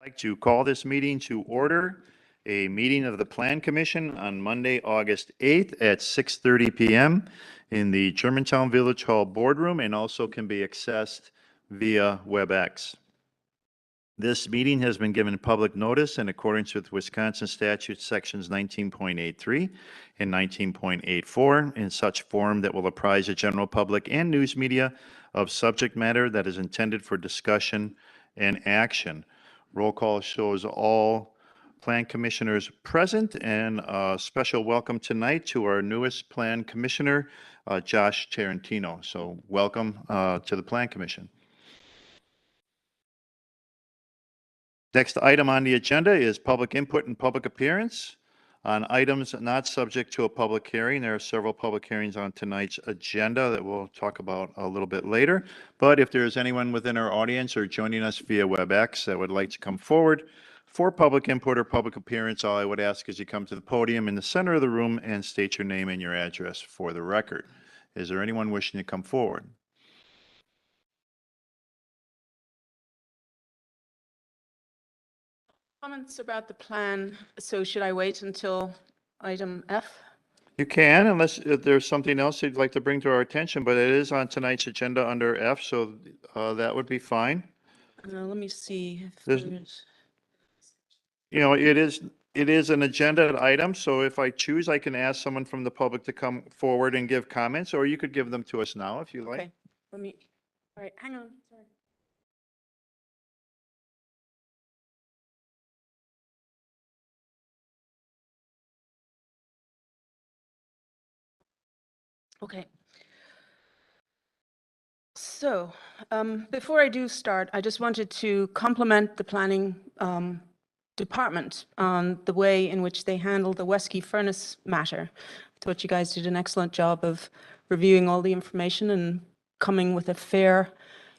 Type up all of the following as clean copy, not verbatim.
I'd like to call this meeting to order, a meeting of the Plan Commission on Monday, August 8th at 6:30 PM in the Germantown Village Hall Boardroom and also can be accessed via WebEx. This meeting has been given public notice in accordance with Wisconsin statute sections 19.83 and 19.84 in such form that will apprise the general public and news media of subject matter that is intended for discussion and action. Roll call shows all Plan Commissioners present, and a special welcome tonight to our newest Plan Commissioner, Josh Tarantino. So welcome to the Plan Commission. Next item on the agenda is public input and public appearance. On items not subject to a public hearing, there are several public hearings on tonight's agenda that we'll talk about a little bit later. But if there's anyone within our audience or joining us via WebEx that would like to come forward for public input or public appearance, all I would ask is you come to the podium in the center of the room and state your name and your address for the record. Is there anyone wishing to come forward? Comments about the plan, so should I wait until item F? You can, unless there's something else you'd like to bring to our attention, but it is on tonight's agenda under F, so that would be fine. Let me see if There's- there's, You know, it is an agenda item, so if I choose, I can ask someone from the public to come forward and give comments, or you could give them to us now if you like. okay, let me, all right, hang on, sorry. Okay. So, before I do start, I just wanted to compliment the planning department on the way in which they handled the Wesky furnace matter. I thought you guys did an excellent job of reviewing all the information and coming with a fair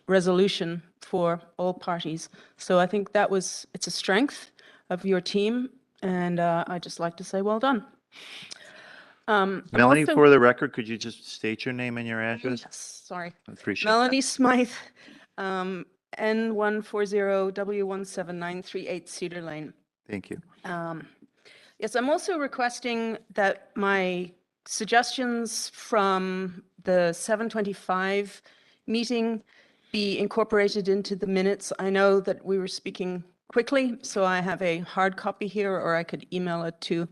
resolution for all parties. So I think it's a strength of your team, and I'd just like to say well done. Melanie, for the record, could you just state your name and your address? Yes, sorry. I appreciate Melanie Smythe, N140W17938 Cedar Lane. Thank you. Yes, I'm also requesting that my suggestions from the 7:25 meeting be incorporated into the minutes. I know that we were speaking quickly, so I have a hard copy here, or I could email it to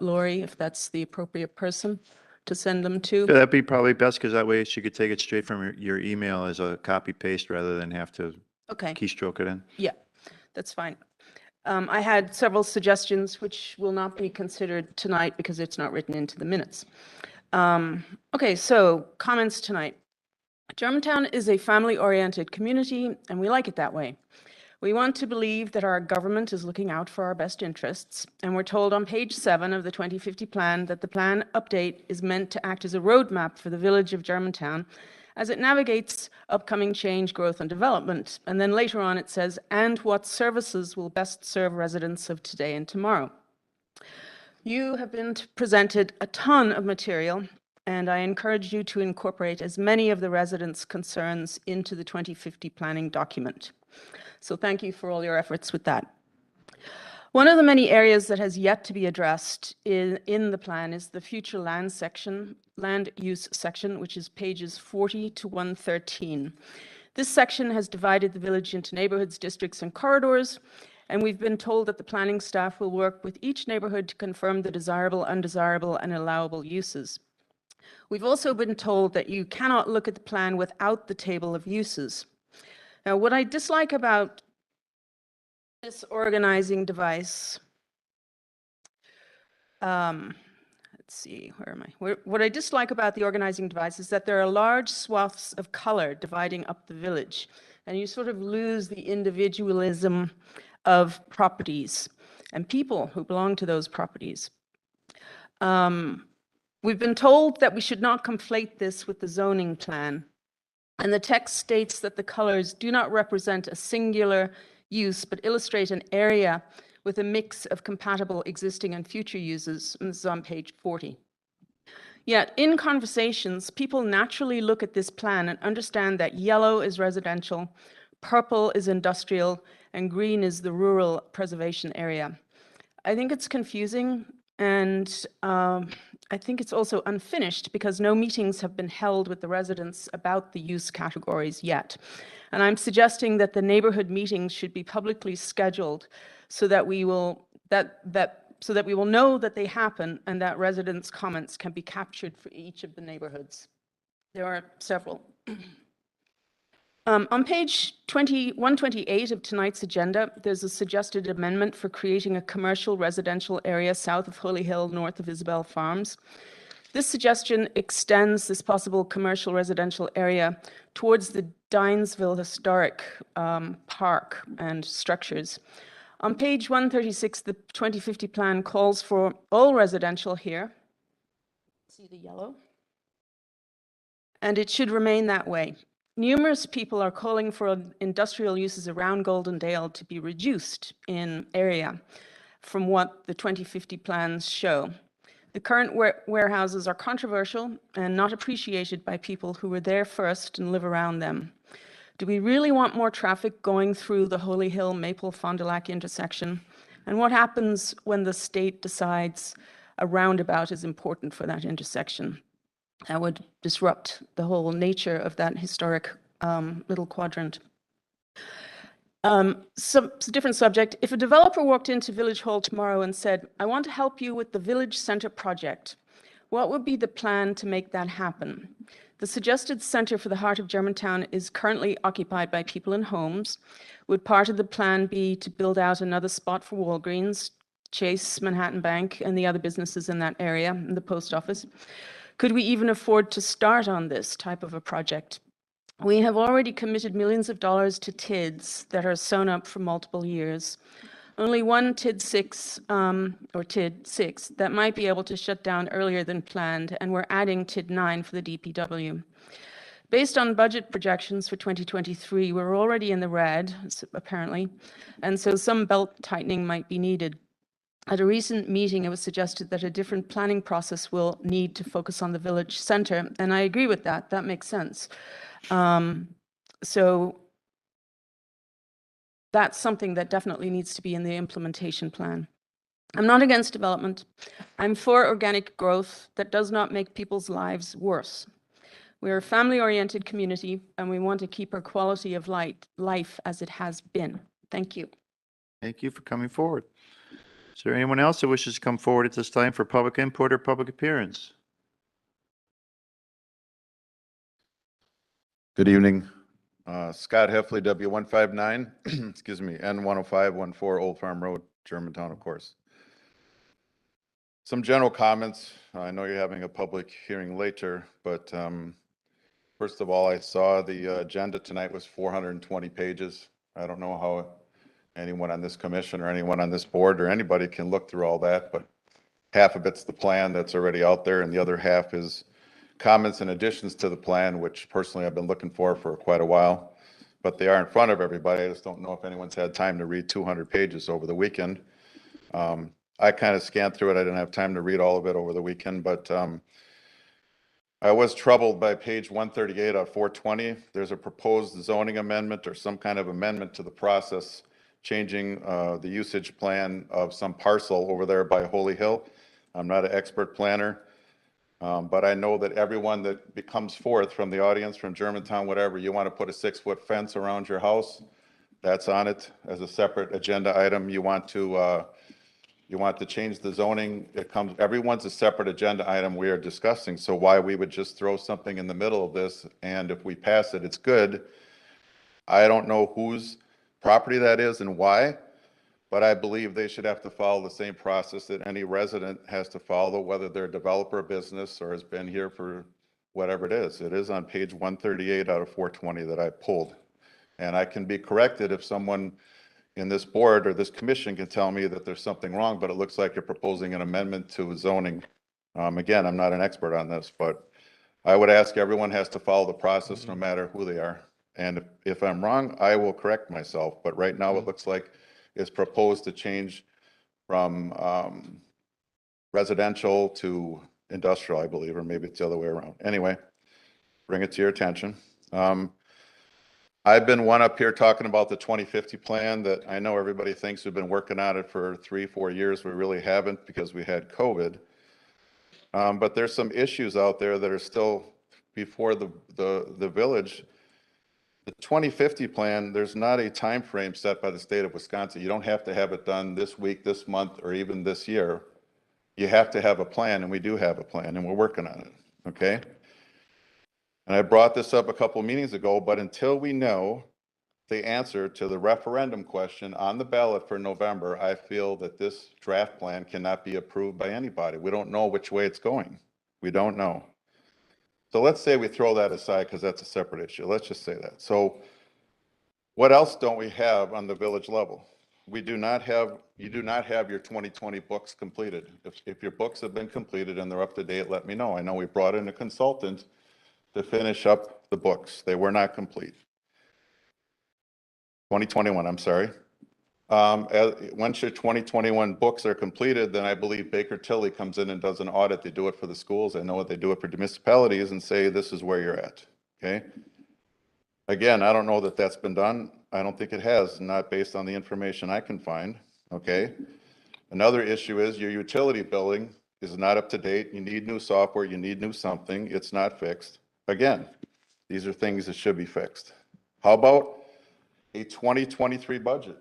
Lori, if that's the appropriate person to send them to. Yeah, that'd be probably best, because that way she could take it straight from your email as a copy paste rather than have to Okay, keystroke it in. yeah, that's fine. I had several suggestions which will not be considered tonight because it's not written into the minutes. Okay, so comments tonight. Germantown is a family-oriented community, and we like it that way. We want to believe that our government is looking out for our best interests, and we're told on page 7 of the 2050 plan that the plan update is meant to act as a roadmap for the village of Germantown as it navigates upcoming change, growth, and development. And then later on it says, and what services will best serve residents of today and tomorrow. You have been presented a ton of material, and I encourage you to incorporate as many of the residents' concerns into the 2050 planning document. So thank you for all your efforts with that. One of the many areas that has yet to be addressed in the plan is the future land use section, which is pages 40 to 113. This section has divided the village into neighborhoods, districts, and corridors, and we've been told that the planning staff will work with each neighborhood to confirm the desirable, undesirable, and allowable uses. We've also been told that you cannot look at the plan without the table of uses. Now, what I dislike about this organizing device, let's see, where am I? What I dislike about the organizing device is that there are large swaths of color dividing up the village, and you sort of lose the individualism of properties and people who belong to those properties. We've been told that we should not conflate this with the zoning plan. And the text states that the colors do not represent a singular use, but illustrate an area with a mix of compatible existing and future uses. And this is on page 40. Yet in conversations, people naturally look at this plan and understand that yellow is residential, purple is industrial, and green is the rural preservation area. I think it's confusing, and I think it's also unfinished because no meetings have been held with the residents about the use categories yet. And I'm suggesting that the neighborhood meetings should be publicly scheduled so that we will know that they happen and that residents' comments can be captured for each of the neighborhoods. There are several. On page 128 of tonight's agenda, there's a suggested amendment for creating a commercial residential area south of Holy Hill, north of Isabel Farms. This suggestion extends this possible commercial residential area towards the Dinesville Historic Park and structures. On page 136, the 2050 plan calls for all residential here. See the yellow? And it should remain that way. Numerous people are calling for industrial uses around Goldendale to be reduced in area from what the 2050 plans show. The current warehouses are controversial and not appreciated by people who were there first and live around them. Do we really want more traffic going through the Holy Hill Maple-Fond du Lac intersection? And what happens when the state decides a roundabout is important for that intersection? That would disrupt the whole nature of that historic little quadrant. It's a different subject. If a developer walked into Village Hall tomorrow and said, I want to help you with the Village Center project, what would be the plan to make that happen? The suggested center for the heart of Germantown is currently occupied by people in homes. Would part of the plan be to build out another spot for Walgreens, Chase, Manhattan Bank, and the other businesses in that area, and the post office? Could we even afford to start on this type of a project? We have already committed millions of dollars to TIDs that are sewn up for multiple years. Only one TID 6 that might be able to shut down earlier than planned, and we're adding TID 9 for the DPW. Based on budget projections for 2023, we're already in the red, apparently, and so some belt tightening might be needed. At a recent meeting, it was suggested that a different planning process will need to focus on the village center, and I agree with that. That makes sense. So that's something that definitely needs to be in the implementation plan. I'm not against development. I'm for organic growth that does not make people's lives worse. We're a family-oriented community, and we want to keep our quality of life as it has been. Thank you. Thank you for coming forward. Is there anyone else that wishes to come forward at this time for public input or public appearance? Good evening. Scott Heffley, W159, excuse me, N10514 Old Farm Road, Germantown, of course. Some general comments. I know you're having a public hearing later, but first of all, I saw the agenda tonight was 420 pages. I don't know how anyone on this commission or anyone on this board or anybody can look through all that, but half of it's the plan that's already out there, and the other half is comments and additions to the plan, which personally I've been looking for quite a while, but they are in front of everybody. I just don't know if anyone's had time to read 200 pages over the weekend. I kind of scanned through it. I didn't have time to read all of it over the weekend, but I was troubled by page 138 of 420. There's a proposed zoning amendment or some kind of amendment to the process, changing the usage plan of some parcel over there by Holy Hill. I'm not an expert planner. But I know that everyone that comes forth from the audience, from Germantown, whatever, you want to put a 6-foot fence around your house, that's on it as a separate agenda item. You want to change the zoning. Everyone's a separate agenda item we are discussing. So why we would just throw something in the middle of this, and if we pass it, it's good. I don't know whose property that is and why. But I believe they should have to follow the same process that any resident has to follow, whether they're a developer, business, or has been here for whatever it is. It is on page 138 out of 420 that I pulled. And I can be corrected if someone in this board or this commission can tell me that there's something wrong, but it looks like you're proposing an amendment to zoning. Again, I'm not an expert on this, but I would ask everyone has to follow the process no matter who they are. And if I'm wrong, I will correct myself. But right now it looks like is proposed to change from residential to industrial, I believe, or maybe it's the other way around. Anyway, bring it to your attention. I've been one up here talking about the 2050 plan that I know everybody thinks we've been working on it for 3-4 years. We really haven't because we had COVID. But there's some issues out there that are still before the village. The 2050 plan, there's not a time frame set by the state of Wisconsin. You don't have to have it done this week, this month, or even this year. You have to have a plan, and we do have a plan, and we're working on it, okay? And I brought this up a couple of meetings ago, but until we know the answer to the referendum question on the ballot for November, I feel that this draft plan cannot be approved by anybody. We don't know which way it's going. We don't know. So let's say we throw that aside because that's a separate issue. Let's just say that. So what else don't we have on the village level? You do not have your 2020 books completed. If your books have been completed and they're up to date, let me know. I know we brought in a consultant to finish up the books. They were not complete. 2021, I'm sorry. Once your 2021 books are completed, then I believe Baker Tilly comes in and does an audit. They do it for the schools. I know what they do it for municipalities and say, this is where you're at, okay? Again, I don't know that that's been done. I don't think it has, not based on the information I can find, okay? Another issue is your utility billing is not up to date. You need new software, you need new something. It's not fixed. Again, these are things that should be fixed. How about a 2023 budget?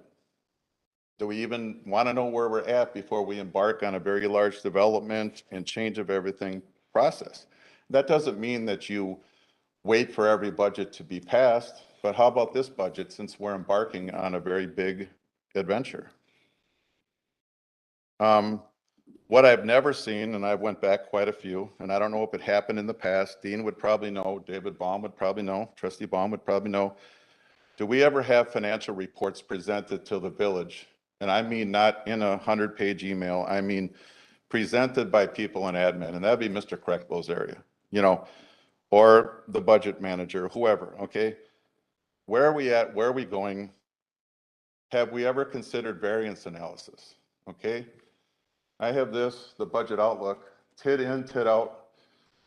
Do we even want to know where we're at before we embark on a very large development and change of everything process? That doesn't mean that you wait for every budget to be passed, but how about this budget since we're embarking on a very big adventure? What I've never seen, and I went back quite a few, and I don't know if it happened in the past, Dean would probably know, David Baum would probably know, Trustee Baum would probably know, do we ever have financial reports presented to the village? And I mean not in a 100-page email, I mean presented by people in admin, and that'd be Mr. Kreckbo's area, you know, or the budget manager, whoever, okay? Where are we at? Where are we going? Have we ever considered variance analysis? Okay? I have this, the budget outlook, tit in, tit out,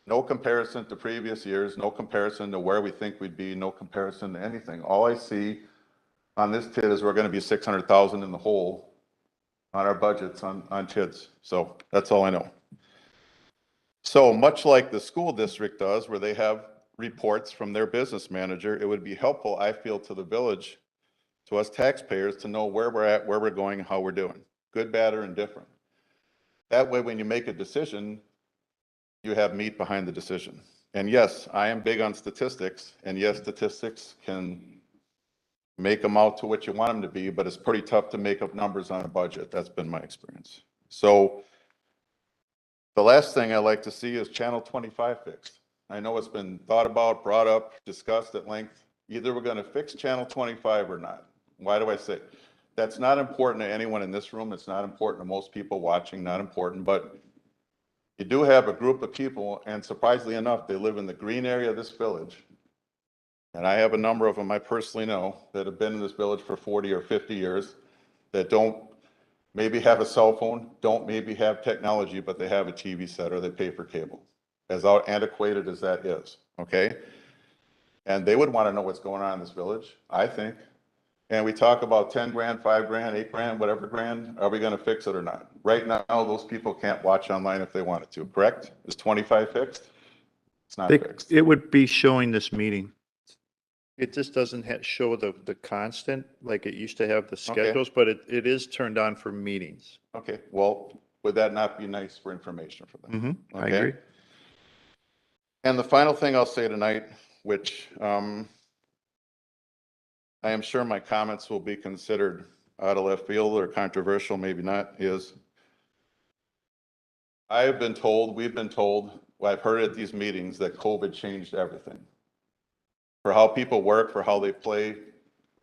no comparison to previous years, no comparison to where we think we'd be, no comparison to anything. All I see on this TID is we're going to be 600,000 in the hole on our budgets on TIDs. So that's all I know. So much like the school district does, where they have reports from their business manager, it would be helpful, I feel, to the village, to us taxpayers, to know where we're at, where we're going, and how we're doing, good, bad, or indifferent. That way, when you make a decision, you have meat behind the decision. And yes, I am big on statistics, and yes, statistics can make them out to what you want them to be, but it's pretty tough to make up numbers on a budget. That's been my experience. So the last thing I like to see is Channel 25 fixed. I know it's been thought about, brought up, discussed at length. Either we're going to fix Channel 25 or not. Why do I say? That's not important to anyone in this room. It's not important to most people watching, not important, but you do have a group of people, and surprisingly enough, they live in the green area of this village. And I have a number of them I personally know that have been in this village for 40 or 50 years that don't maybe have a cell phone, don't maybe have technology, but they have a TV set or they pay for cable, as antiquated as that is, okay? And they would want to know what's going on in this village, I think. And we talk about 10 grand, 5 grand, 8 grand, whatever grand, are we going to fix it or not? Right now, those people can't watch online if they wanted to, correct? Is 25 fixed? It's not fixed. It would be showing this meeting. It just doesn't show the constant, like it used to have the schedules, but it is turned on for meetings. Okay, well, would that not be nice for information for them? I Okay. agree. And the final thing I'll say tonight, which I am sure my comments will be considered out of left field or controversial, maybe not, is I have been told, we've been told, well, I've heard at these meetings that COVID changed everything. For how people work, for how they play,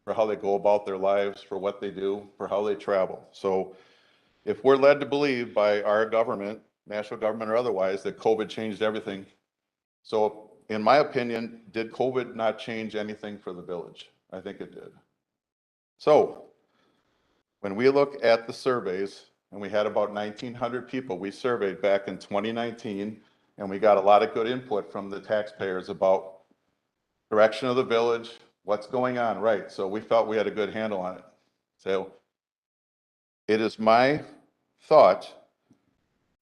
for how they go about their lives, for what they do, for how they travel. So if we're led to believe by our government, national government or otherwise, that COVID changed everything, so in my opinion, did COVID not change anything for the village? I think it did. So when we look at the surveys, and we had about 1,900 people we surveyed back in 2019, and we got a lot of good input from the taxpayers about direction of the village, What's going on? Right. So we felt we had a good handle on it. So it is my thought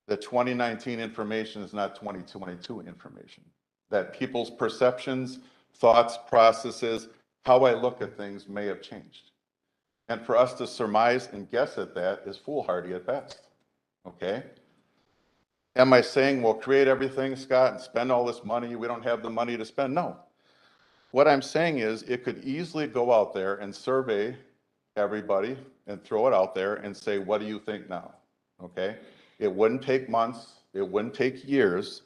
that 2019 information is not 2022 information. That people's perceptions, thoughts, processes, how I look at things may have changed. And for us to surmise and guess at that is foolhardy at best. Okay? Am I saying we'll create everything, Scott, and spend all this money? We don't have the money to spend? No. What I'm saying is it could easily go out there and survey everybody and throw it out there and say, what do you think now? Okay? It wouldn't take months. It wouldn't take years.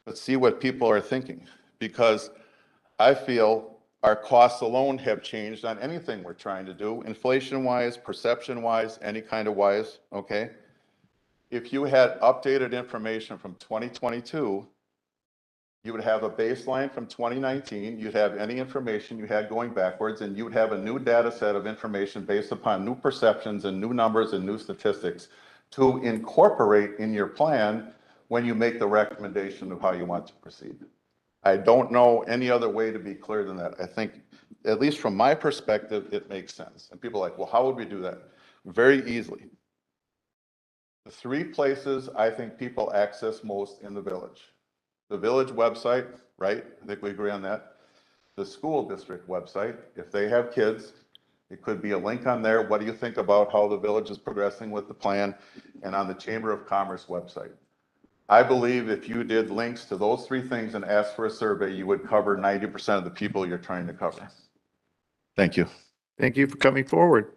But see what people are thinking. Because I feel our costs alone have changed on anything we're trying to do, inflation-wise, perception-wise, any kind of wise, okay? If you had updated information from 2022, you would have a baseline from 2019, you'd have any information you had going backwards, and you'd have a new data set of information based upon new perceptions and new numbers and new statistics to incorporate in your plan when you make the recommendation of how you want to proceed. I don't know any other way to be clear than that. I think, at least from my perspective, it makes sense. And people are like, well, how would we do that? Very easily. The three places I think people access most in the village. The village website, right? I think we agree on that. The school district website, if they have kids, it could be a link on there. What do you think about how the village is progressing with the plan? And on the Chamber of Commerce website. I believe if you did links to those three things and asked for a survey, you would cover 90% of the people you're trying to cover. Thank you. Thank you for coming forward.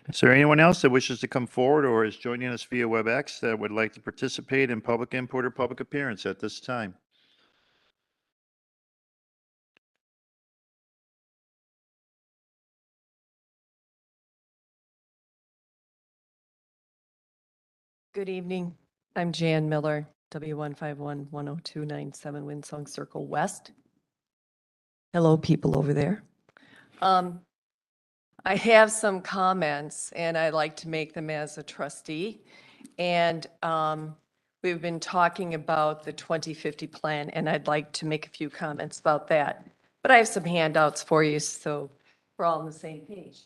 Is there anyone else that wishes to come forward or is joining us via WebEx that would like to participate in public input or public appearance at this time? Good evening. I'm Jan Miller, W151-10297 Winsong Circle West. Hello, people over there. I have some comments and I'd like to make them as a trustee. And we've been talking about the 2050 plan and I'd like to make a few comments about that. But I have some handouts for you so we're all on the same page.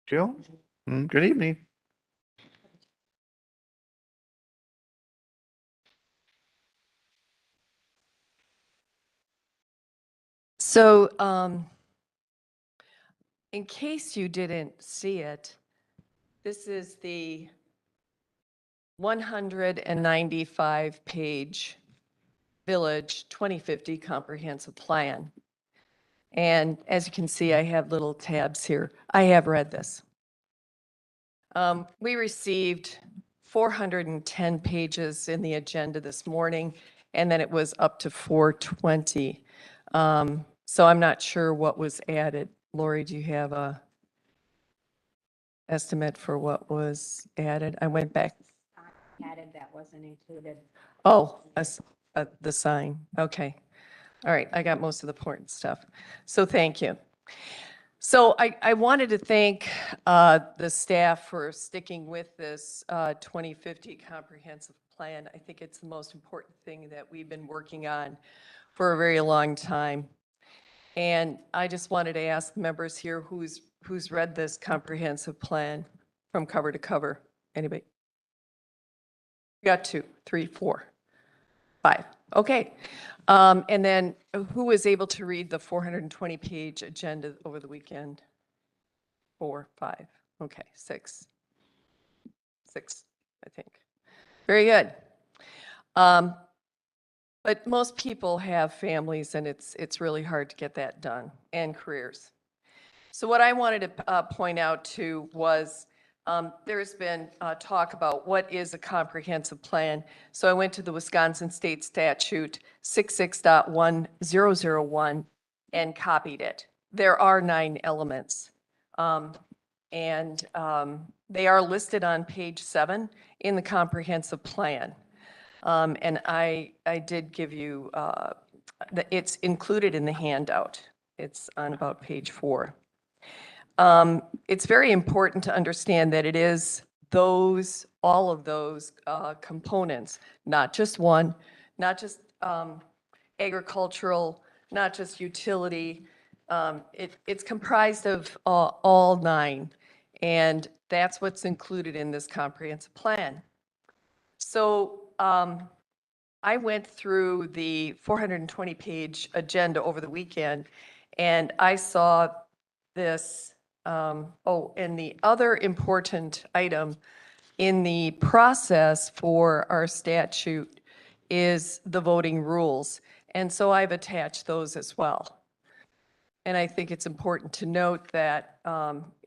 Jill? Good evening. So, in case you didn't see it, this is the 195-page Village 2050 Comprehensive Plan. And as you can see, I have little tabs here. I have read this. We received 410 pages in the agenda this morning, and then it was up to 420. So I'm not sure what was added. Lori, do you have a estimate for what was added? I went back. Added that wasn't included. Oh, the sign. Okay. All right. I got most of the important stuff. So thank you. So I wanted to thank the staff for sticking with this 2050 comprehensive plan. I think it's the most important thing that we've been working on for a very long time. And I just wanted to ask the members here who's read this comprehensive plan from cover to cover. Anybody? We got 2, 3, 4, 5. Okay. And then who was able to read the 420-page agenda over the weekend? 4, 5. Okay, 6. 6, I think. Very good. But most people have families and it's really hard to get that done, and careers. So what I wanted to point out too was there's been talk about what is a comprehensive plan. So I went to the Wisconsin State Statute 66.1001 and copied it. There are 9 elements. They are listed on page 7 in the comprehensive plan. And I did give you, it's included in the handout. It's on about page 4. It's very important to understand that it is all of those components, not just one, not just agricultural, not just utility. It's comprised of all 9, and that's what's included in this comprehensive plan. So I went through the 420-page agenda over the weekend, and I saw this, and the other important item in the process for our statute is the voting rules. And so I've attached those as well. And I think it's important to note that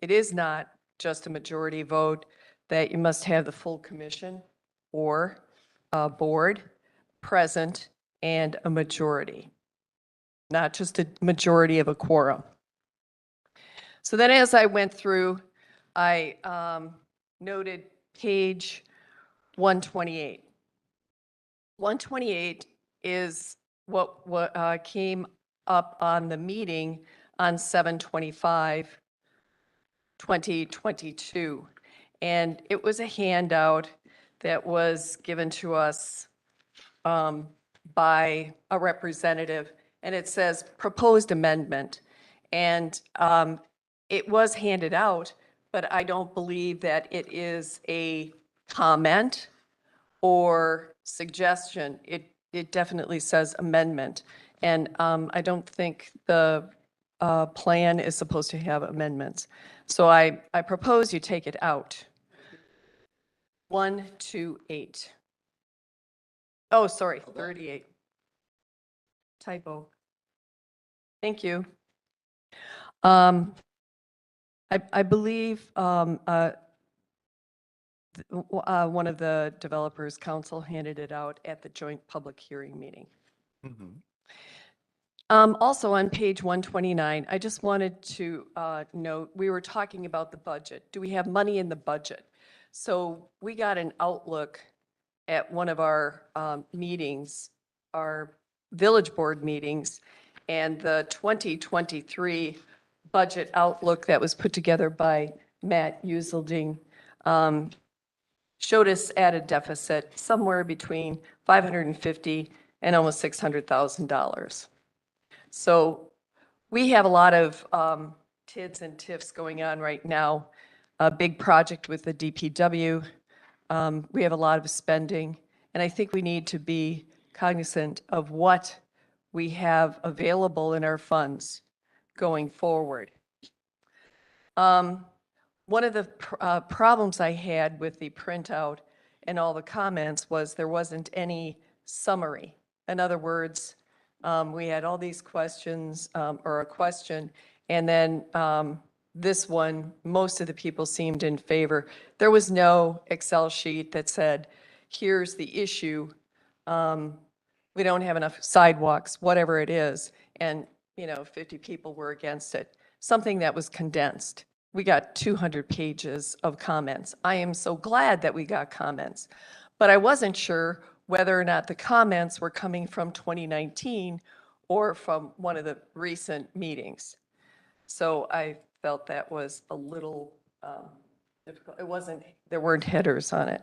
it is not just a majority vote, that you must have the full commission or board present and a majority, not just a majority of a quorum. So then as I went through, I noted page 128. 128 is what came up on the meeting on 7/25/2022. And it was a handout that was given to us by a representative, and it says proposed amendment. And it was handed out, but I don't believe that it is a comment or suggestion. It definitely says amendment. And I don't think the plan is supposed to have amendments. So I propose you take it out. 128. Oh, sorry, 38. Typo. Thank you. I believe one of the developers council handed it out at the joint public hearing meeting. Also on page 129, I just wanted to note, we were talking about the budget. Do we have money in the budget? So we got an outlook at one of our meetings, our village board meetings, and the 2023 budget outlook that was put together by Matt Uselding showed us at a deficit somewhere between $550 and almost $600,000. So we have a lot of TIDs and TIFs going on right now, a big project with the DPW. We have a lot of spending, and I think we need to be cognizant of what we have available in our funds going forward. One of the problems I had with the printout and all the comments was there wasn't any summary. In other words, we had all these questions, or a question, and then this one, most of the people seemed in favor. There was no Excel sheet that said, here's the issue. We don't have enough sidewalks, whatever it is. And, 50 people were against it. Something that was condensed. We got 200 pages of comments. I am so glad that we got comments, but I wasn't sure whether or not the comments were coming from 2019 or from one of the recent meetings. So I felt that was a little difficult. There weren't headers on it.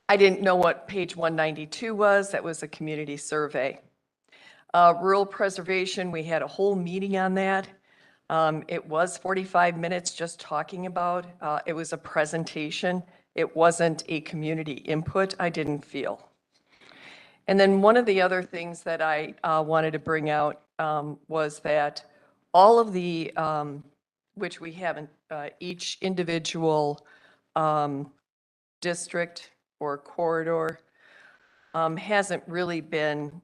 I didn't know what page 192 was. That was a community survey. Rural preservation, we had a whole meeting on that. It was 45 minutes just talking about. It was a presentation. It wasn't a community input, I didn't feel. And then one of the other things that I wanted to bring out was that all of the, which we haven't, each individual district or corridor hasn't really been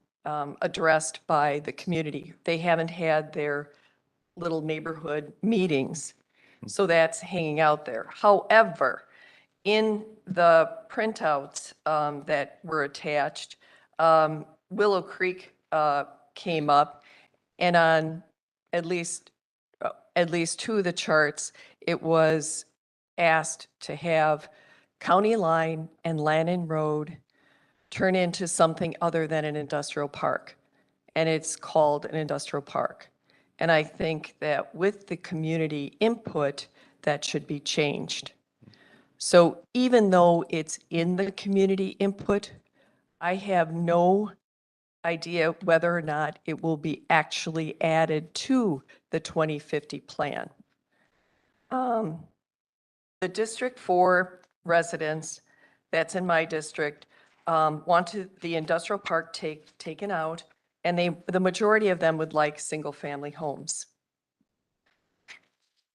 addressed by the community. They haven't had their little neighborhood meetings. So that's hanging out there. However, in the printouts that were attached, Willow Creek came up, and on at least 2 of the charts, it was asked to have County Line and Lannon Road turn into something other than an industrial park. And it's called an industrial park. And I think that with the community input, that should be changed. So even though it's in the community input, I have no idea whether or not it will be actually added to the 2050 plan. The District 4 residents, that's in my district, wanted the industrial park taken out, and the majority of them would like single-family homes.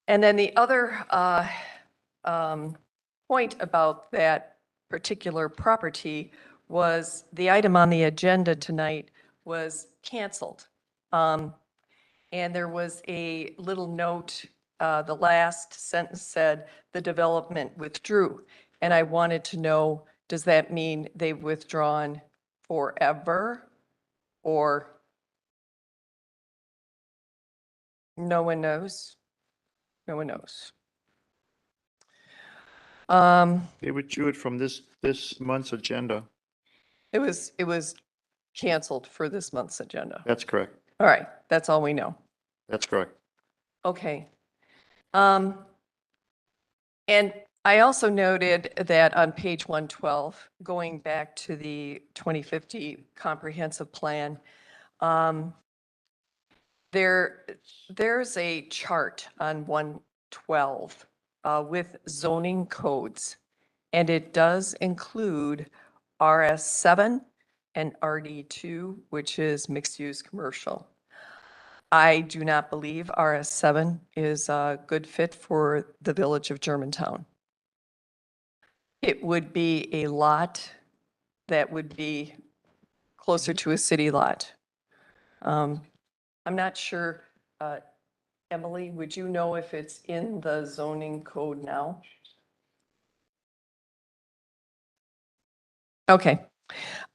And then the other point about that particular property was the item on the agenda tonight was canceled. And there was a little note, the last sentence said, the development withdrew. And I wanted to know, does that mean they've withdrawn forever? Or no one knows? No one knows. They withdrew it from this month's agenda. It was canceled for this month's agenda. That's correct. All right, that's all we know. That's correct. Okay. And I also noted that on page 112, going back to the 2050 comprehensive plan, there's a chart on 112 with zoning codes, and it does include RS7 and RD2, which is mixed-use commercial. I do not believe RS7 is a good fit for the village of Germantown. It would be a lot that would be closer to a city lot. I'm not sure, Emily, would you know if it's in the zoning code now? Okay.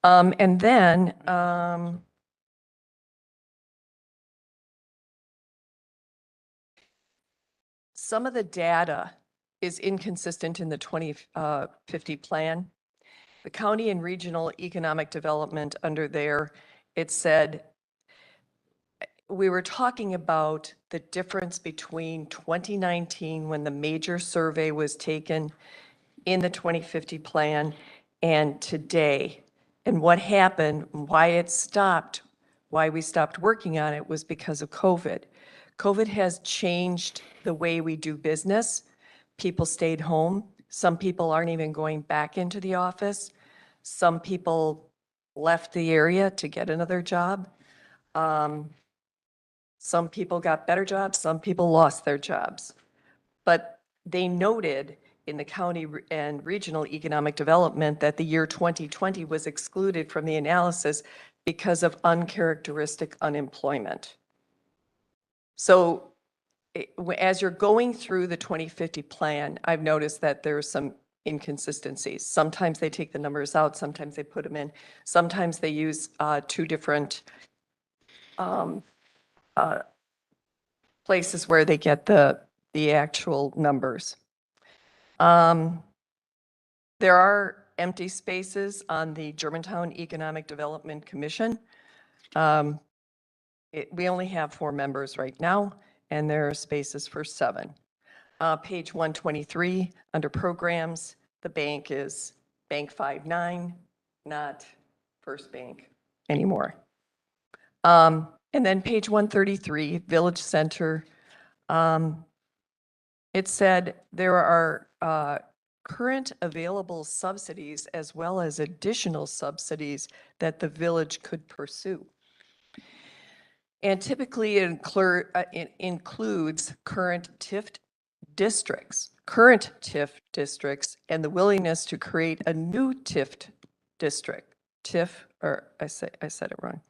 And then, some of the data is inconsistent in the 2050 plan. The county and regional economic development under there, it said, we were talking about the difference between 2019 when the major survey was taken in the 2050 plan and today. And what happened, why it stopped, why we stopped working on it was because of COVID. COVID has changed the way we do business. People stayed home. Some people aren't even going back into the office. Some people left the area to get another job. Some people got better jobs, some people lost their jobs. But they noted in the county and regional economic development that the year 2020 was excluded from the analysis because of uncharacteristic unemployment. So as you're going through the 2050 plan, I've noticed that there's some inconsistencies. Sometimes they take the numbers out, sometimes they put them in. Sometimes they use two different places where they get the actual numbers. There are empty spaces on the Germantown Economic Development Commission. We only have 4 members right now, and there are spaces for 7. Page 123, under programs, the bank is Bank 59, not First Bank anymore. And then page 133, Village Center, it said there are current available subsidies as well as additional subsidies that the village could pursue. And typically it includes current TIF districts, and the willingness to create a new TIF district. I said it wrong.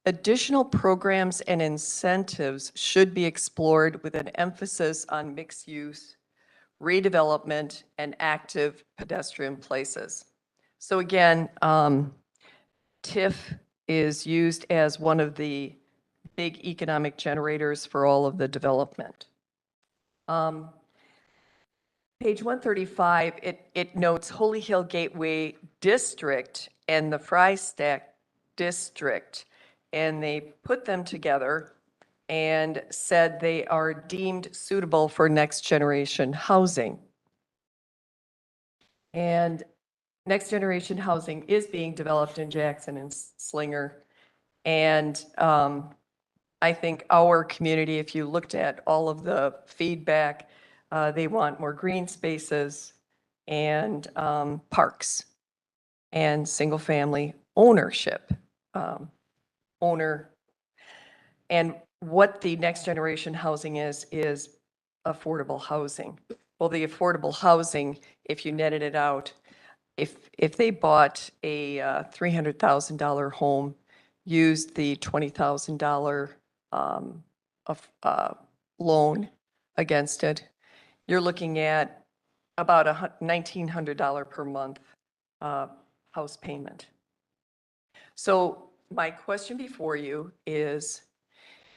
Additional programs and incentives should be explored with an emphasis on mixed use, redevelopment, and active pedestrian places. So again, TIF is used as one of the big economic generators for all of the development. Page 135, it notes Holy Hill Gateway District and the Frystack District. And they put them together and said they are deemed suitable for next generation housing. And next generation housing is being developed in Jackson and Slinger. And I think our community, if you looked at all of the feedback, they want more green spaces and parks and single-family ownership. And what the next generation housing is affordable housing. Well, the affordable housing, if you netted it out, if they bought a $300,000 home, used the $20,000 loan against it, you're looking at about a $1,900 per month house payment. So my question before you is,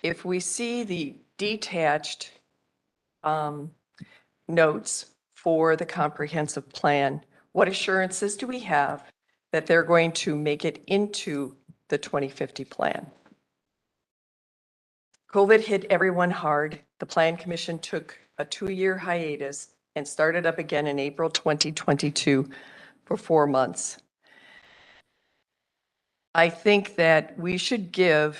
if we see the detached notes for the comprehensive plan, what assurances do we have that they're going to make it into the 2050 plan? COVID hit everyone hard. The Plan Commission took a 2-year hiatus and started up again in April 2022 for 4 months. I think that we should give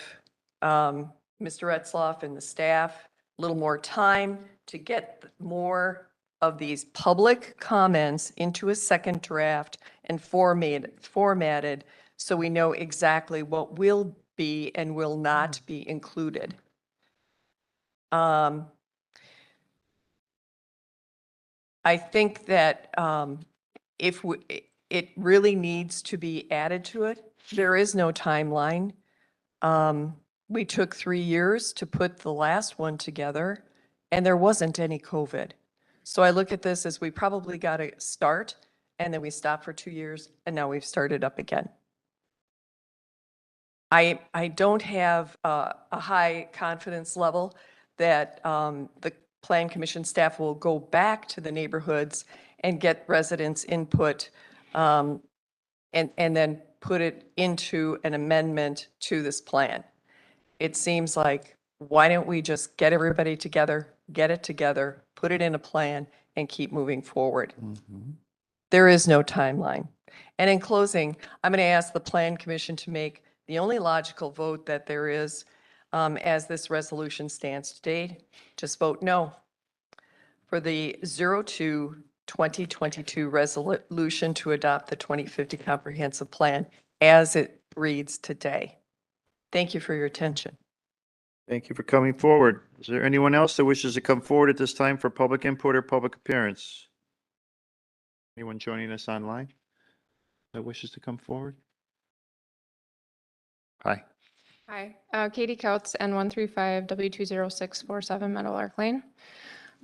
Mr. Etzloff and the staff a little more time to get more of these public comments into a second draft and formatted so we know exactly what will be and will not be included. I think that if it really needs to be added to it, there is no timeline. We took 3 years to put the last one together, and there wasn't any COVID. So I look at this as we probably got to start, and then we stopped for 2 years, and now we've started up again. I don't have a high confidence level that the Plan Commission staff will go back to the neighborhoods and get residents' input and then put it into an amendment to this plan. It seems like, why don't we just get everybody together, get it together, put it in a plan, and keep moving forward? There is no timeline. And in closing, I'm going to ask the Plan Commission to make the only logical vote that there is as this resolution stands today. Just vote no for the 02/2022 resolution to adopt the 2050 comprehensive plan as it reads today. Thank you for your attention. Thank you for coming forward. Is there anyone else that wishes to come forward at this time for public input or public appearance? Anyone joining us online that wishes to come forward? Hi. Hi, Katie Couts, N135 W20647 Meadowlark Lane.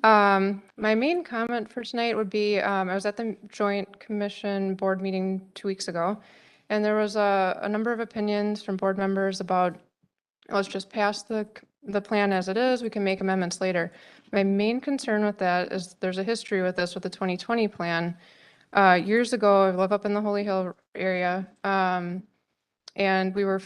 My main comment for tonight would be, I was at the Joint Commission Board meeting 2 weeks ago, and there was a number of opinions from board members about, let's just pass the plan as it is, we can make amendments later. My main concern with that is there's a history with this with the 2020 plan. Years ago, I live up in the Holy Hill area, and we were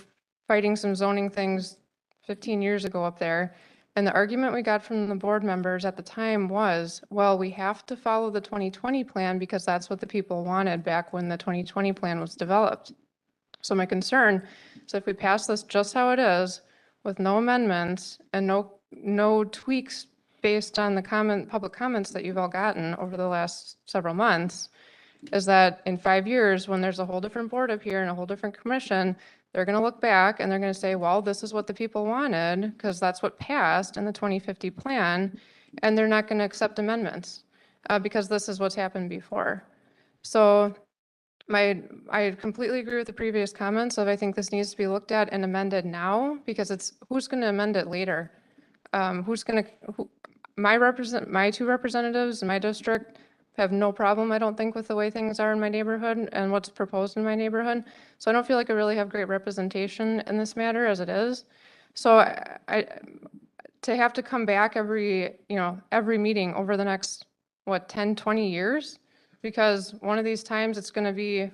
fighting some zoning things 15 years ago up there. And the argument we got from the board members at the time was, well, we have to follow the 2020 plan because that's what the people wanted back when the 2020 plan was developed. So my concern is if we pass this just how it is, with no amendments and no tweaks based on the public comments that you've all gotten over the last several months, is that in 5 years, when there's a whole different board up here and a whole different commission, they're going to look back and they're going to say, well, this is what the people wanted because that's what passed in the 2050 plan. And they're not going to accept amendments because this is what's happened before. So I completely agree with the previous comments of I think this needs to be looked at and amended now because it's who's going to amend it later. My two representatives in my district have no problem, I don't think, with the way things are in my neighborhood and what's proposed in my neighborhood. So I don't feel like I really have great representation in this matter as it is. So to have to come back every meeting over the next, 10, 20 years, because one of these times it's going to be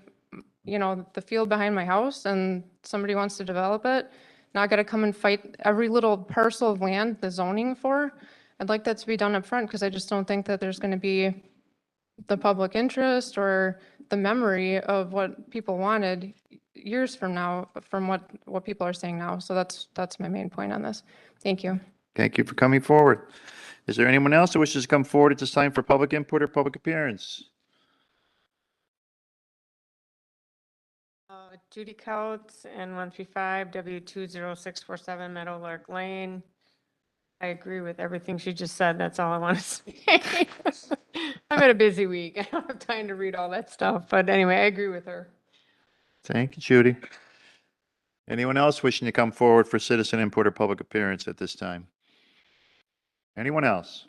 you know, the field behind my house and somebody wants to develop it, not got to come and fight every little parcel of land, the zoning for. I'd like that to be done up front because I just don't think that there's going to be the public interest or the memory of what people wanted years from now, from what people are saying now. So that's my main point on this. Thank you. Thank you for coming forward. Is there anyone else who wishes to come forward at this time for public input or public appearance? Judy Couts and 135 W20647 Meadowlark Lane. I agree with everything she just said. That's all I want to say. I've had a busy week. I don't have time to read all that stuff. But anyway, I agree with her. Thank you, Judy. Anyone else wishing to come forward for citizen input or public appearance at this time? Anyone else?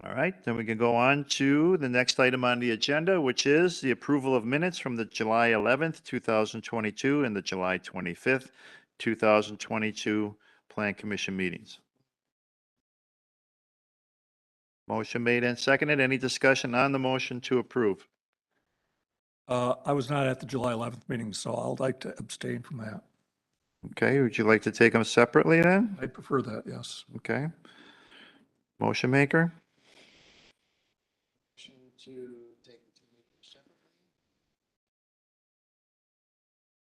All right, then we can go on to the next item on the agenda, which is the approval of minutes from the July 11th, 2022 and the July 25th, 2022 Plan Commission meetings. Motion made and seconded. Any discussion on the motion to approve? I was not at the July 11th meeting, so I'd like to abstain from that. Okay, would you like to take them separately then? I prefer that, yes. Okay. Motion maker?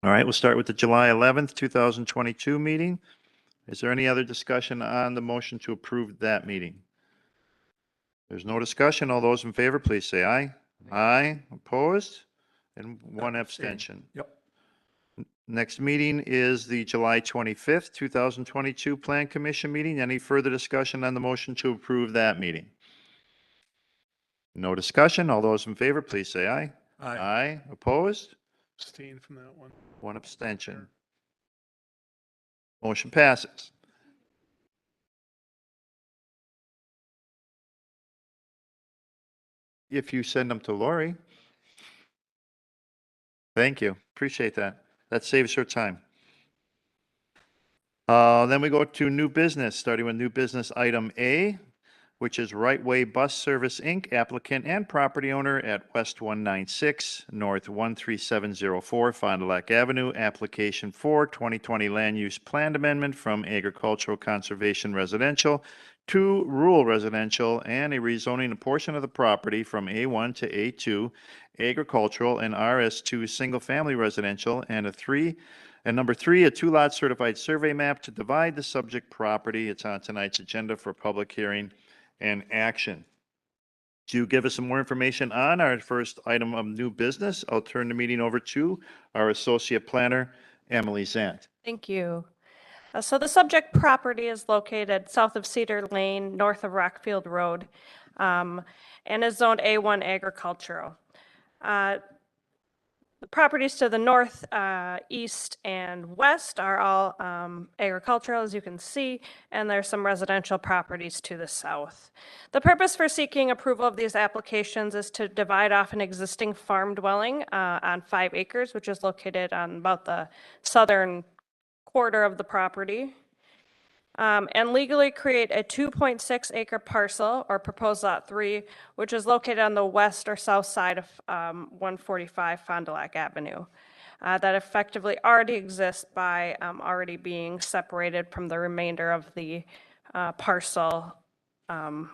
All right, we'll start with the July 11th, 2022 meeting. Is there any other discussion on the motion to approve that meeting? There's no discussion. All those in favor, please say aye. Aye. Opposed? And one abstention. Yep. Next meeting is the July 25th, 2022 Plan Commission meeting. Any further discussion on the motion to approve that meeting? No discussion. All those in favor, please say aye. Aye. Aye. Opposed? Abstain from that one. One abstention. Motion passes. If you send them to Lori. Thank you. Appreciate that. That saves her time. Then we go to new business, starting with new business item A, which is Right Way Bus Service, Inc., applicant and property owner at West 196, North 13704 Fond du Lac Avenue, application for 2020 land use plan amendment from agricultural conservation residential to rural residential and a rezoning a portion of the property from A1 to A2 agricultural and RS2 single-family residential and number three, a two-lot certified survey map to divide the subject property. It's on tonight's agenda for public hearing and action. To give us some more information on our first item of new business, I'll turn the meeting over to our associate planner, Emily Zant. Thank you. So the subject property is located south of Cedar Lane, north of Rockfield Road, and is zoned A1 agricultural. The properties to the north, east, and west are all agricultural, as you can see, and there's some residential properties to the south. The purpose for seeking approval of these applications is to divide off an existing farm dwelling on 5 acres, which is located on about the southern quarter of the property, and legally create a 2.6 acre parcel or proposed lot 3, which is located on the west or south side of 145 Fond du Lac Avenue. That effectively already exists by already being separated from the remainder of the parcel on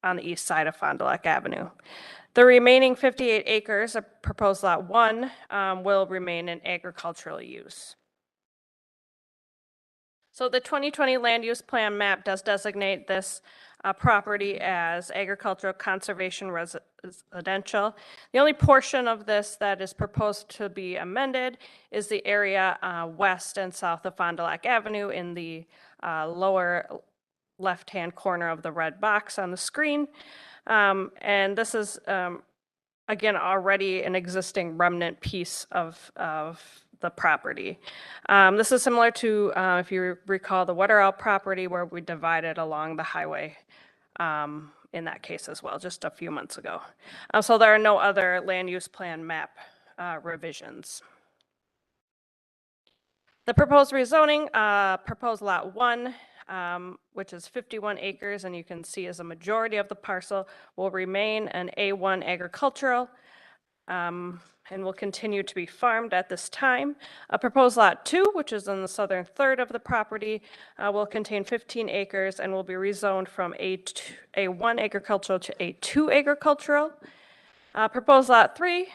the east side of Fond du Lac Avenue. The remaining 58 acres of proposed lot 1 will remain in agricultural use. So the 2020 land use plan map does designate this property as agricultural conservation residential. The only portion of this that is proposed to be amended is the area west and south of Fond du Lac Avenue in the lower left-hand corner of the red box on the screen. And this is, again, already an existing remnant piece of the property. This is similar to, if you recall, the Wetterell property where we divided along the highway in that case as well, just a few months ago. So there are no other land use plan map revisions. The proposed rezoning, proposed lot 1, which is 51 acres, and you can see as a majority of the parcel will remain an A1 agricultural. and will continue to be farmed at this time. Proposed Lot 2, which is in the southern third of the property, will contain 15 acres and will be rezoned from A1 agricultural to A2 agricultural. Proposed Lot 3,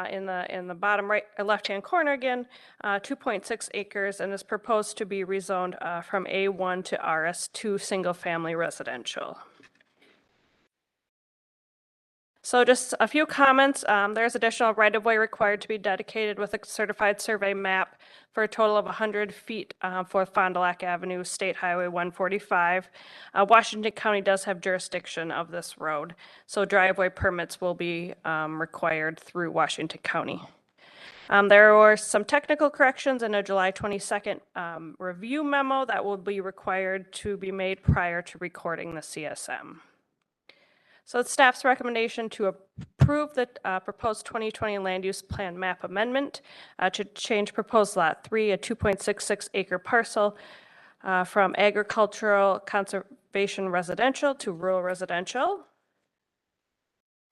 in the bottom right, left-hand corner again, 2.6 acres, and is proposed to be rezoned from A1 to RS2 single-family residential. So just a few comments. There's additional right-of-way required to be dedicated with a certified survey map for a total of 100 feet for Fond du Lac Avenue, State Highway 145. Washington County does have jurisdiction of this road, so driveway permits will be required through Washington County. There were some technical corrections in a July 22nd review memo that will be required to be made prior to recording the CSM. So it's staff's recommendation to approve the proposed 2020 land use plan map amendment to change proposed lot 3, a 2.66 acre parcel from agricultural conservation residential to rural residential.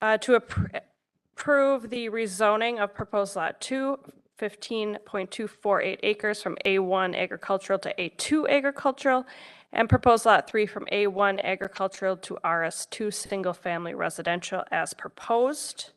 To approve the rezoning of proposed lot 2, 15.248 acres from A1 agricultural to A2 agricultural, and proposed lot 3 from A1 agricultural to RS2 single-family residential as proposed.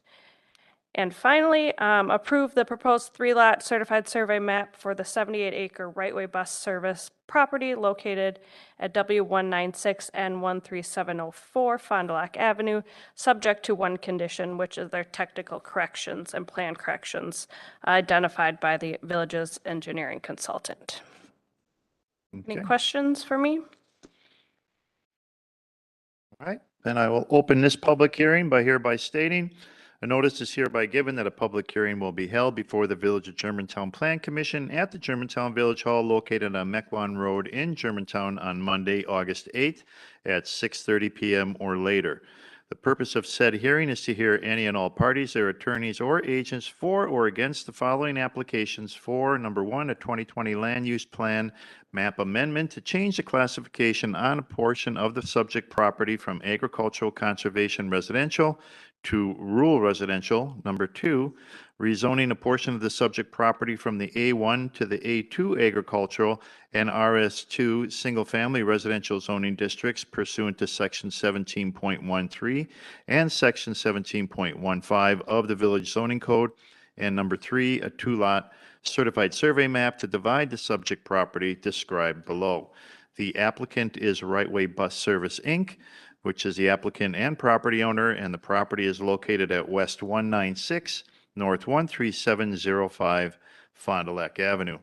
And finally, approve the proposed 3-lot certified survey map for the 78-acre right-way bus service property located at W196 and 13704 Fond du Lac Avenue, subject to one condition, which is their technical corrections and plan corrections identified by the village's engineering consultant. Any Okay. questions for me? All right, then I will open this public hearing by hereby stating, a notice is hereby given that a public hearing will be held before the Village of Germantown Plan Commission at the Germantown Village Hall located on Mequon Road in Germantown on Monday, August 8th at 6:30 p.m. or later. The purpose of said hearing is to hear any and all parties, their attorneys or agents for or against the following applications for, number 1, a 2020 land use plan map amendment to change the classification on a portion of the subject property from agricultural conservation residential to rural residential. Number 2, rezoning a portion of the subject property from the A1 to the A2 agricultural and RS2 single-family residential zoning districts pursuant to Section 17.13 and Section 17.15 of the Village Zoning Code. And number 3, a 2-lot certified survey map to divide the subject property described below. The applicant is Right Way Bus Service, Inc., which is the applicant and property owner, and the property is located at West 196, North 13705 Fond du Lac Avenue.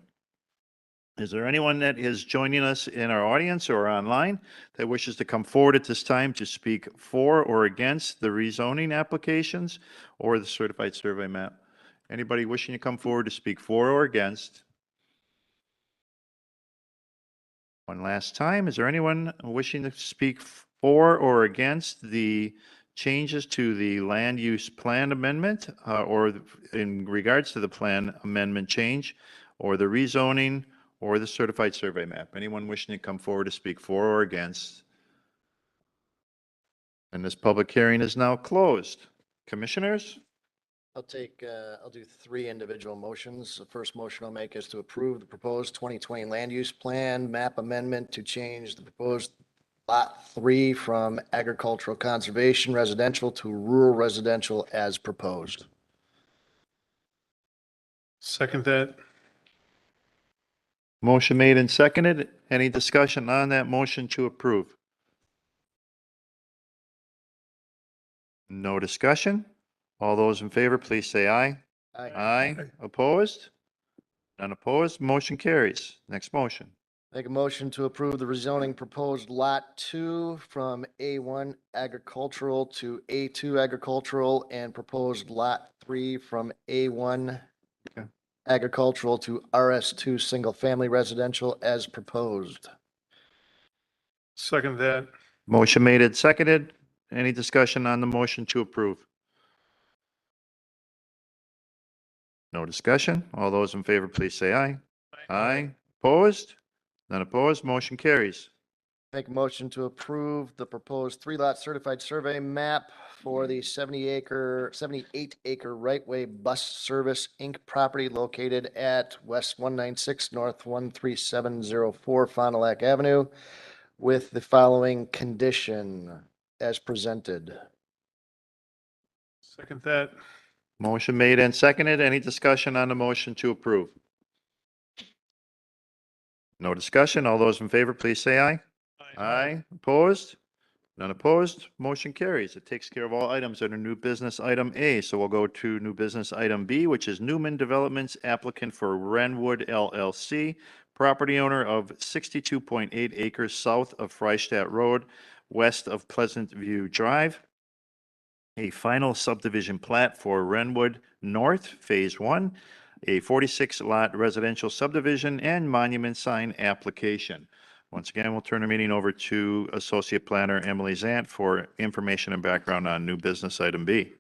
Is there anyone that is joining us in our audience or online that wishes to come forward at this time to speak for or against the rezoning applications or the certified survey map? Anybody wishing to come forward to speak for or against? One last time, is there anyone wishing to speak for or against the changes to the land use plan amendment or in regards to the plan amendment change or the rezoning or the certified survey map? Anyone wishing to come forward to speak for or against? And this public hearing is now closed. Commissioners? I'll do 3 individual motions. The first motion I'll make is to approve the proposed 2020 land use plan map amendment to change the proposed lot 3 from agricultural conservation residential to rural residential as proposed. Second that. Motion made and seconded. Any discussion on that motion to approve? No discussion? All those in favor, please say aye. Aye. Opposed? None opposed. Motion carries. Next motion. Make a motion to approve the rezoning proposed lot 2 from A1 agricultural to A2 agricultural and proposed lot 3 from A1 Okay. agricultural to RS2 single family residential as proposed. Second that. Motion made and seconded. Any discussion on the motion to approve? No discussion. All those in favor, please say aye. Aye. Opposed? None opposed. Motion carries. Make a motion to approve the proposed 3-lot certified survey map for the 78 acre right-way bus service Inc. property located at West 196 North 13704 Fond du Lac Avenue with the following condition as presented. Second that. Motion made and seconded. Any discussion on the motion to approve? No discussion. All those in favor, please say aye. Aye. Opposed? None opposed. Motion carries. It takes care of all items under new business item A. So we'll go to new business item B, which is Newman Developments applicant for Renwood LLC, property owner of 62.8 acres south of Freistadt Road, west of Pleasant View Drive. A final subdivision plat for Renwood North Phase 1, a 46-lot residential subdivision, and monument sign application. Once again, we'll turn the meeting over to Associate Planner Emily Zant for information and background on new business item B.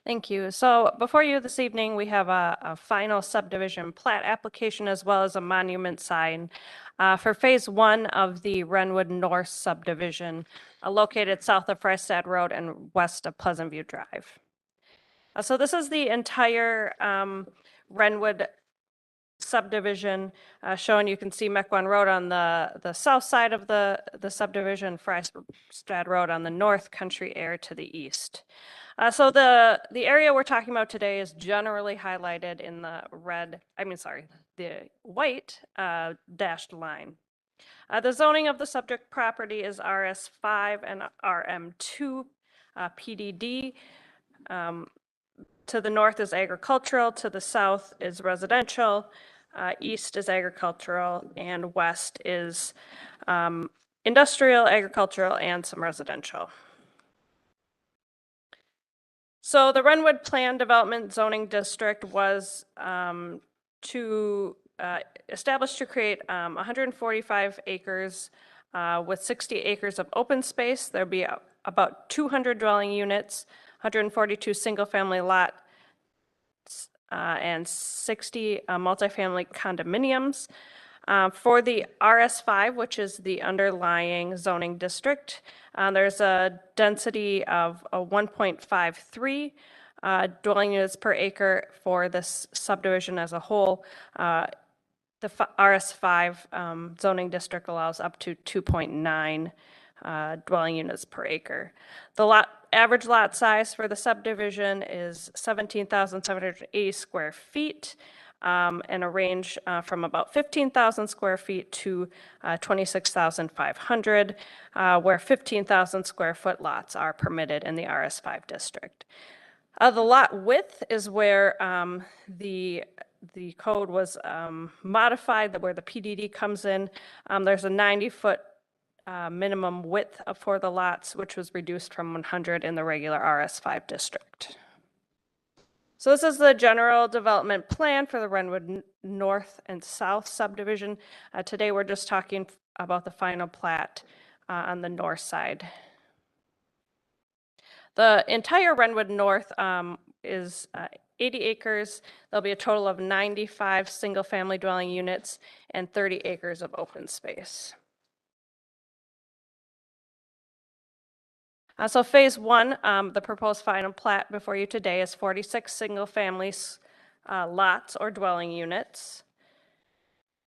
Thank you. So before you this evening, we have a final subdivision plat application as well as a monument sign for Phase 1 of the Renwood North subdivision located south of Freistadt Road and west of Pleasant View Drive. So this is the entire Renwood subdivision shown. You can see Mequon Road on the south side of the subdivision, Freistadt Road on the north, Country Air to the east. So the area we're talking about today is generally highlighted in the the white dashed line. The zoning of the subject property is RS5 and RM2 PDD. To the north is agricultural, to the south is residential, east is agricultural, and west is industrial, agricultural, and some residential. So the Renwood Planned Development Zoning District was established to create 145 acres with 60 acres of open space. There'll be about 200 dwelling units, 142 single-family lots, and 60 multifamily condominiums. For the RS5, which is the underlying zoning district, there's a density of 1.53 dwelling units per acre for this subdivision as a whole. The RS5 zoning district allows up to 2.9 dwelling units per acre. The average lot size for the subdivision is 17,780 square feet, and a range from about 15,000 square feet to 26,500, where 15,000 square foot lots are permitted in the RS5 district. The lot width is where the code was modified, where the PDD comes in. There's a 90-foot minimum width for the lots, which was reduced from 100 in the regular RS5 district. So this is the general development plan for the Renwood North and South subdivision. Today we're just talking about the final plat on the north side. The entire Renwood North is 80 acres. There'll be a total of 95 single-family dwelling units and 30 acres of open space. So Phase 1, the proposed final plat before you today is 46 single-family lots or dwelling units.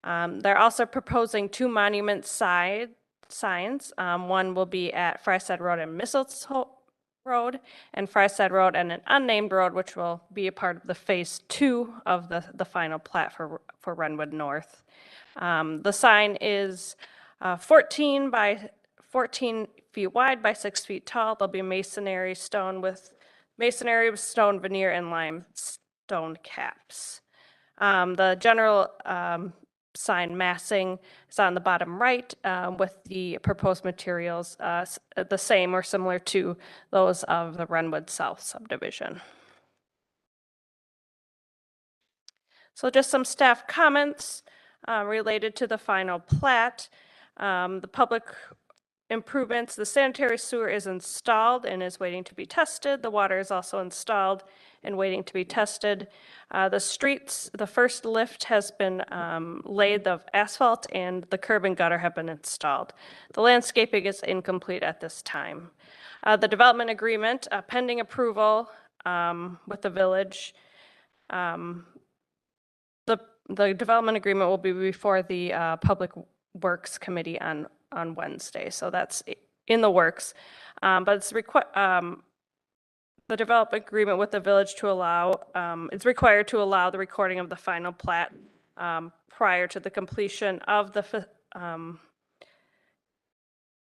They're also proposing 2 monument signs. One will be at Freistadt Road and Mistletoe Road, and Freistadt Road and an unnamed road, which will be a part of the Phase 2 of the final plat for Renwood North. The sign is 14 by 14 feet wide by 6 feet tall. There'll be masonry stone veneer and limestone caps. The general sign massing is on the bottom right with the proposed materials the same or similar to those of the Renwood South subdivision. So just some staff comments related to the final plat. The public improvements, the sanitary sewer is installed and is waiting to be tested. The water is also installed and waiting to be tested. The streets, the first lift has been laid of asphalt and the curb and gutter have been installed. The landscaping is incomplete at this time. The development agreement, pending approval with the village. The development agreement will be before the Public Works Committee on Wednesday, so that's in the works. But it's the development agreement with the village to allow, it's required to allow the recording of the final plat prior to the completion of all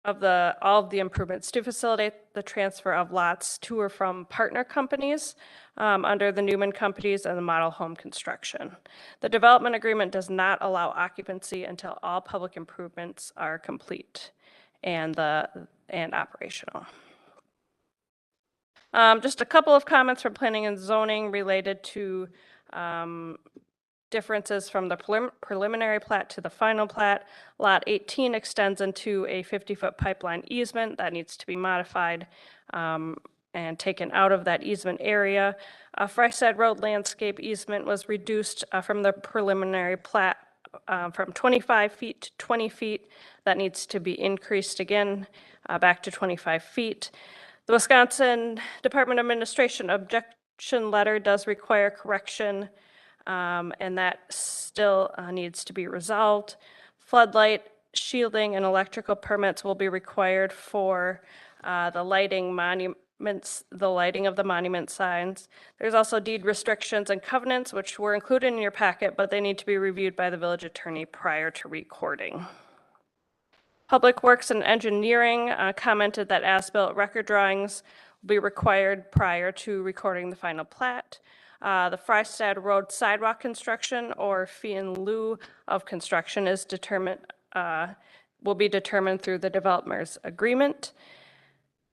of the improvements to facilitate the transfer of lots to or from partner companies under the Newman Companies and the Model Home Construction. The development agreement does not allow occupancy until all public improvements are complete and operational. Just a couple of comments from planning and zoning related to differences from the preliminary plat to the final plat. Lot 18 extends into a 50-foot pipeline easement that needs to be modified and taken out of that easement area. Fryside Road landscape easement was reduced from the preliminary plat from 25 feet to 20 feet. That needs to be increased again back to 25 feet. The Wisconsin Department of Administration objection letter does require correction, and that still needs to be resolved. Floodlight, shielding, and electrical permits will be required for the lighting of the monument signs. There's also deed restrictions and covenants, which were included in your packet, but they need to be reviewed by the village attorney prior to recording. Public Works and Engineering commented that as-built record drawings will be required prior to recording the final plat. The Frystad Road sidewalk construction, or fee in lieu of construction, is will be determined through the developer's agreement.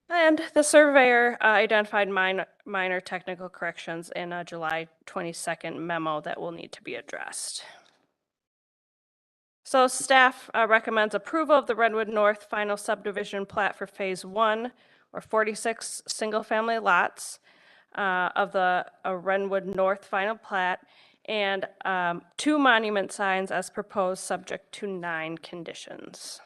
And the surveyor identified minor technical corrections in a July 22nd memo that will need to be addressed. So staff recommends approval of the Redwood North final subdivision plat for phase 1, or 46 single-family lots of the Redwood North final plat, and 2 monument signs as proposed, subject to 9 conditions.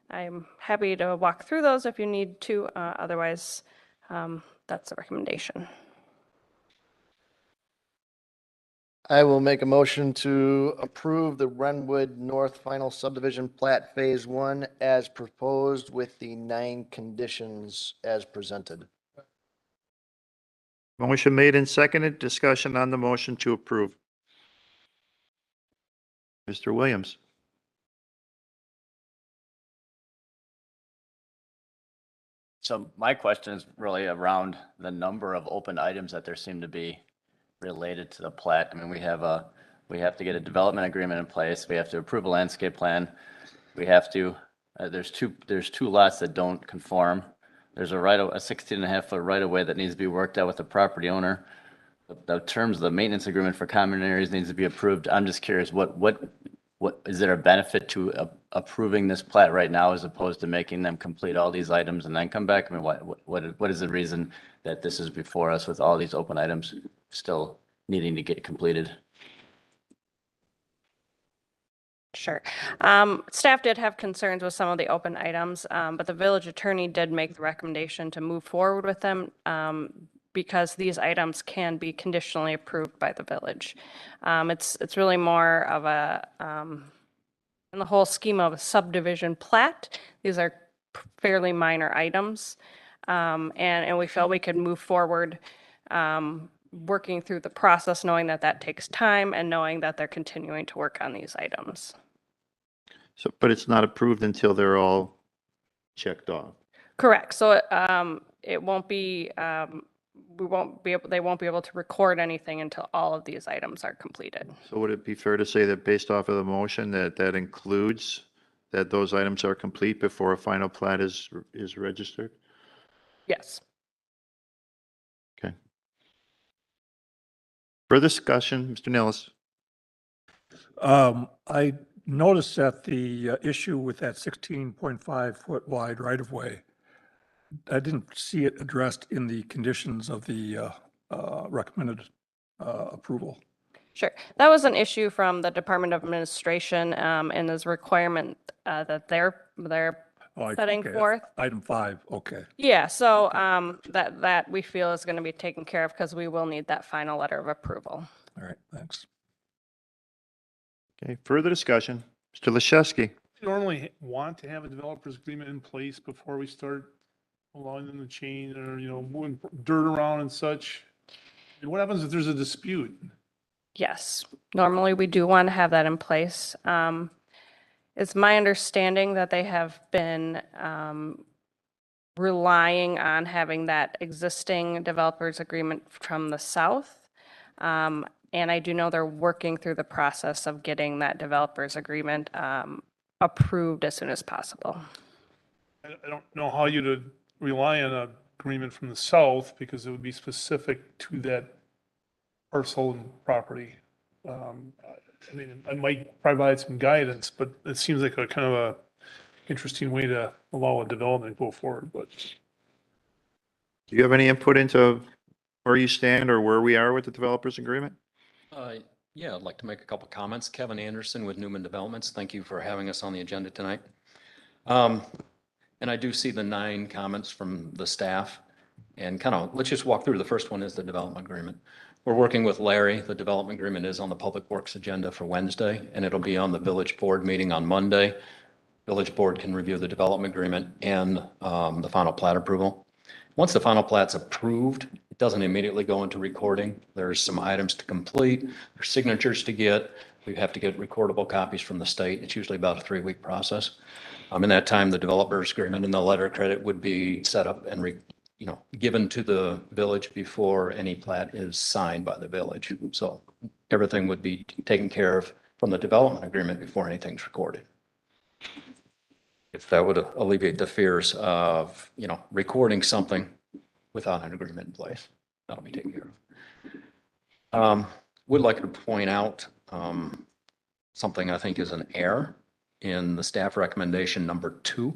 I'm happy to walk through those if you need to. Otherwise, that's the recommendation. I will make a motion to approve the Redwood North Final Subdivision Plat Phase 1 as proposed with the 9 conditions as presented. Motion made and seconded. Discussion on the motion to approve. Mr. Williams. So my question is really around the number of open items that there seem to be related to the plat. I mean, we have to get a development agreement in place. We have to approve a landscape plan. We have to, there's two lots that don't conform. There's a 16.5-foot right of way that needs to be worked out with the property owner. The terms of the maintenance agreement for common areas needs to be approved. I'm just curious, what is there a benefit to approving this plat right now as opposed to making them complete all these items and then come back? I mean, what is the reason that this is before us with all these open items still needing to get completed? Sure. Staff did have concerns with some of the open items, but the village attorney did make the recommendation to move forward with them because these items can be conditionally approved by the village. It's really more of a, in the whole scheme of a subdivision plat, these are fairly minor items. And we felt we could move forward working through the process, knowing that that takes time and knowing that they're continuing to work on these items. So, but it's not approved until they're all checked off. Correct. So it won't be, they won't be able to record anything until all of these items are completed. So would it be fair to say that based off of the motion that includes that those items are complete before a final plat is registered? Yes. Okay. Further discussion, Mr. Nilles? I noticed that the issue with that 16.5-foot wide right-of-way, I didn't see it addressed in the conditions of the recommended approval. Sure. That was an issue from the Department of Administration, and is a requirement that they're Oh, setting okay, forth. Item 5, okay. Yeah, so that we feel is going to be taken care of because we will need that final letter of approval. All right, thanks. Okay, further discussion. Mr. Lashewski. Normally want to have a developer's agreement in place before we start allowing them to change or, moving dirt around and such. And what happens if there's a dispute? Yes, normally we do want to have that in place. It's my understanding that they have been relying on having that existing developers agreement from the south. And I do know they're working through the process of getting that developers agreement approved as soon as possible. I don't know how you'd rely on an agreement from the south because it would be specific to that parcel and property. I mean, I might provide some guidance, but it seems like a kind of a interesting way to allow a development to go forward, but. Do you have any input into where you stand or where we are with the developers agreement? Yeah, I'd like to make a couple comments. Kevin Anderson with Newman Developments. Thank you for having us on the agenda tonight. And I do see the 9 comments from the staff and let's just walk through. The first one is the development agreement. We're working with Larry. The development agreement is on the Public Works agenda for Wednesday, and it'll be on the village board meeting on Monday. Village board can review the development agreement and the final plat approval. Once the final plat's approved, it doesn't immediately go into recording. There's some items to complete, there's signatures to get. We have to get recordable copies from the state. It's usually about a 3-week process. In that time, the developer's agreement and the letter of credit would be set up and given to the village before any plat is signed by the village. So everything would be taken care of from the development agreement before anything's recorded. If that would alleviate the fears of, recording something without an agreement in place, that'll be taken care of. Would like to point out something I think is an error in the staff recommendation number 2.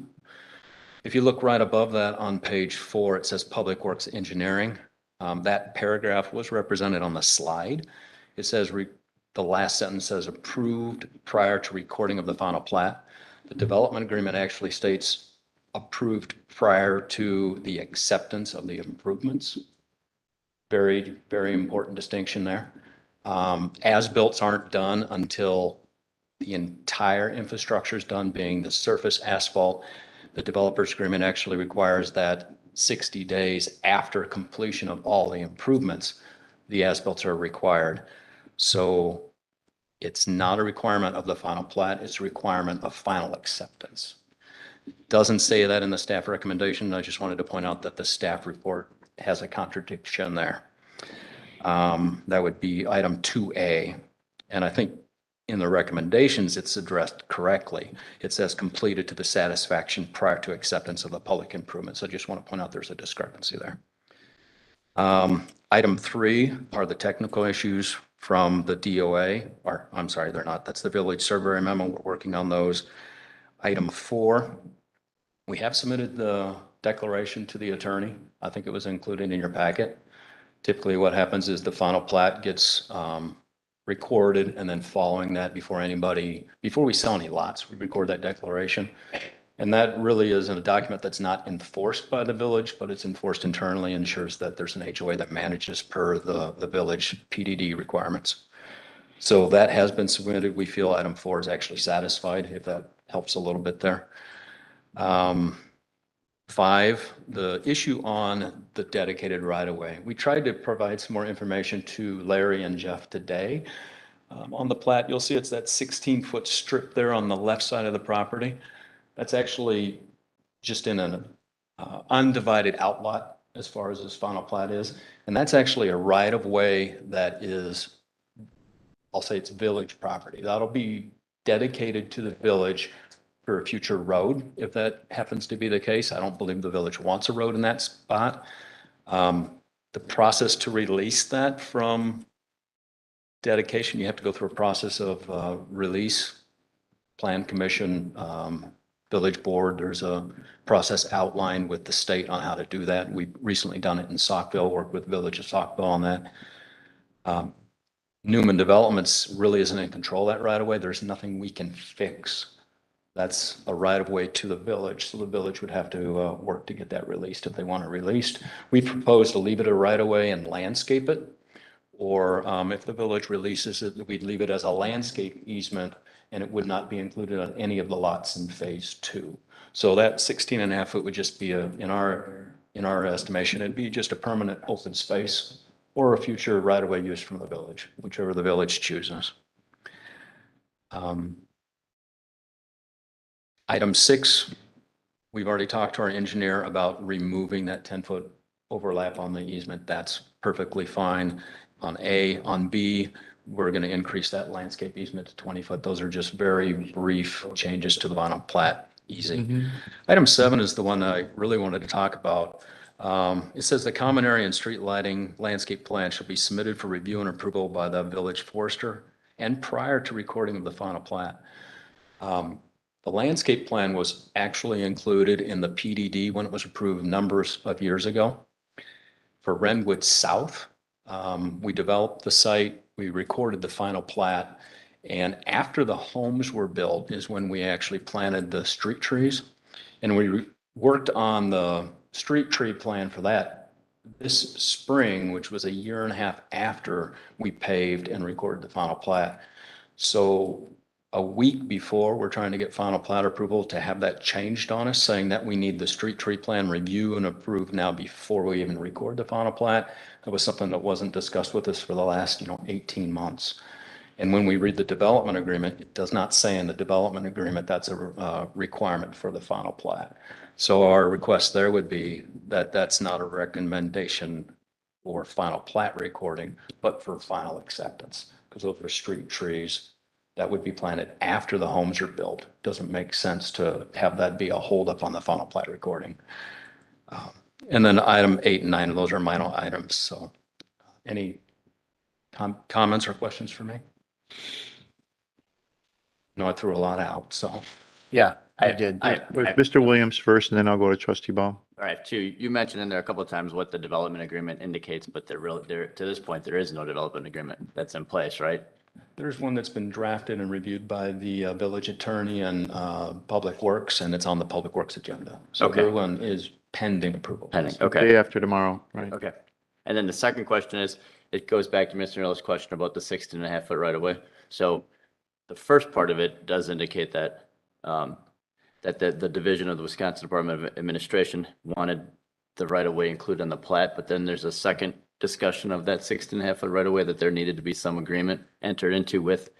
If you look right above that on page 4, it says Public Works Engineering. That paragraph was represented on the slide. It says the last sentence says approved prior to recording of the final plat. The development agreement actually states approved prior to the acceptance of the improvements. Very, very important distinction there. As-builts aren't done until the entire infrastructure is done, being the surface asphalt. The developer's agreement actually requires that 60 days after completion of all the improvements, the as-built are required. So it's not a requirement of the final plat, it's a requirement of final acceptance. Doesn't say that in the staff recommendation. I just wanted to point out that the staff report has a contradiction there. That would be item 2A. And I think in the recommendations, it's addressed correctly. It says completed to the satisfaction prior to acceptance of the public improvements. I just want to point out there's a discrepancy there. Item 3 are the technical issues from the DOA, or I'm sorry, they're not. That's the village survey memo. We're working on those. Item 4, we have submitted the declaration to the attorney. I think it was included in your packet. Typically what happens is the final plat gets recorded, and then following that, before we sell any lots, we record that declaration. And that really is a document that's not enforced by the village, but it's enforced internally, ensures that there's an HOA that manages per the village PDD requirements. So that has been submitted. We feel item 4 is actually satisfied, if that helps a little bit there. 5, the issue on the dedicated right-of-way. We tried to provide some more information to Larry and Jeff today. On the plat, you'll see it's that 16-foot strip there on the left side of the property. That's actually just in an undivided outlot as far as this final plat is. And that's actually a right-of-way that is, I'll say it's village property. That'll be dedicated to the village for a future road, if that happens to be the case. I don't believe the village wants a road in that spot. The process to release that from dedication, you have to go through a process of release, plan commission, village board. There's a process outlined with the state on how to do that. We've recently done it in Saukville, worked with Village of Saukville on that. Newman Developments really isn't in control of that right away. There's nothing we can fix. That's a right of way to the village. So the village would have to work to get that released if they want it released. We propose to leave it a right of way and landscape it. Or if the village releases it, we'd leave it as a landscape easement and it would not be included on any of the lots in phase 2. So that 16.5 foot would just be in our estimation, it'd be just a permanent open space or a future right of way use from the village, whichever the village chooses. Item 6, we've already talked to our engineer about removing that 10-foot overlap on the easement. That's perfectly fine on A. On B, we're going to increase that landscape easement to 20 foot. Those are just very brief changes to the final plat. Easy. Item 7 is the one I really wanted to talk about. It says the common area and street lighting landscape plan shall be submitted for review and approval by the village forester and prior to recording of the final plat. The landscape plan was actually included in the PDD when it was approved numbers of years ago. For Renwood South, we developed the site, we recorded the final plat, and after the homes were built is when we actually planted the street trees. And we worked on the street tree plan for that this spring, which was a year and a half after we paved and recorded the final plat. So a week before, we're trying to get final plat approval to have that changed on us, saying that we need the street tree plan review and approved now before we even record the final plat. That was something that wasn't discussed with us for the last, 18 months. And when we read the development agreement, it does not say in the development agreement that's a requirement for the final plat. So our request there would be that that's not a recommendation for final plat recording, but for final acceptance, because those are street trees that would be planted after the homes are built. Doesn't make sense to have that be a holdup on the final plat recording. And then item 8 and 9 of those are minor items. So any comments or questions for me? No, I threw a lot out, so. Yeah, I did. Mr. Williams first, and then I'll go to trustee Baum. All right, two, you mentioned in there a couple of times what the development agreement indicates, but to this point, there is no development agreement that's in place, right? There's one that's been drafted and reviewed by the village attorney and Public Works, and it's on the Public Works agenda. So Okay. their one is pending approval. Pending, okay. Day after tomorrow, right? Okay. And then the second question is, it goes back to Mr. Miller's question about the 16.5 foot right of way. So the first part of it does indicate that the division of the Wisconsin Department of Administration wanted the right of way included on the plat, but then there's a second discussion of that 16.5 foot right of way that there needed to be some agreement entered into with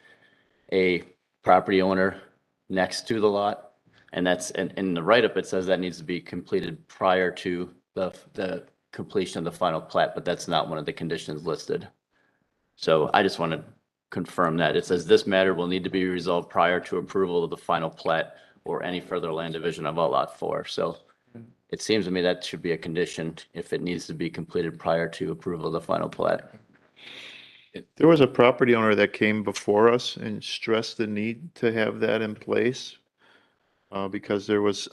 a property owner next to the lot. And that's, and in the write-up, it says that needs to be completed prior to the completion of the final plat, but that's not one of the conditions listed. So I just want to confirm that. It says this matter will need to be resolved prior to approval of the final plat or any further land division of lot 4. So it seems to me that should be a condition if it needs to be completed prior to approval of the final plat. There was a property owner that came before us and stressed the need to have that in place because there was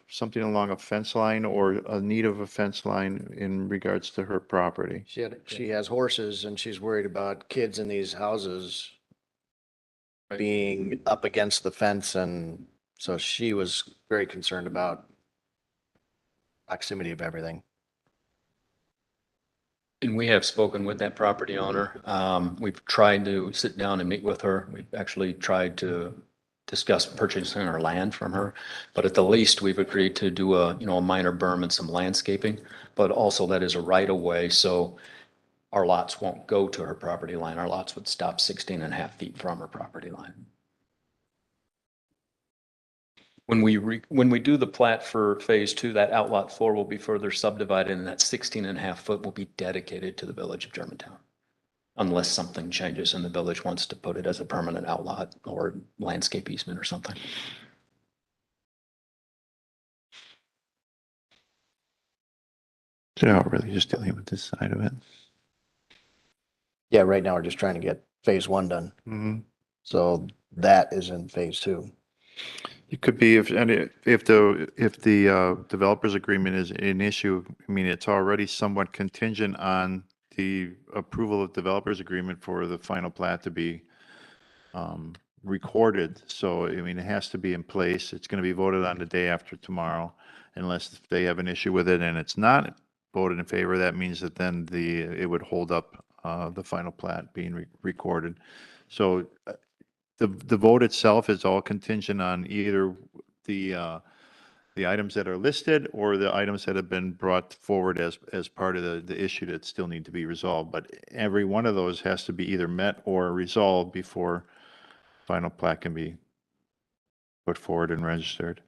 something along a fence line or a need of a fence line in regards to her property. She has horses and she's worried about kids in these houses being up against the fence, and so she was very concerned about proximity of everything. And we have spoken with that property owner. We've tried to sit down and meet with her. We've actually tried to discuss purchasing our land from her, but at the least we've agreed to do a minor berm and some landscaping, but also that is a right of way. So our lots won't go to her property line. Our lots would stop 16.5 feet from her property line. When we do the plat for phase 2, that outlot 4 will be further subdivided and that 16.5 foot will be dedicated to the village of Germantown. Unless something changes and the village wants to put it as a permanent outlot or landscape easement or something. So now we're really just dealing with this side of it. Yeah, right now we're just trying to get phase 1 done. Mm-hmm. So that is in phase 2. It could be if the developer's agreement is an issue, I mean, it's already somewhat contingent on the approval of developer's agreement for the final plat to be recorded. So, I mean, it has to be in place. It's going to be voted on the day after tomorrow, unless they have an issue with it and it's not voted in favor. That means that then it would hold up the final plat being recorded. So the vote itself is all contingent on either the items that are listed or the items that have been brought forward as part of the issue that still need to be resolved. But every one of those has to be either met or resolved before final plat can be put forward and registered.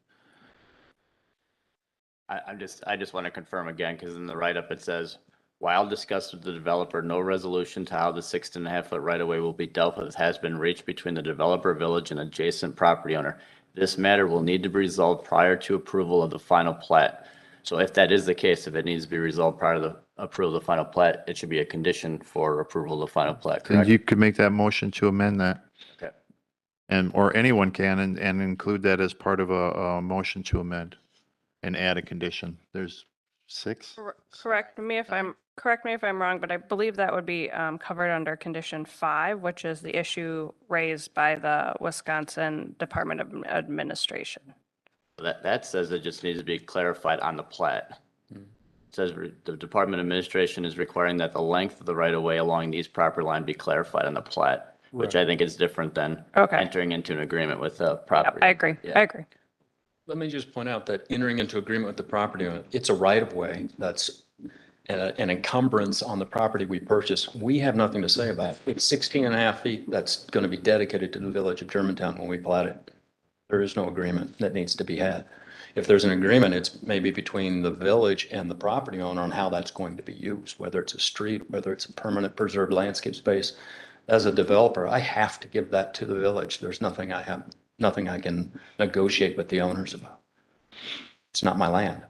I just want to confirm again, because in the write-up it says, while discussed with the developer, no resolution to how the 6.5-foot right-of-way will be dealt with has been reached between the developer, village, and adjacent property owner. This matter will need to be resolved prior to approval of the final plat. So if that is the case, if it needs to be resolved prior to the approval of the final plat, it should be a condition for approval of the final plat, And correct? you could make that motion to amend that. Okay. Or anyone can, and include that as part of a motion to amend and add a condition. There's 6? Correct me if I'm wrong, but I believe that would be covered under condition 5, which is the issue raised by the Wisconsin Department of Administration. That says it just needs to be clarified on the plat. It says the Department of Administration is requiring that the length of the right-of-way along these property line be clarified on the plat, which I think is different than Okay. entering into an agreement with the Yep, property. I agree. Yeah. I agree. Let me just point out that entering into agreement with the property owner, it's a right-of-way that's an encumbrance on the property we purchased. We have nothing to say about it. It's 16 and a half feet that's going to be dedicated to the village of Germantown when we plat it. There is no agreement that needs to be had. If there's an agreement, it's maybe between the village and the property owner on how that's going to be used, whether it's a street, whether it's a permanent preserved landscape space. As a developer, I have to give that to the village. There's nothing I can negotiate with the owners about. It's not my land.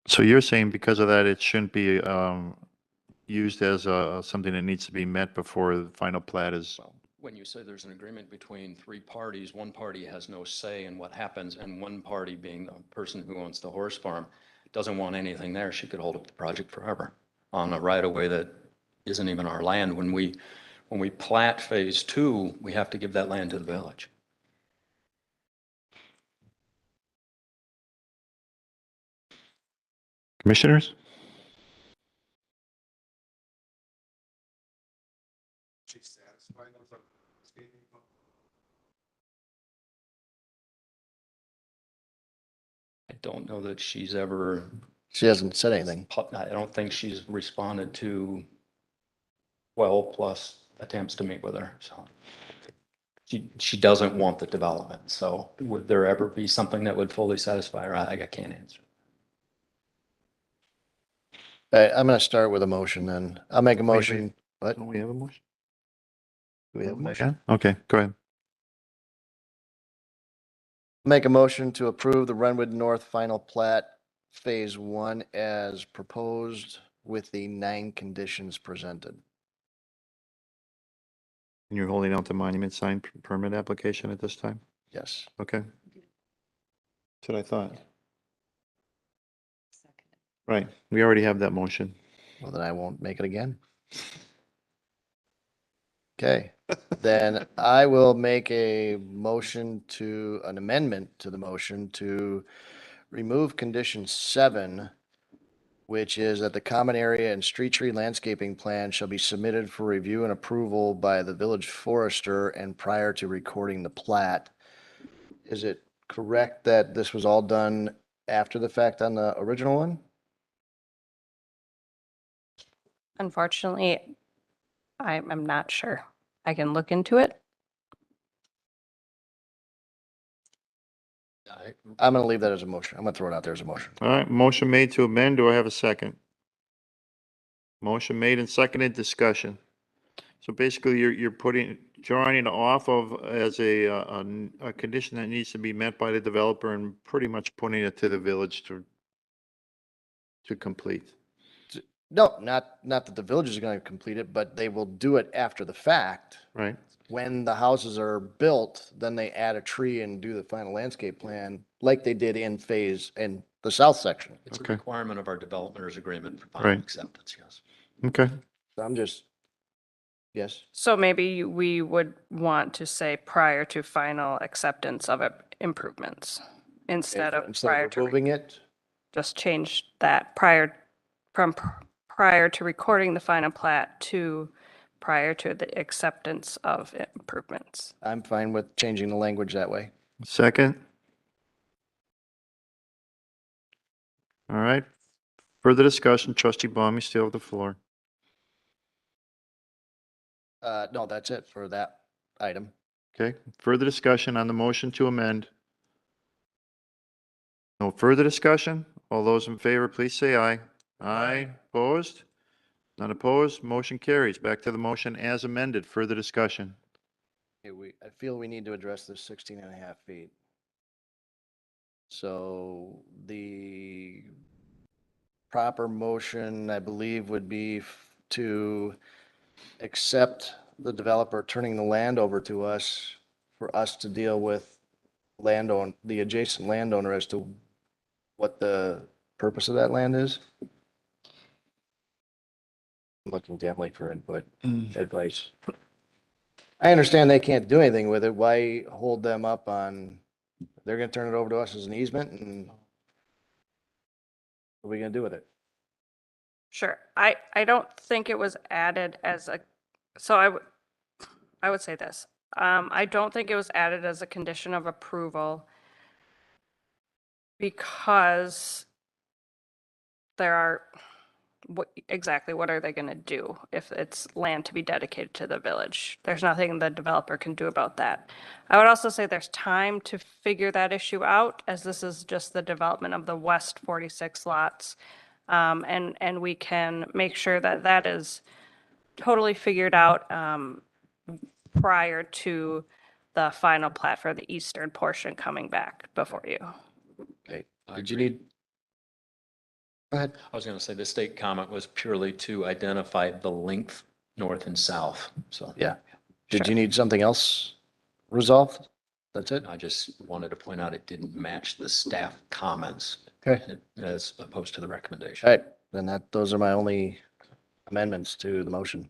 So you're saying because of that, it shouldn't be used as something that needs to be met before the final plat is, When you say there's an agreement between 3 parties, one party has no say in what happens, and one party, being the person who owns the horse farm, doesn't want anything there, she could hold up the project forever on a right-of-way that isn't even our land. When we plat phase 2, we have to give that land to the village. commissioners? I don't know that she's ever, She hasn't said anything. I don't think she's responded to 12+ attempts to meet with her, so. She doesn't want the development, so would there ever be something that would fully satisfy her? I can't answer. I'm going to start with a motion then. I'll make a motion. What? Don't we have a motion? Do we have a motion? Yeah, okay, go ahead. Make a motion to approve the Renwood North Final Plat Phase 1 as proposed with the 9 conditions presented. And you're holding out the monument sign permit application at this time? Yes. Okay. That's what I thought. Right, we already have that motion. Well, then I won't make it again. Okay, then I will make an amendment to the motion to remove condition 7, which is that the common area and street tree landscaping plan shall be submitted for review and approval by the village forester and prior to recording the plat. Is it correct that this was all done after the fact on the original one? Unfortunately, I'm not sure. I can look into it. I'm going to leave that as a motion. I'm going to throw it out there as a motion. All right, motion made to amend. Do I have a second? Motion made and seconded, discussion. So basically, you're drawing it off of as a condition that needs to be met by the developer and pretty much putting it to the village to complete. No, not that the village is going to complete it, but they will do it after the fact. Right. when the houses are built, then they add a tree and do the final landscape plan like they did in the south section. It's a Okay. requirement of our developers agreement for final Right. acceptance, yes. Okay. So I'm just, yes. So maybe we would want to say prior to final acceptance of improvements instead of prior to, Removing it, just change that prior to recording the final plat to prior to the acceptance of improvements. I'm fine with changing the language that way. Second? All right. Further discussion, trustee Baum, you still have the floor. No, that's it for that item. Okay. Further discussion on the motion to amend? No further discussion? All those in favor, please say aye. Aye. Opposed? None opposed? Motion carries. Back to the motion as amended. Further discussion? Okay, I feel we need to address this 16.5 feet. So the proper motion, I believe, would be to accept the developer turning the land over to us for us to deal with the adjacent landowner as to what the purpose of that land is. I'm looking dimly for input, advice. I understand they can't do anything with it. Why hold them up on, they're gonna turn it over to us as an easement, and what are we gonna do with it? Sure. I don't think it was added as a, so I would say this. I don't think it was added as a condition of approval because there are, what are they going to do if it's land to be dedicated to the village? There's nothing the developer can do about that. I would also say there's time to figure that issue out, as this is just the development of the west 46 lots. And we can make sure that that is totally figured out prior to the final plat for the eastern portion coming back before you. Okay, I did you agree. need? Go ahead. I was going to say the state comment was purely to identify the length north and south. So Yeah. Did you need something else resolved? That's it? I just wanted to point out it didn't match the staff comments Okay. as opposed to the recommendation. All right, then those are my only amendments to the motion.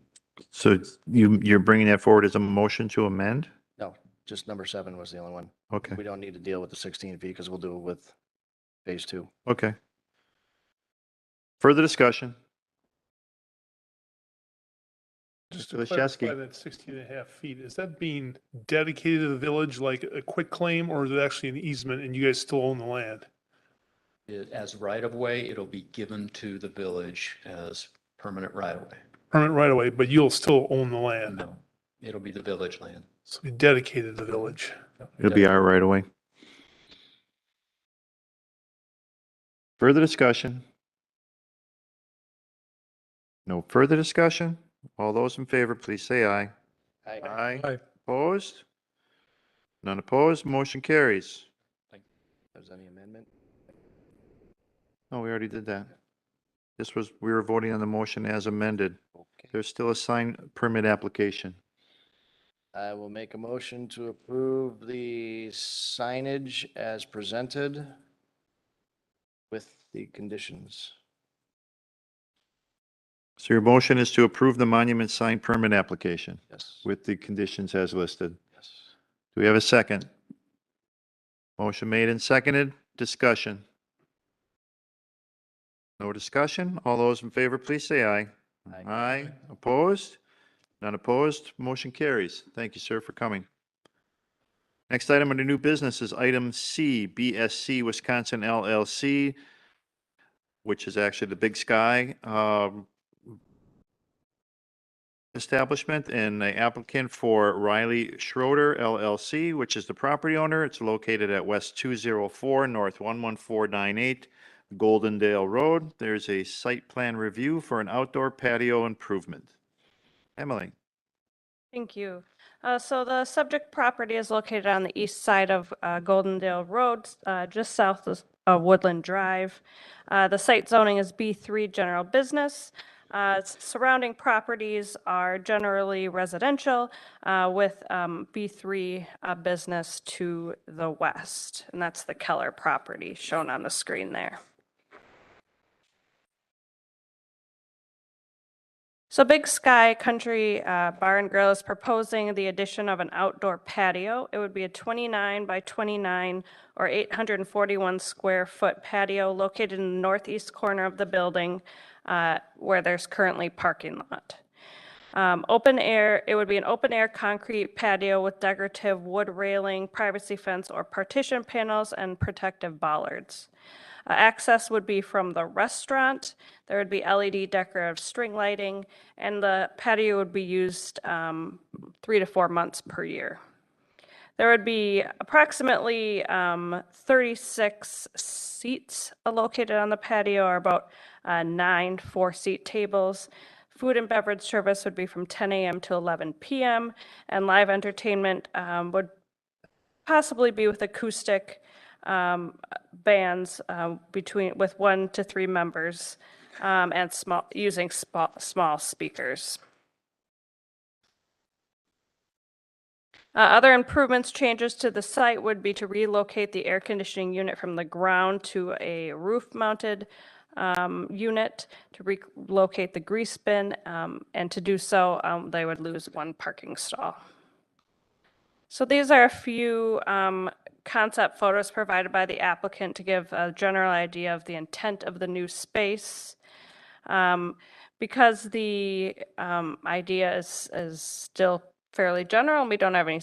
So you're bringing that forward as a motion to amend? No, just number 7 was the only one. Okay. We don't need to deal with the 16 feet because we'll do it with phase 2. Okay. Further discussion? Just Mr. to clarify Leshewski. that 16.5 feet, is that being dedicated to the village like a quick claim, or is it actually an easement and you guys still own the land? As right of way, it'll be given to the village as permanent right of way. Permanent right away, but you'll still own the land. No, it'll be the village land. So we dedicated to the village. It'll be our right away. Further discussion? No further discussion? All those in favor, please say aye. Aye. Aye. Opposed? None opposed? Motion carries. There's any amendment? No, we already did that. We were voting on the motion as amended. Okay. There's still a sign permit application. I will make a motion to approve the signage as presented with the conditions. So your motion is to approve the monument sign permit application Yes. with the conditions as listed. Yes. Do we have a second? Motion made and seconded. Discussion. No discussion? All those in favor, please say aye. Aye. Aye. Opposed? None opposed? Motion carries. Thank you, sir, for coming. Next item under new business is item C, BSC Wisconsin LLC, which is actually the Big Sky establishment, and the applicant for Riley Schroeder LLC, which is the property owner. It's located at West 204 North 11498 Goldendale Road. There's a site plan review for an outdoor patio improvement. Emily. Thank you. So the subject property is located on the east side of Goldendale Road, just south of Woodland Drive. The site zoning is B3 General Business. Surrounding properties are generally residential with B3 business to the west. And that's the Keller property shown on the screen there. So Big Sky Country Bar and Grill is proposing the addition of an outdoor patio. It would be a 29 by 29 or 841 square foot patio located in the northeast corner of the building where there's currently parking lot. Open air, it would be an open air concrete patio with decorative wood railing, privacy fence or partition panels and protective bollards. Access would be from the restaurant. There would be LED decorative string lighting, and the patio would be used 3 to 4 months per year. There would be approximately 36 seats located on the patio, or about 9 4-seat tables. Food and beverage service would be from 10 a.m. to 11 p.m., and live entertainment would possibly be with acoustic bands with 1 to 3 members and using small speakers. Other improvements, changes to the site would be to relocate the air conditioning unit from the ground to a roof-mounted unit, to relocate the grease bin, and to do so, they would lose 1 parking stall. So these are a few concept photos provided by the applicant to give a general idea of the intent of the new space. Because the idea is still fairly general and we don't have any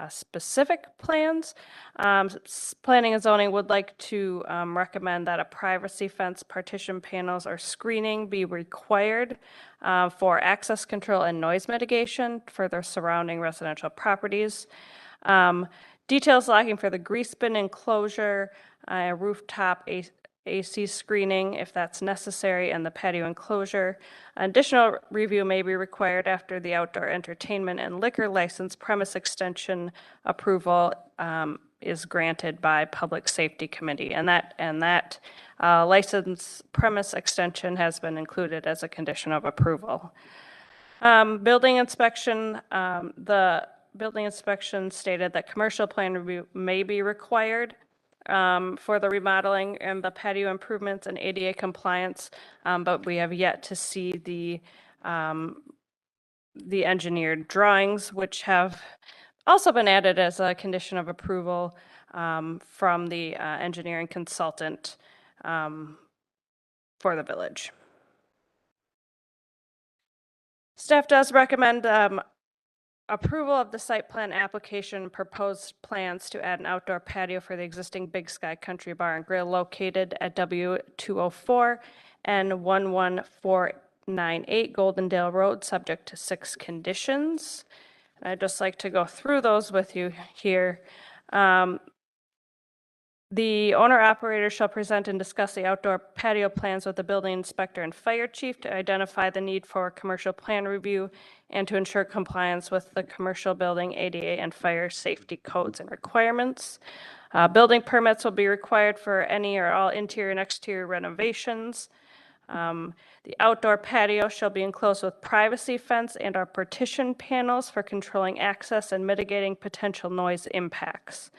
specific plans, Planning and Zoning would like to recommend that a privacy fence, partition panels, or screening be required for access control and noise mitigation for their surrounding residential properties. Details lacking for the grease bin enclosure, rooftop AC screening if that's necessary, and the patio enclosure. Additional review may be required after the outdoor entertainment and liquor license premise extension approval is granted by Public Safety Committee, and that license premise extension has been included as a condition of approval. Building inspection, the building inspection stated that commercial plan review may be required for the remodeling and the patio improvements and ADA compliance, but we have yet to see the engineered drawings, which have also been added as a condition of approval from the engineering consultant for the village. Staff does recommend approval of the site plan application, proposed plans to add an outdoor patio for the existing Big Sky Country Bar and Grill located at W204 and 11498 Goldendale Road, subject to 6 conditions. And I'd just like to go through those with you here. The owner-operator shall present and discuss the outdoor patio plans with the building inspector and fire chief to identify the need for commercial plan review and to ensure compliance with the commercial building ADA and fire safety codes and requirements. Building permits will be required for any or all interior and exterior renovations. The outdoor patio shall be enclosed with privacy fence and or partition panels for controlling access and mitigating potential noise impacts.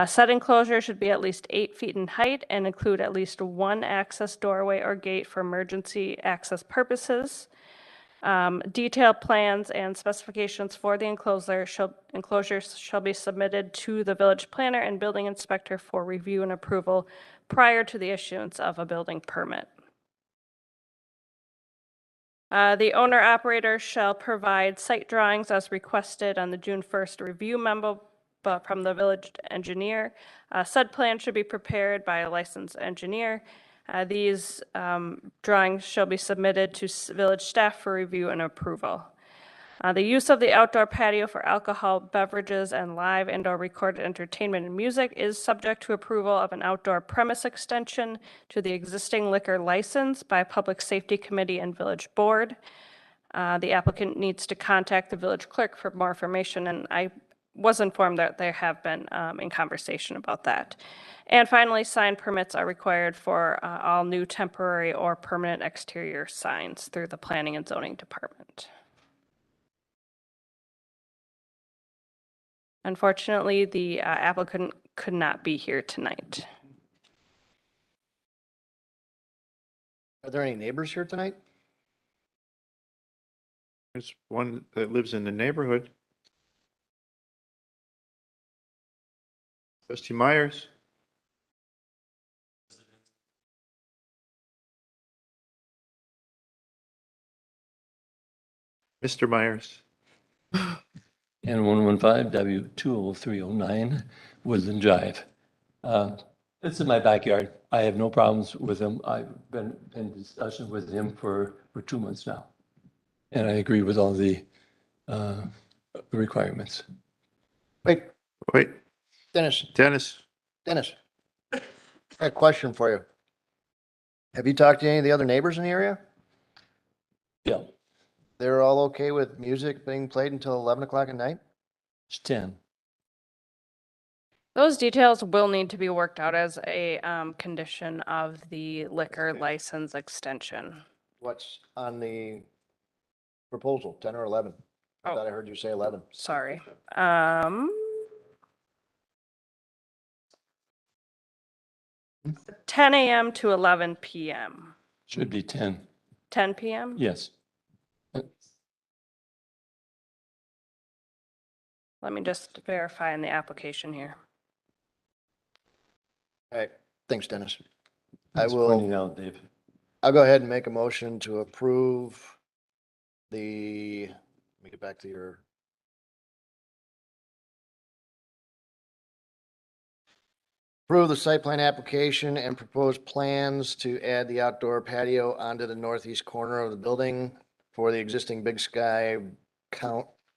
Set enclosure should be at least 8 feet in height and include at least 1 access doorway or gate for emergency access purposes. Detailed plans and specifications for the enclosures shall be submitted to the village planner and building inspector for review and approval prior to the issuance of a building permit. The owner-operator shall provide site drawings as requested on the June 1st review memo from the village engineer. Said plan should be prepared by a licensed engineer. These drawings shall be submitted to village staff for review and approval. The use of the outdoor patio for alcohol, beverages, and live and/or recorded entertainment and music is subject to approval of an outdoor premise extension to the existing liquor license by Public Safety Committee and Village Board. The applicant needs to contact the village clerk for more information, and I was informed that they have been in conversation about that. And finally, sign permits are required for all new temporary or permanent exterior signs through the Planning and Zoning Department. Unfortunately, the applicant could not be here tonight. Are there any neighbors here tonight? There's one that lives in the neighborhood. Trustee Myers. Mr. Myers. N115W20309 Woodland Drive. It's in my backyard. I have no problems with him. I've been in discussion with him for 2 months now. And I agree with all the requirements. Wait, Wait, Dennis, Dennis. I got a question for you. Have you talked to any of the other neighbors in the area? Yeah, They're all okay with music being played until 11 o'clock at night? it's 10. Those details will need to be worked out as a condition of the liquor license extension. What's on the proposal, 10 or 11? I Oh. thought I heard you say 11. Sorry. 10 a.m. to 11 p.m. Should be 10. 10 p.m.? Yes. Let me just verify in the application here. All right, thanks, Dennis. Thanks for pointing out, Dave. I'll go ahead and make a motion to approve the, let me get back to your. Approve the site plan application and proposed plans to add the outdoor patio onto the northeast corner of the building for the existing Big Sky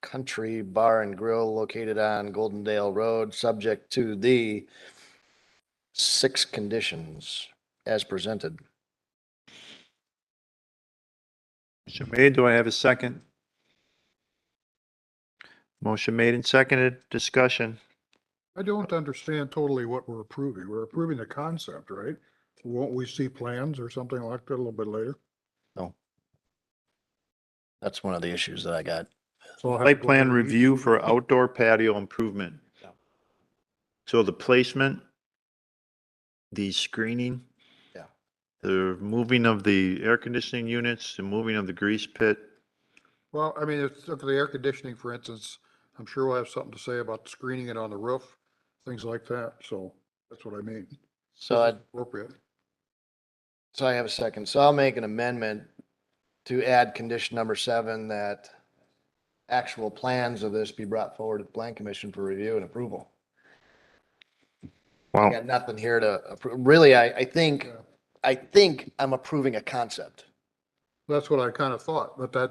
Country Bar and Grill located on Goldendale Road, subject to the 6 conditions as presented. Motion made. Do I have a second? Motion made and seconded. Discussion. I don't understand totally what we're approving. We're approving the concept, right? Won't we see plans or something like that a little bit later? No. That's one of the issues that I got. So I'll have to Site go plan ahead and read- review for outdoor patio improvement. So the placement, the screening. Yeah. The moving of the air conditioning units, the moving of the grease pit. Well, I mean, if for the air conditioning, for instance, I'm sure we'll have something to say about screening it on the roof, things like that. So that's what I mean. So I, Appropriate. so I have a second. So I'll make an amendment to add condition number 7 that actual plans of this be brought forward to the Plan Commission for review and approval. I Wow. got nothing here to approve. Really, I think I'm approving a concept. That's what I kind of thought, but I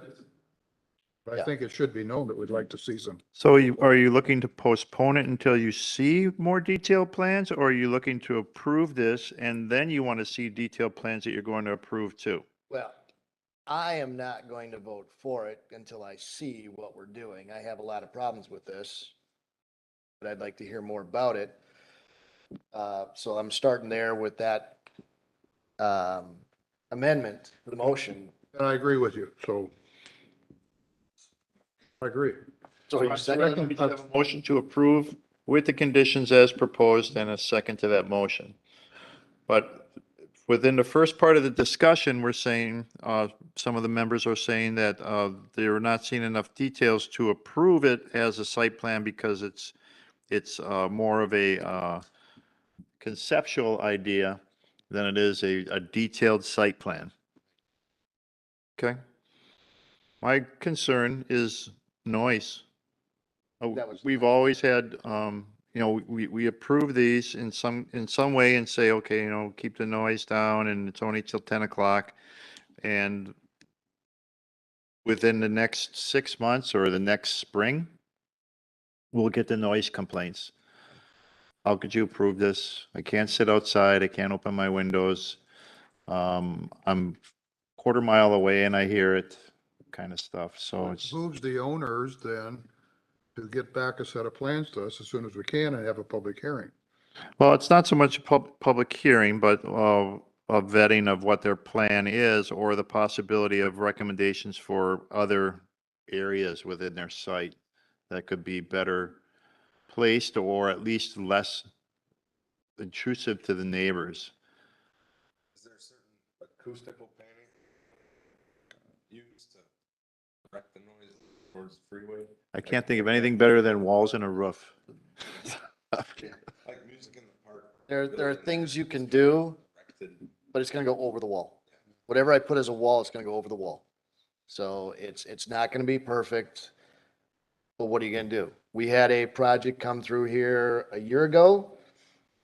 Yeah. think it should be known that we'd like to see some. So are you looking to postpone it until you see more detailed plans, or are you looking to approve this and then you want to see detailed plans that you're going to approve too? Well, I am not going to vote for it until I see what we're doing. I have a lot of problems with this, but I'd like to hear more about it. So I'm starting there with that amendment to the motion. And I agree with you. So I agree. So you second? We have a motion to approve with the conditions as proposed and a second to that motion. But within the first part of the discussion, we're saying, some of the members are saying that they're not seeing enough details to approve it as a site plan because it's more of a conceptual idea than it is a detailed site plan. Okay? My concern is noise. We've always had, we approve these in some way and say, okay, keep the noise down and it's only till 10 o'clock. And within the next 6 months or the next spring, we'll get the noise complaints. How could you approve this? I can't sit outside. I can't open my windows. I'm quarter mile away and I hear it, kind of stuff. So it's, Behooves the owners then to get back a set of plans to us as soon as we can and have a public hearing. Well, it's not so much a public hearing, but a vetting of what their plan is or the possibility of recommendations for other areas within their site that could be better placed or at least less intrusive to the neighbors. Is there certain acoustical painting used to direct the noise towards the freeway? I can't think of anything better than walls and a roof. Like music in the park. There are things you can do, but it's gonna go over the wall. Whatever I put as a wall, it's gonna go over the wall. So it's not gonna be perfect. But what are you gonna do? We had a project come through here a year ago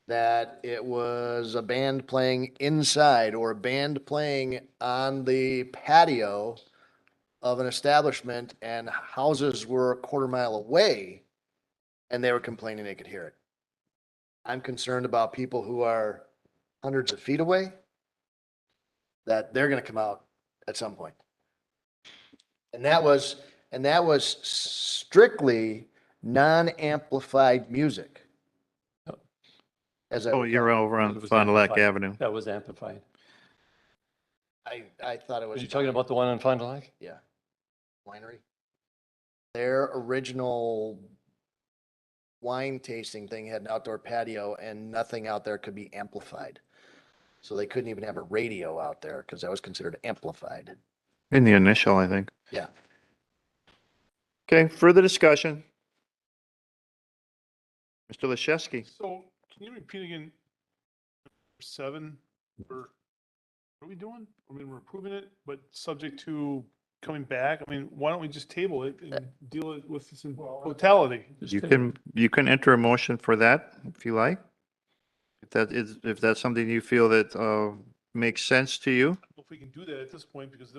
that it was a band playing inside or a band playing on the patio of an establishment, and houses were a quarter mile away and they were complaining they could hear it. I'm concerned about people who are hundreds of feet away, that they're gonna come out at some point. And that was strictly non-amplified music. As Oh, you're over on It was Fond du Lac amplified. Avenue. That was amplified. I thought it Were was. you talking about the one on Fond du Lac? Yeah. Winery. Their original wine tasting thing had an outdoor patio and nothing out there could be amplified. So they couldn't even have a radio out there because that was considered amplified. In the initial, I think. Yeah. Okay, further discussion. Mr. Lashewski. So can you repeat again? 7, or what are we doing? I mean, we're approving it, but subject to coming back. I mean, why don't we just table it and deal it with this in totality? You can enter a motion for that if you like. If that's something you feel that makes sense to you, I don't know if we can do that at this point because,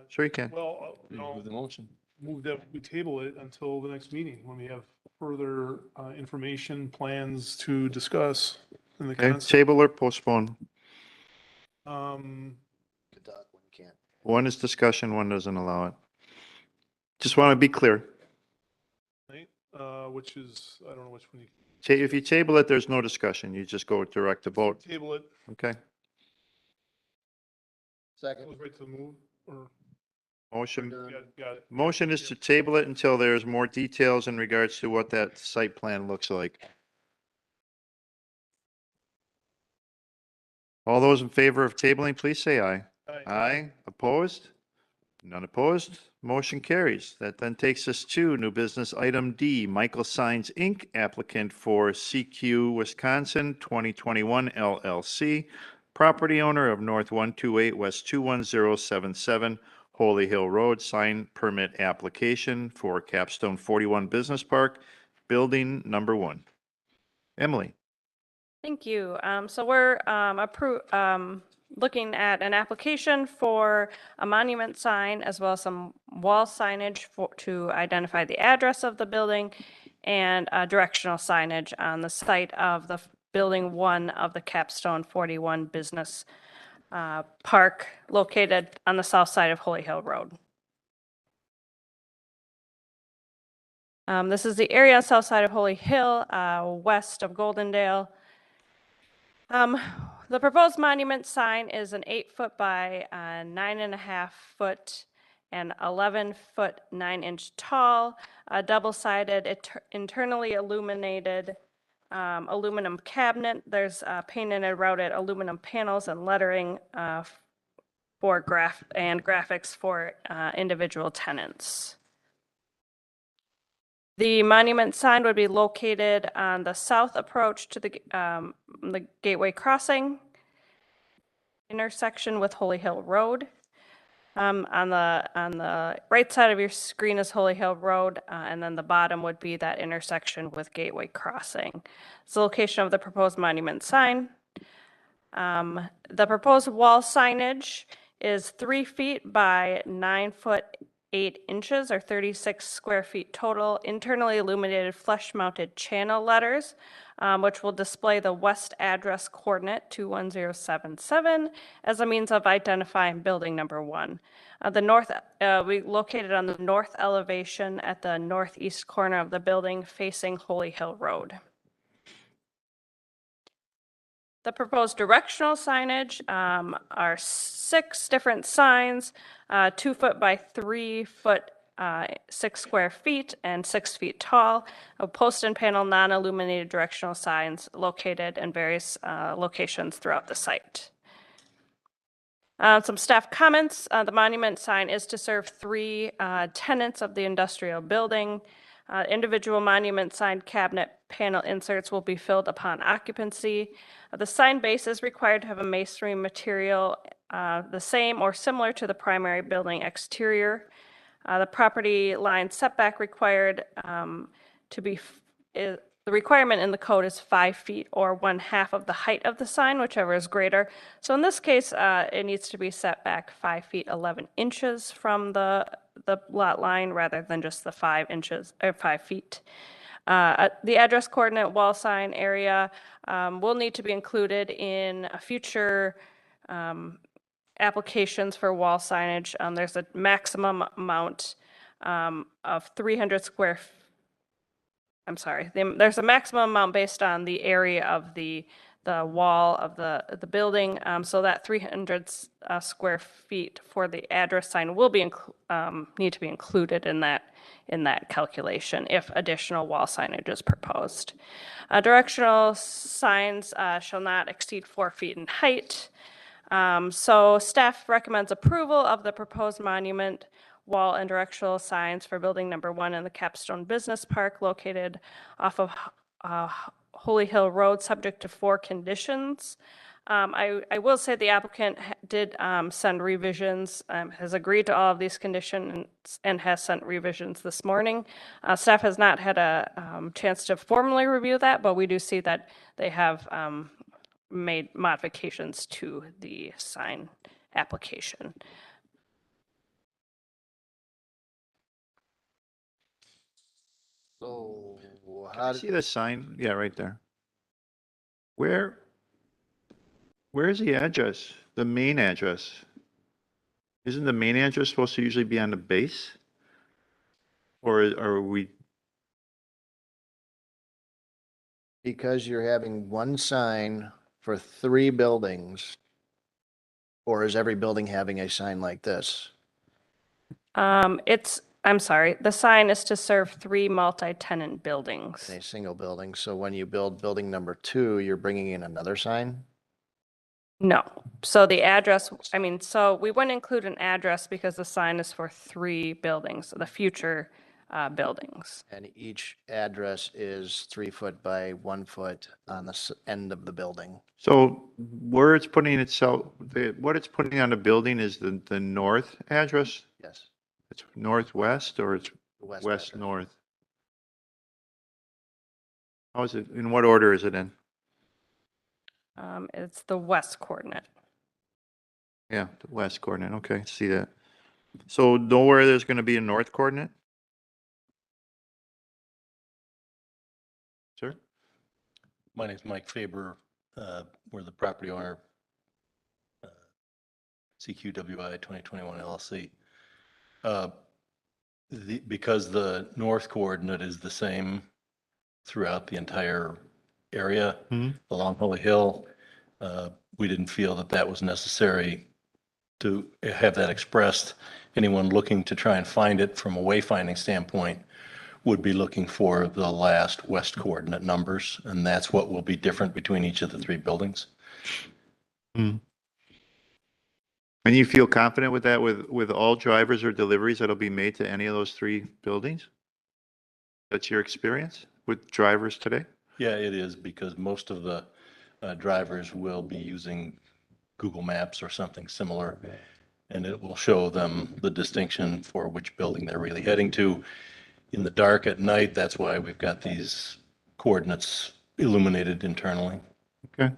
sure you can. well, Move the motion. move that we table it until the next meeting when we have further information, plans to discuss in the Okay, concept. table or postpone. Good dog when you can't. One is discussion, one doesn't allow it. Just want to be clear. Right? Which is, I don't know which one you If you table it, there's no discussion. You just go direct to vote. table it. Okay. Second. Goes right to the move or Motion. got it. Motion is to table it until there's more details in regards to what that site plan looks like. All those in favor of tabling, please say aye. Aye. Opposed? None opposed. Motion carries. That then takes us to new business item D, Michael Signs, Inc., applicant for CQ Wisconsin 2021 LLC, property owner of North 128 West 21077 Holy Hill Road, sign permit application for Capstone 41 Business Park, building number 1. Emily. Thank you. So we're looking at an application for a monument sign as well as some wall signage to identify the address of the building and directional signage on the site of the building 1 of the Capstone 41 Business Park located on the south side of Holy Hill Road. This is the area on the south side of Holy Hill, west of Goldendale. The proposed monument sign is an 8-foot by 9.5-foot and 11-foot 9-inch tall, double-sided, internally illuminated aluminum cabinet. There's painted and routed aluminum panels and lettering for graphics for individual tenants. The monument sign would be located on the south approach to the Gateway Crossing intersection with Holy Hill Road. On the right side of your screen is Holy Hill Road, and then the bottom would be that intersection with Gateway Crossing. It's the location of the proposed monument sign. The proposed wall signage is 3 feet by 9 foot inches or 36 square feet total, internally illuminated flush-mounted channel letters, which will display the west address coordinate 21077 as a means of identifying building number 1. We located on the north elevation at the northeast corner of the building facing Holy Hill Road. The proposed directional signage are 6 different signs, 2 foot by 3 foot, 6 square feet and 6 feet tall, post and panel non-illuminated directional signs located in various locations throughout the site. Some staff comments. The monument sign is to serve 3 tenants of the industrial building. Individual monument sign cabinet panel inserts will be filled upon occupancy. The sign base is required to have a masonry material the same or similar to the primary building exterior. The property line setback required the requirement in the code is 5 feet or 1/2 of the height of the sign, whichever is greater. So in this case, it needs to be set back 5 feet 11 inches from the lot line rather than just the 5 inches or 5 feet. The address coordinate wall sign area will need to be included in future applications for wall signage. There's a maximum amount of 300 square. There's a maximum amount based on the area of the wall of the building. So that 300 square feet for the address sign will be need to be included in that calculation if additional wall signage is proposed. Directional signs shall not exceed 4 feet in height. So staff recommends approval of the proposed monument wall and directional signs for building number 1 in the Capstone Business Park located off of Holy Hill Road, subject to 4 conditions. I will say the applicant did send revisions, has agreed to all of these conditions and has sent revisions this morning. Staff has not had a chance to formally review that, but we do see that they have made modifications to the sign application. So Can I see the sign? Yeah, right there. Where's the address? The main address? Isn't the main address supposed to usually be on the base? Or are we, because you're having one sign for 3 buildings, or is every building having a sign like this? I'm sorry, the sign is to serve 3 multi-tenant buildings. A single building. So when you build building number 2, you're bringing in another sign? No. So the address, so we wouldn't include an address because the sign is for 3 buildings, the future buildings. And each address is 3 foot by 1 foot on the end of the building. so where it's putting itself, what it's putting on the building is the north address? Yes. It's northwest or it's The west west address. north? How is it, in what order is it in? It's the west coordinate. Yeah, the west coordinate, okay, see that. So nowhere there's gonna be a north coordinate? Sir? My name's Mike Faber. We're the property owner, CQWI 2021 LLC. Because the north coordinate is the same throughout the entire area along Holy Hill, we didn't feel that that was necessary to have that expressed. Anyone looking to try and find it from a wayfinding standpoint would be looking for the last west coordinate numbers, and that's what will be different between each of the 3 buildings. And you feel confident with that, with all drivers or deliveries that'll be made to any of those 3 buildings? That's your experience with drivers today? Yeah, it is, because most of the drivers will be using Google Maps or something similar, and it will show them the distinction for which building they're really heading to. In the dark at night, that's why we've got these coordinates illuminated internally. Okay.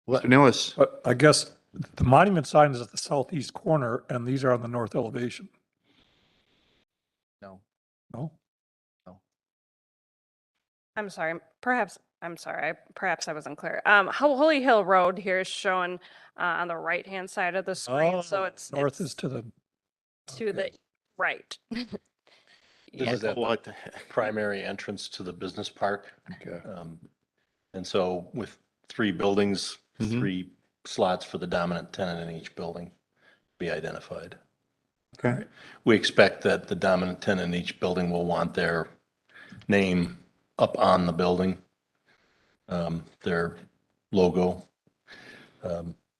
Mr. Nillis? I guess The monument sign is at the southeast corner, and these are on the north elevation. No. No? I'm sorry, perhaps I wasn't clear. Holy Hill Road here is shown on the right-hand side of the screen, so it's North is to the, to the right. This is at the primary entrance to the business park. Okay. And so with 3 buildings, Mhm. 3 slots for the dominant tenant in each building be identified. Okay. We expect that the dominant tenant in each building will want their name up on the building, their logo.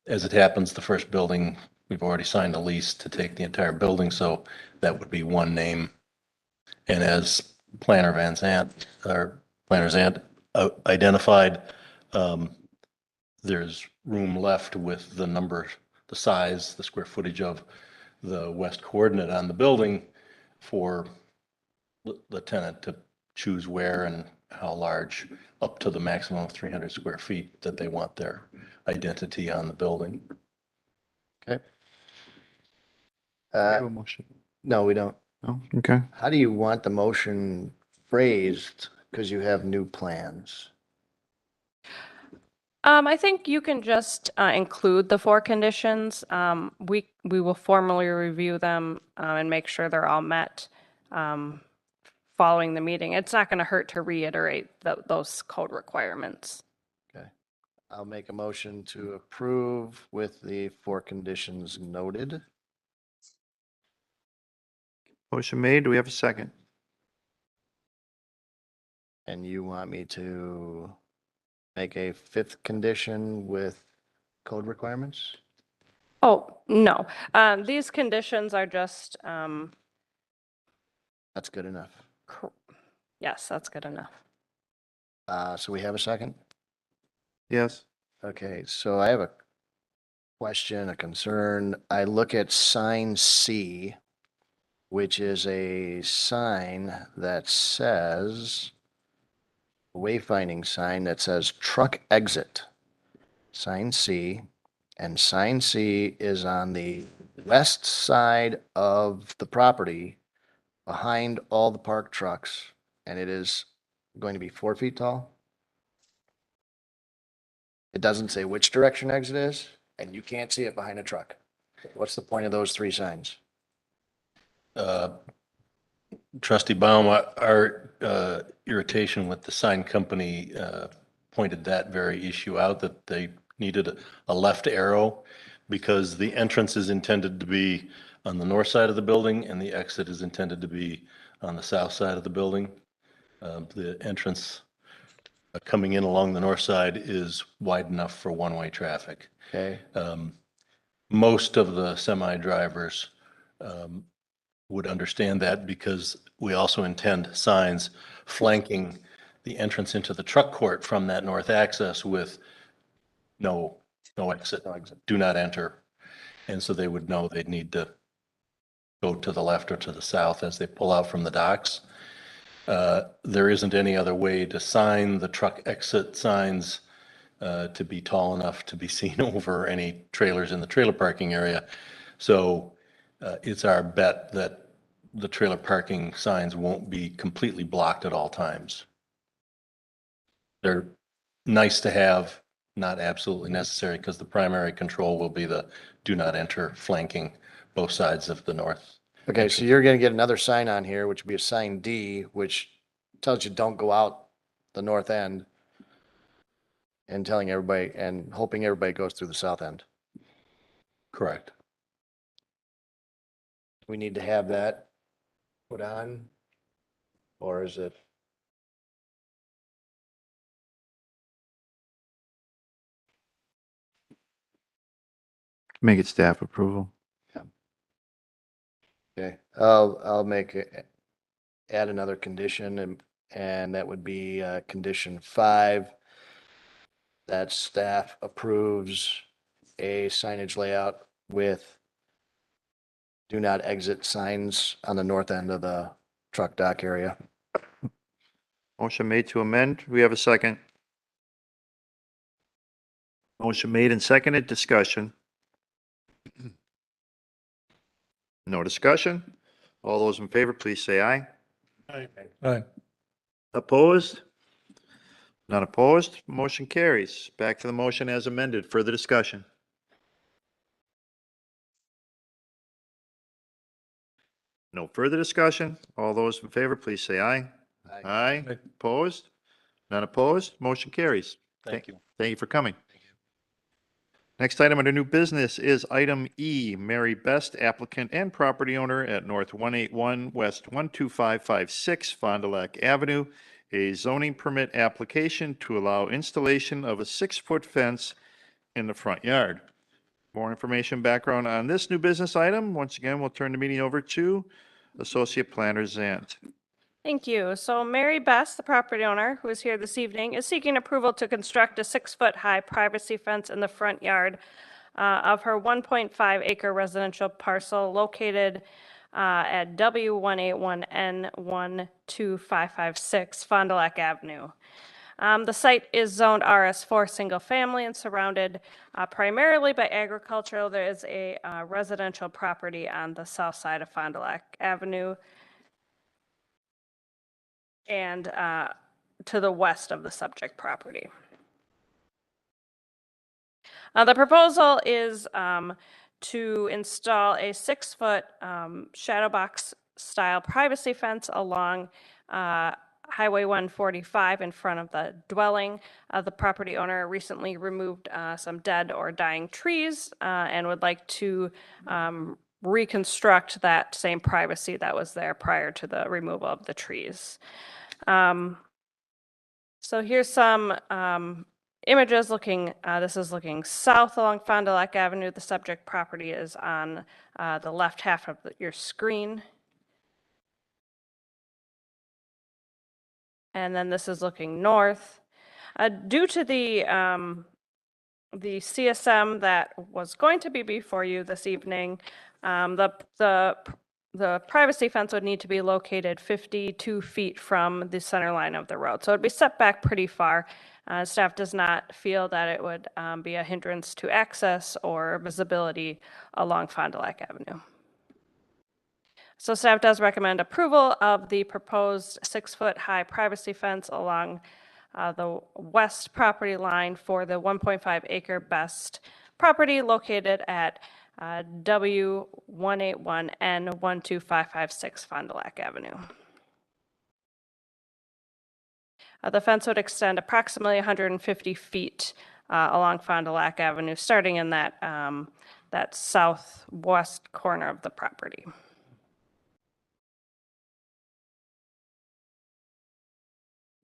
As it happens, the first building, we've already signed a lease to take the entire building, so that would be one name. And as Planner Van Zant, or Planner Zant identified, there's room left with the number, the size, the square footage of the west coordinate on the building for the tenant to choose where and how large, up to the maximum of 300 square feet that they want their identity on the building. Okay. We have a motion. No, we don't. No? Okay. How do you want the motion phrased? Because you have new plans. I think you can just include the 4 conditions. We will formally review them and make sure they're all met following the meeting. It's not going to hurt to reiterate those code requirements. Okay. I'll make a motion to approve with the 4 conditions noted. Motion made. Do we have a second? And you want me to make a 5th condition with code requirements? Oh, no. These conditions are just, That's good enough. yes, that's good enough. So we have a second? Yes. Okay, so I have a question, a concern. I look at sign C, which is a sign that says, wayfinding sign that says truck exit. Sign C, and sign C is on the west side of the property behind all the parked trucks, and it is going to be 4 feet tall. It doesn't say which direction exit is, and you can't see it behind a truck. What's the point of those 3 signs? Trustee Baum, our irritation with the sign company pointed that very issue out, that they needed a left arrow because the entrance is intended to be on the north side of the building and the exit is intended to be on the south side of the building. The entrance coming in along the north side is wide enough for one-way traffic. Okay. Most of the semi drivers would understand that because we also intend signs flanking the entrance into the truck court from that north access with no exit, do not enter. And so they would know they'd need to go to the left or to the south as they pull out from the docks. There isn't any other way to sign the truck exit signs to be tall enough to be seen over any trailers in the trailer parking area. So it's our bet that the trailer parking signs won't be completely blocked at all times. They're nice to have, not absolutely necessary, because the primary control will be the do not enter flanking both sides of the north. Okay, so you're gonna get another sign on here, which would be a sign D, which tells you don't go out the north end, and telling everybody and hoping everybody goes through the south end. Correct. We need to have that put on, or is it? Make it staff approval. Okay, I'll make it, add another condition, and that would be condition 5. That staff approves a signage layout with do not exit signs on the north end of the truck dock area. Motion made to amend. Do we have a second? Motion made and seconded. Discussion. No discussion? All those in favor, please say aye. Aye. Opposed? None opposed? Motion carries. Back to the motion as amended. Further discussion? No further discussion? All those in favor, please say aye. Aye. Aye. Opposed? None opposed? Motion carries. Thank you. Thank you for coming. Next item under new business is item E, Mary Best, applicant and property owner at North 181 West 12556 Fond du Lac Avenue, a zoning permit application to allow installation of a 6-foot fence in the front yard. More information, background on this new business item. Once again, we'll turn the meeting over to Associate Planner Zant. Thank you. So Mary Best, the property owner who is here this evening, is seeking approval to construct a 6-foot-high privacy fence in the front yard of her 1.5-acre residential parcel located at W181N12556 Fond du Lac Avenue. The site is zoned RS4 single family and surrounded primarily by agricultural. There is a residential property on the south side of Fond du Lac Avenue and to the west of the subject property. The proposal is to install a 6-foot shadow box style privacy fence along Highway 145 in front of the dwelling. The property owner recently removed some dead or dying trees and would like to reconstruct that same privacy that was there prior to the removal of the trees. So here's some images looking, this is looking south along Fond du Lac Avenue. The subject property is on the left half of your screen. And then this is looking north. Due to the CSM that was going to be before you this evening, the privacy fence would need to be located 52 feet from the center line of the road. So it'd be set back pretty far. Staff does not feel that it would be a hindrance to access or visibility along Fond du Lac Avenue. So staff does recommend approval of the proposed 6-foot-high privacy fence along the west property line for the 1.5-acre Best property located at W181N12556 Fond du Lac Avenue. The fence would extend approximately 150 feet along Fond du Lac Avenue, starting in that, that southwest corner of the property.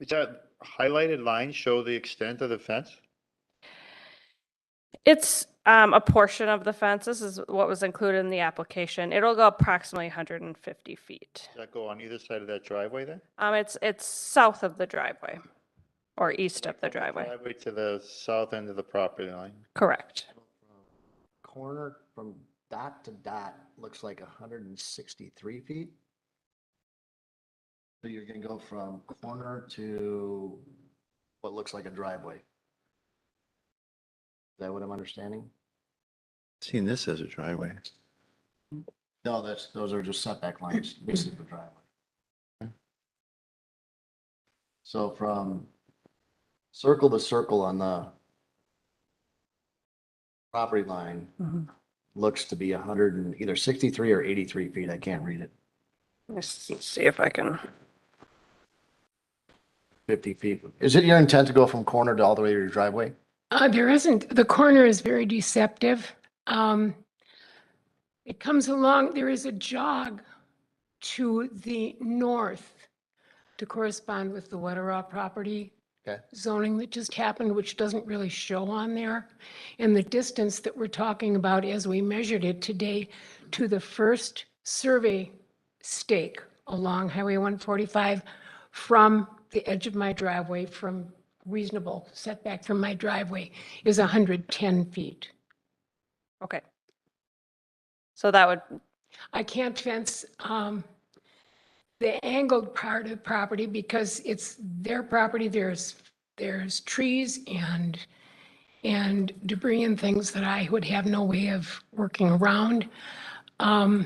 Does that highlighted line show the extent of the fence? It's a portion of the fence. This is what was included in the application. It'll go approximately 150 feet. Does that go on either side of that driveway then? It's south of the driveway or east of the driveway. Driveway to the south end of the property line. Correct. Corner from dot to dot looks like 163 feet. So you're gonna go from corner to what looks like a driveway. Is that what I'm understanding? Seeing this as a driveway. No, those are just setback lines, basically the driveway. So from circle to circle on the property line looks to be 100 and either 63 or 83 feet. I can't read it. Let's see if I can. 50 feet. Is it your intent to go from corner to all the way to your driveway? There isn't. The corner is very deceptive. It comes along, there is a jog to the north to correspond with the Wetteraw property zoning that just happened, which doesn't really show on there. And the distance that we're talking about as we measured it today to the first survey stake along Highway 145 from the edge of my driveway, from reasonable setback from my driveway, is 110 feet. Okay. So that would. I can't fence the angled part of the property because it's their property. There's trees and debris and things that I would have no way of working around. The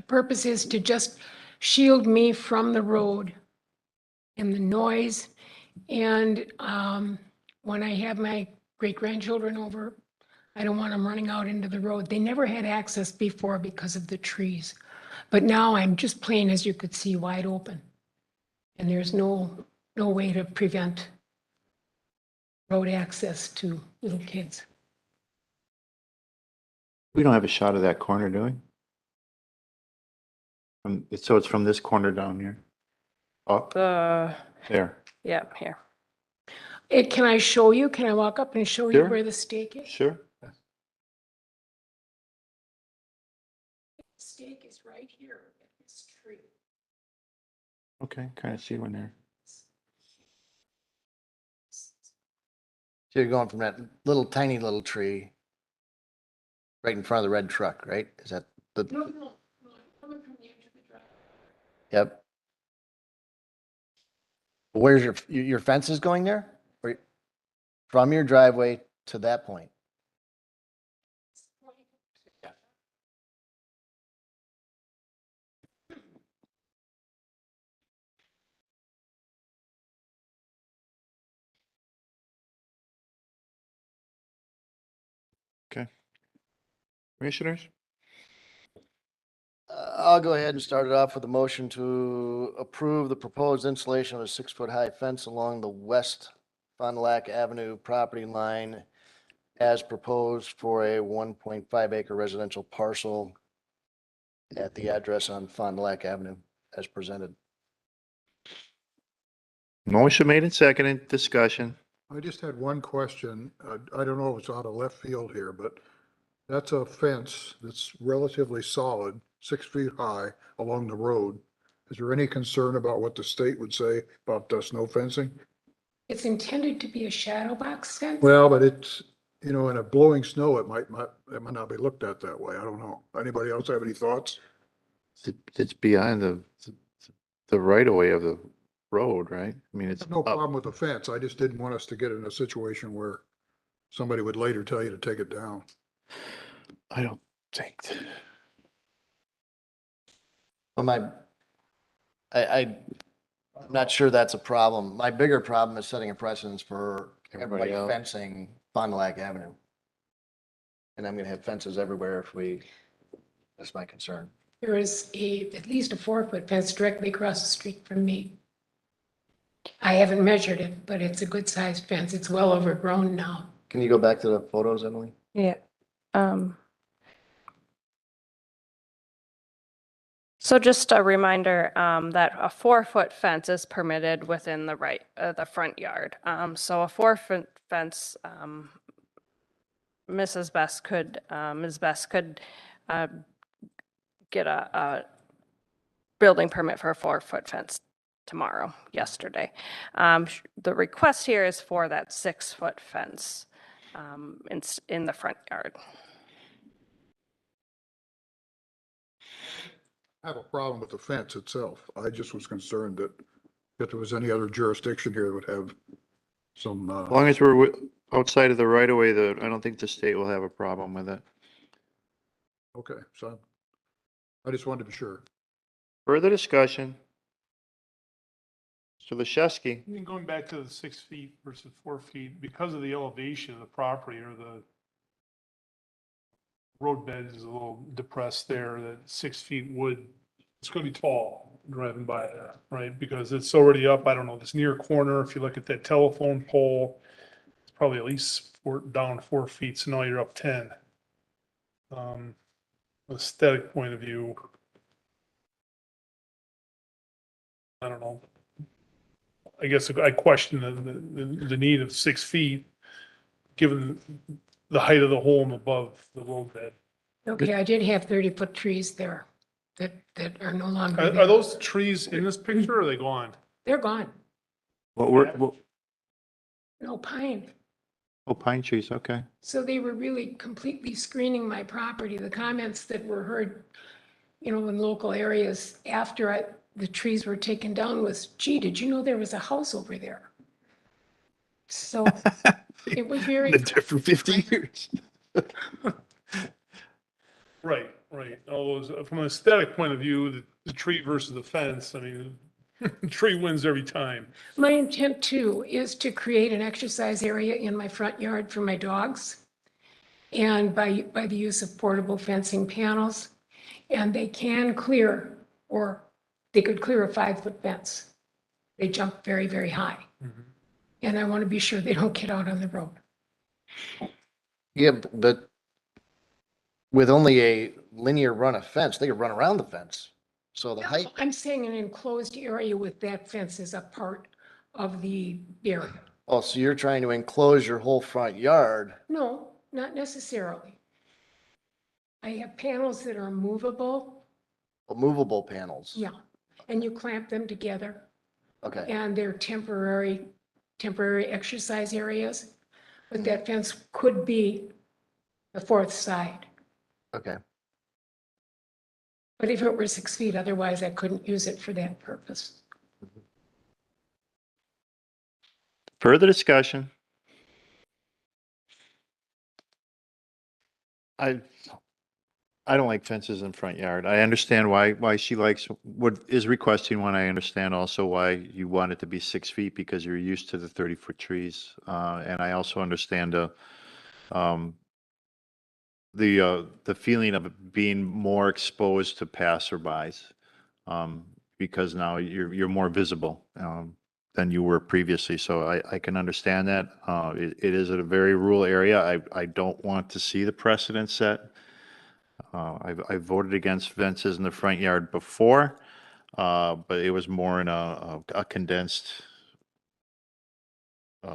purpose is to just shield me from the road and the noise. And when I have my great-grandchildren over, I don't want them running out into the road. They never had access before because of the trees. But now I'm just plain, as you could see, wide open. And there's no way to prevent road access to little kids. We don't have a shot of that corner, do we? So it's from this corner down here. Up there. Yeah, here. Can I show you? Can I walk up and show you Sure. where the stake is? Sure. The stake is right here in this tree. Okay, kind of see one there. So you're going from that little tiny little tree right in front of the red truck, right? Is that the? No, coming from the edge of the driveway. Yep. Where's your fence is going there? Or from your driveway to that point? Okay. Commissioners? I'll go ahead and start it off with a motion to approve the proposed installation of a 6-foot-high fence along the west Fond du Lac Avenue property line as proposed for a 1.5 acre residential parcel at the address on Fond du Lac Avenue as presented. Motion made and seconded. Discussion. I just had one question. I don't know if it's out of left field here, but that's a fence that's relatively solid, 6 feet high along the road. Is there any concern about what the state would say about snow fencing? It's intended to be a shadow box fence. Well, but it's, in a blowing snow, it might not be looked at that way. I don't know. Anybody else have any thoughts? It's beyond the right of way of the road, right? I mean, it's No up. problem with the fence. I just didn't want us to get in a situation where somebody would later tell you to take it down. I don't think. Well, I'm not sure that's a problem. My bigger problem is setting a precedence for everybody else. fencing Fond du Lac Avenue. And I'm gonna have fences everywhere that's my concern. There is at least a 4-foot fence directly across the street from me. I haven't measured it, but it's a good sized fence. It's well overgrown now. Can you go back to the photos, Emily? Yeah. So just a reminder that a 4-foot fence is permitted within the front yard. So a 4-foot fence, Ms. Best could get a building permit for a 4-foot fence yesterday. The request here is for that 6-foot fence in the front yard. I have a problem with the fence itself. I just was concerned that if there was any other jurisdiction here that would have some, As long as we're outside of the right of way, I don't think the state will have a problem with it. okay, so I just wanted to be sure. Further discussion? Mr. Leshewski? I mean, going back to the 6 feet versus 4 feet, because of the elevation of the property or the roadbed is a little depressed there, that 6 feet it's gonna be tall driving by that, right? Because it's already up, I don't know, this near corner, if you look at that telephone pole, it's probably at least down 4 feet, so now you're up 10. Aesthetic point of view, I don't know. I guess I question the need of 6 feet, given the height of the home above the roadbed. Okay, I did have 30-foot trees there that are no longer Are there. those trees in this picture or are they gone? They're gone. No pine. Oh, pine trees, okay. So they were really completely screening my property. The comments that were heard, in local areas after the trees were taken down was, gee, did you know there was a house over there? So It was very. The different 50 years. Right, right. All those, from an aesthetic point of view, the tree versus the fence, I mean, the tree wins every time. My intent too is to create an exercise area in my front yard for my dogs. And by the use of portable fencing panels, and they can clear, or they could clear a 5-foot fence. They jump very, very high. And I want to be sure they don't get out on the road. Yeah, but with only a linear run of fence, they could run around the fence. So the height, I'm saying an enclosed area with that fence as a part of the area. oh, so you're trying to enclose your whole front yard. No, not necessarily. I have panels that are movable. Movable panels. Yeah, and you clamp them together. Okay. And they're temporary exercise areas. But that fence could be the fourth side. Okay. But if it were 6 feet, otherwise I couldn't use it for that purpose. Further discussion? I don't like fences in front yard. I understand why she likes, what is requesting one. I understand also why you want it to be 6 feet because you're used to the 30-foot trees. And I also understand the feeling of it being more exposed to passerbys, because now you're more visible, than you were previously. So I can understand that. It is a very rural area. I don't want to see the precedent set. I've voted against fences in the front yard before, but it was more in a condensed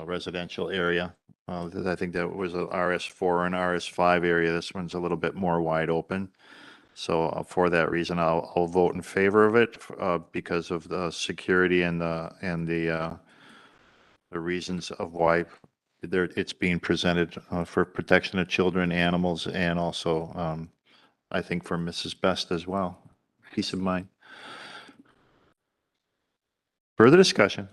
residential area. I think that was a RS4 and RS5 area. This one's a little bit more wide open. So for that reason, I'll vote in favor of it because of the security and the reasons of why it's being presented for protection of children, animals, and also I think for Mrs. Best as well. Peace of mind. Further discussion?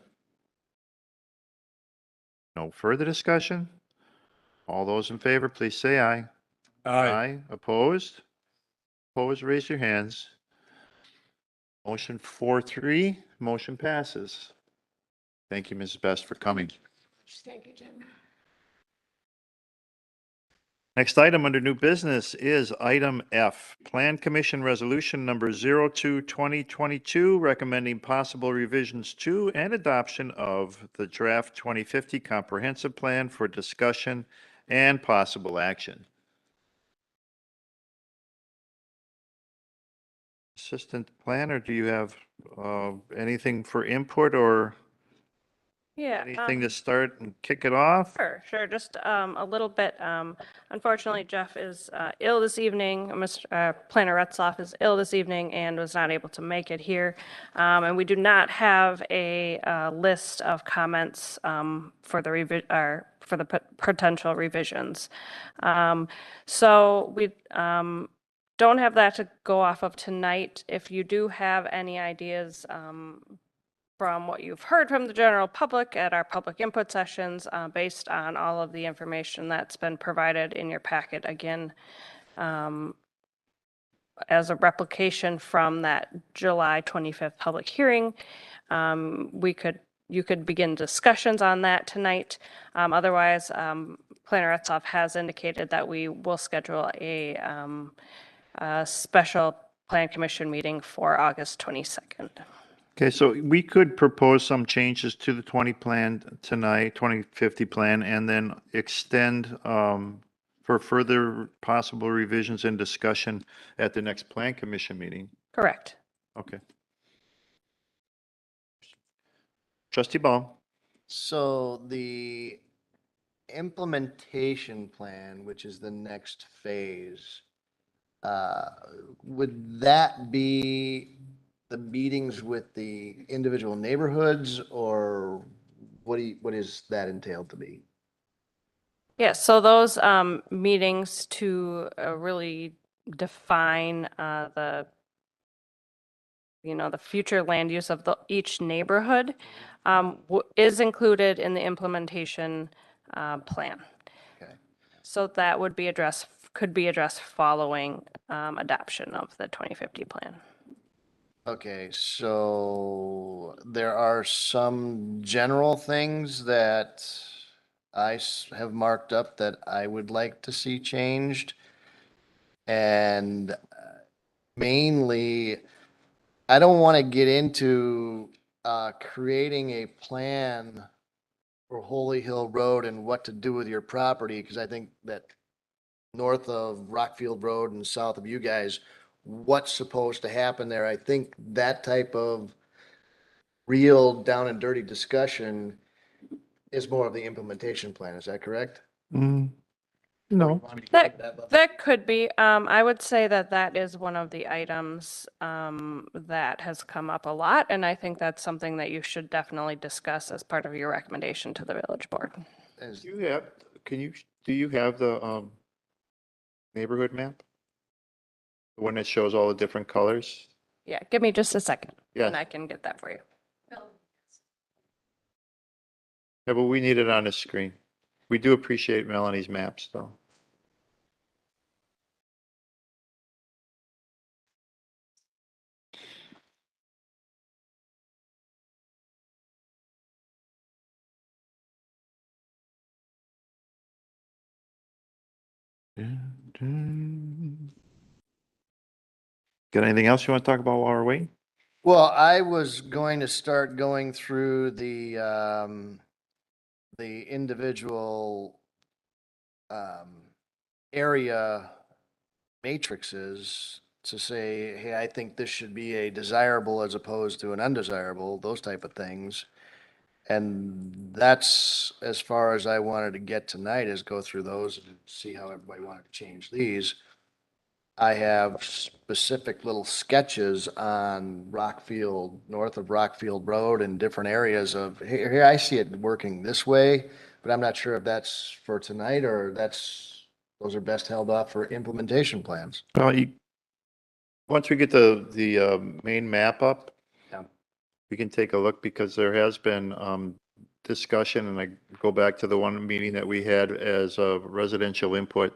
No further discussion? All those in favor, please say aye. Aye. Opposed? Opposed, raise your hands. Motion 4-3, motion passes. Thank you, Mrs. Best, for coming. Thank you, Jim. Next item under new business is item F, Plan Commission Resolution Number 02-2022, recommending possible revisions to and adoption of the draft 2050 Comprehensive Plan for discussion and possible action. Assistant Planner, do you have anything for input or Yeah. anything to start and kick it off? Sure. Just a little bit. Unfortunately, Jeff is ill this evening. Mr. Planner Retzloff is ill this evening and was not able to make it here. And we do not have a list of comments for the potential revisions. So we don't have that to go off of tonight. If you do have any ideas from what you've heard from the general public at our public input sessions, based on all of the information that's been provided in your packet, again, as a replication from that July 25th public hearing, you could begin discussions on that tonight. Otherwise, Planner Retzloff has indicated that we will schedule a special Plan Commission meeting for August 22nd. Okay, so we could propose some changes to the 2050 plan, and then extend for further possible revisions and discussion at the next Plan Commission meeting. Correct. Okay. Trustee Ball. So the implementation plan, which is the next phase, would that be the meetings with the individual neighborhoods, or what is that entailed to be? Yes, so those meetings to really define the future land use of each neighborhood is included in the implementation plan. Okay. So that would be addressed, could be addressed following adoption of the 2050 plan. Okay, so there are some general things that have marked up that I would like to see changed. And mainly, I don't want to get into creating a plan for Holy Hill Road and what to do with your property, because I think that north of Rockfield Road and south of you guys, what's supposed to happen there. I think that type of real down and dirty discussion is more of the implementation plan. Is that correct? No. That could be. I would say that that is one of the items that has come up a lot, and I think that's something that you should definitely discuss as part of your recommendation to the village board. Do you have the neighborhood map? The one that shows all the different colors? Yeah, give me just a second, Yes. and I can get that for you. Yeah, but we need it on the screen. We do appreciate Melanie's maps, though. Got anything else you want to talk about while we're waiting? Well, I was going to start going through the individual area matrices to say, hey, I think this should be a desirable as opposed to an undesirable, those type of things. And that's as far as I wanted to get tonight, is go through those and see how everybody wanted to change these. I have specific little sketches on Rockfield, north of Rockfield Road, and different areas of, here I see it working this way, but I'm not sure if that's for tonight or those are best held off for implementation plans. Well, once we get the main map up, Yeah. we can take a look, because there has been discussion, and I go back to the one meeting that we had as a residential input,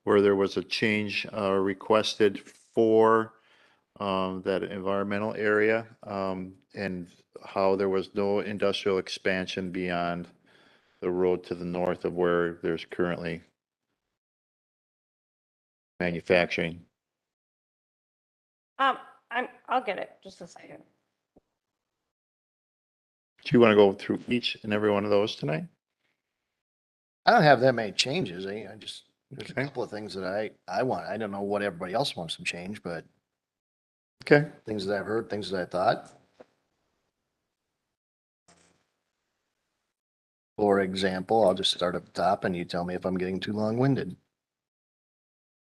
where there was a change requested for that environmental area, and how there was no industrial expansion beyond the road to the north of where there's currently manufacturing. I'll get it, just a second. Do you want to go through each and every one of those tonight? I don't have that many changes. I just, there's a Okay. couple of things that I want. I don't know what everybody else wants to change, but Okay. things that I've heard, things that I thought. For example, I'll just start at the top and you tell me if I'm getting too long-winded.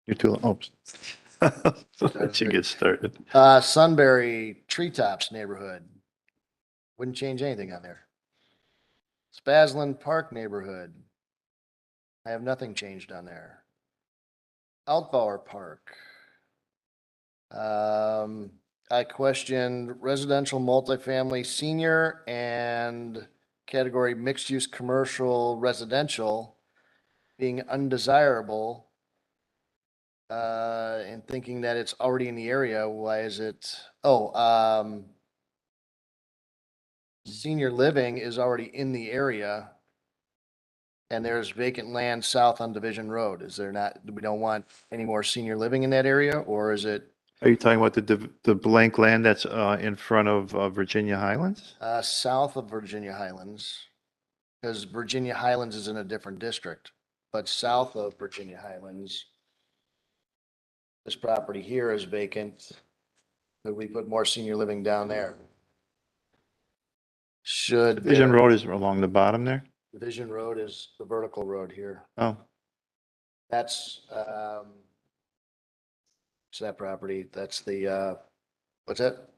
You're too, oh. Let you get started. Sunbury Treetops neighborhood. Wouldn't change anything on there. Spaslin Park neighborhood. I have nothing changed on there. Altbauer Park. I questioned residential multifamily senior and category mixed-use commercial residential being undesirable. And thinking that it's already in the area. Why is it? Senior living is already in the area. And there's vacant land south on Division Road. Is there not, we don't want any more senior living in that area, or is it Are you talking about the blank land that's in front of Virginia Highlands? south of Virginia Highlands? Because Virginia Highlands is in a different district, but south of Virginia Highlands, this property here is vacant. Could we put more senior living down there? Should. Vision Road is along the bottom there? Division Road is the vertical road here. Oh, That's, it's that property. That's the, what's that?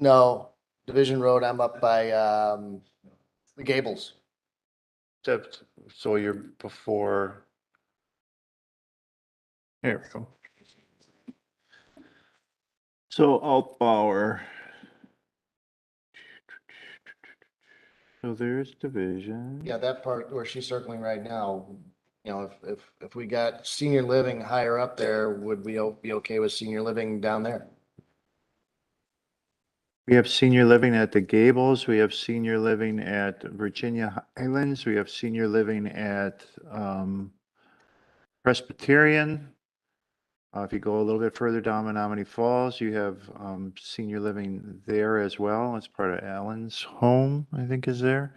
No, Division Road, I'm up by, the Gables. so you're before. Here we go. So Altbauer. So there's division. Yeah, that part where she's circling right now, you know, if we got senior living higher up there, would we be okay with senior living down there? We have senior living at the Gables, we have senior living at Virginia Highlands, we have senior living at Presbyterian. If you go a little bit further down Menominee Falls, you have senior living there as well. It's part of Allen's home, I think is there.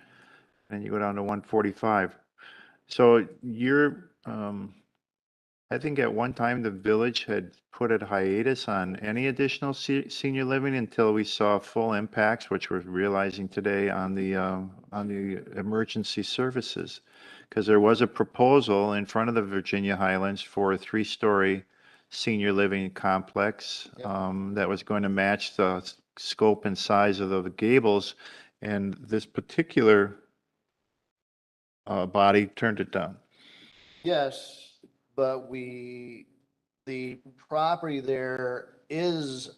And you go down to 145. So you're, I think at one time the village had put a hiatus on any additional senior living until we saw full impacts, which we're realizing today on the emergency services. Because there was a proposal in front of the Virginia Highlands for a 3-story senior living complex that was going to match the scope and size of the Gables. And this particular body turned it down. Yes, but the property there is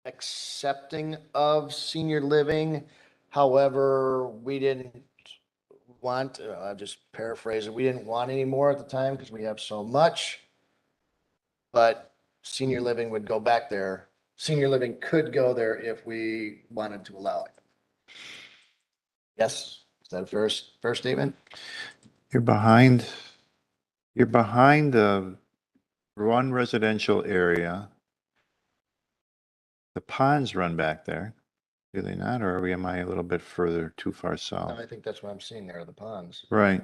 accepting of senior living. However, we didn't want, I'll just paraphrase it, we didn't want any more at the time because we have so much. But senior living would go back there. Senior living could go there if we wanted to allow it. Yes, is that a fair statement? You're behind the one residential area. The ponds run back there, do they not? Or am I a little bit further, too far south? I think that's what I'm seeing there, the ponds. Right.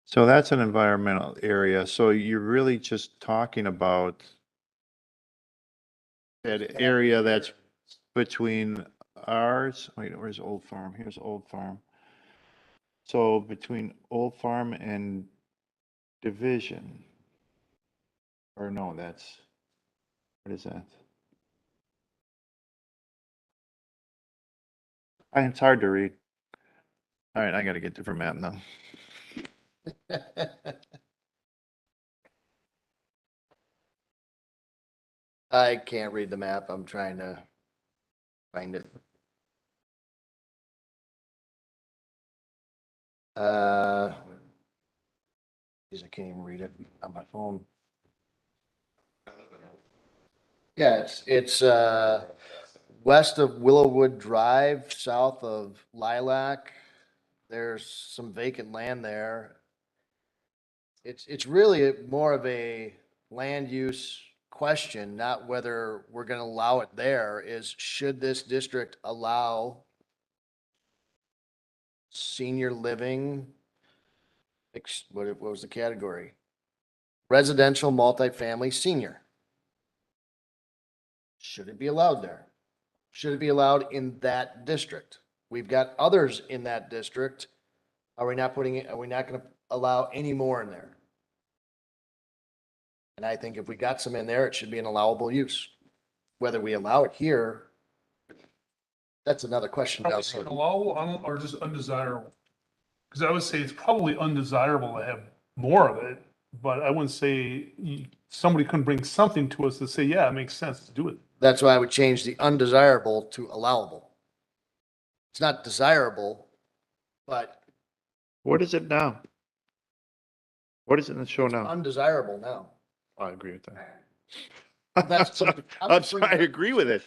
So that's an environmental area. So you're really just talking about that area that's between ours. Wait, where's Old Farm? Here's Old Farm. So between Old Farm and Division. Or no, that's, what is that? It's hard to read. All right, I got to get a different map now. I can't read the map. I'm trying to find it. Geez, I can't even read it on my phone. Yeah, it's west of Willowwood Drive, south of Lilac. There's some vacant land there. It's really more of a land use question, not whether we're gonna allow it there, is should this district allow senior living? What was the category? Residential multifamily senior. Should it be allowed there? Should it be allowed in that district? We've got others in that district. Are we not gonna allow any more in there? And I think if we got some in there, it should be an allowable use. Whether we allow it here, that's another question. down the road. Allowable or just undesirable? Because I would say it's probably undesirable to have more of it, but I wouldn't say somebody couldn't bring something to us to say, yeah, it makes sense to do it. That's why I would change the undesirable to allowable. It's not desirable, but What is it now? What is it in the show now? undesirable now. I agree with that. That's I'm sorry, I agree with it.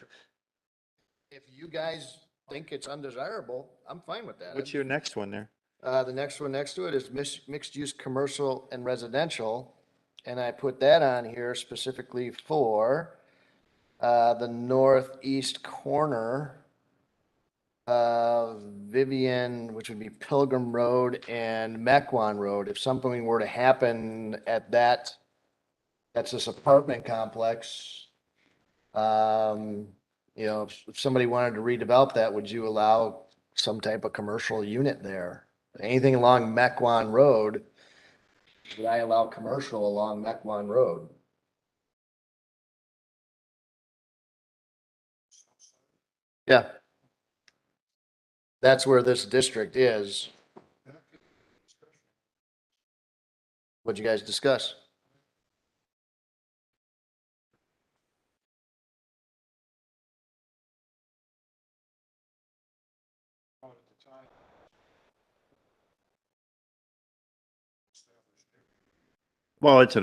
If you guys think it's undesirable, I'm fine with that. What's your next one there? The next one next to it is mixed use commercial and residential. And I put that on here specifically for the northeast corner of Vivian, which would be Pilgrim Road and Mequon Road. If something were to happen at that's this apartment complex. You know, if somebody wanted to redevelop that, would you allow some type of commercial unit there? Anything along Mequon Road, would I allow commercial along Mequon Road? Yeah. That's where this district is. What'd you guys discuss? Well, it's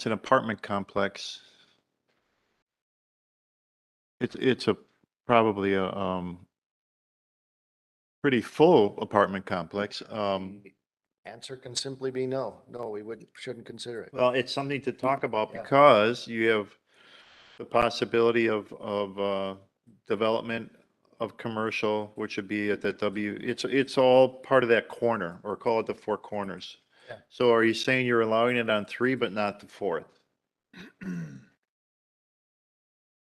an apartment complex. It's probably a, pretty full apartment complex. Answer can simply be no. No, we shouldn't consider it. Well, it's something to talk about Yeah. because you have the possibility of, development of commercial, which would be at that it's all part of that corner, or call it the four corners. Yeah. So are you saying you're allowing it on 3, but not the 4th?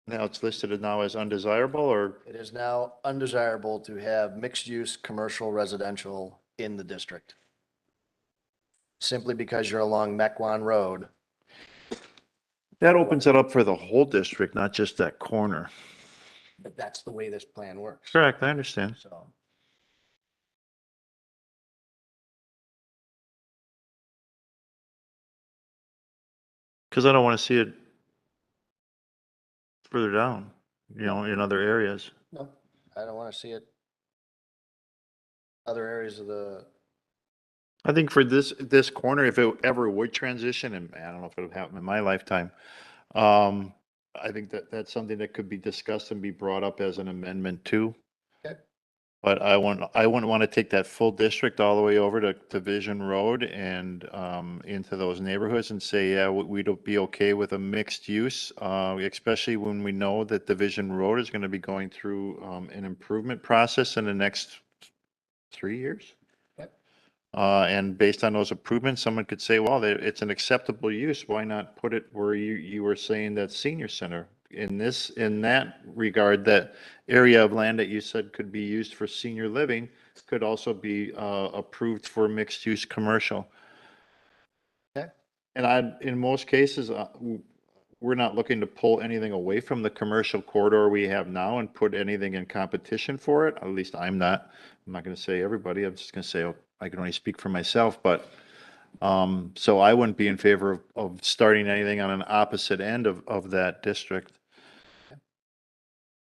Now it's listed now as undesirable, or? It is now undesirable to have mixed-use commercial residential in the district. Simply because you're along Mequon Road. That opens it up for the whole district, not just that corner. But that's the way this plan works. Correct, I understand. So, Because I don't want to see it further down, in other areas. no, I don't want to see it. Other areas of the, I think for this corner, if it ever would transition, and I don't know if it would happen in my lifetime, I think that's something that could be discussed and be brought up as an amendment too. Okay. But I wouldn't want to take that full district all the way over to Division Road and into those neighborhoods and say, yeah, we'd be okay with a mixed use, especially when we know that Division Road is going to be going through an improvement process in the next 3 years. And based on those improvements, someone could say, well, it's an acceptable use. Why not put it where you were saying that senior center? In that regard, that area of land that you said could be used for senior living could also be approved for mixed use commercial. Okay. And in most cases, we're not looking to pull anything away from the commercial corridor we have now and put anything in competition for it. At least I'm not. I'm not going to say everybody. I'm just going to say, oh, I can only speak for myself, but so I wouldn't be in favor of starting anything on an opposite end of that district.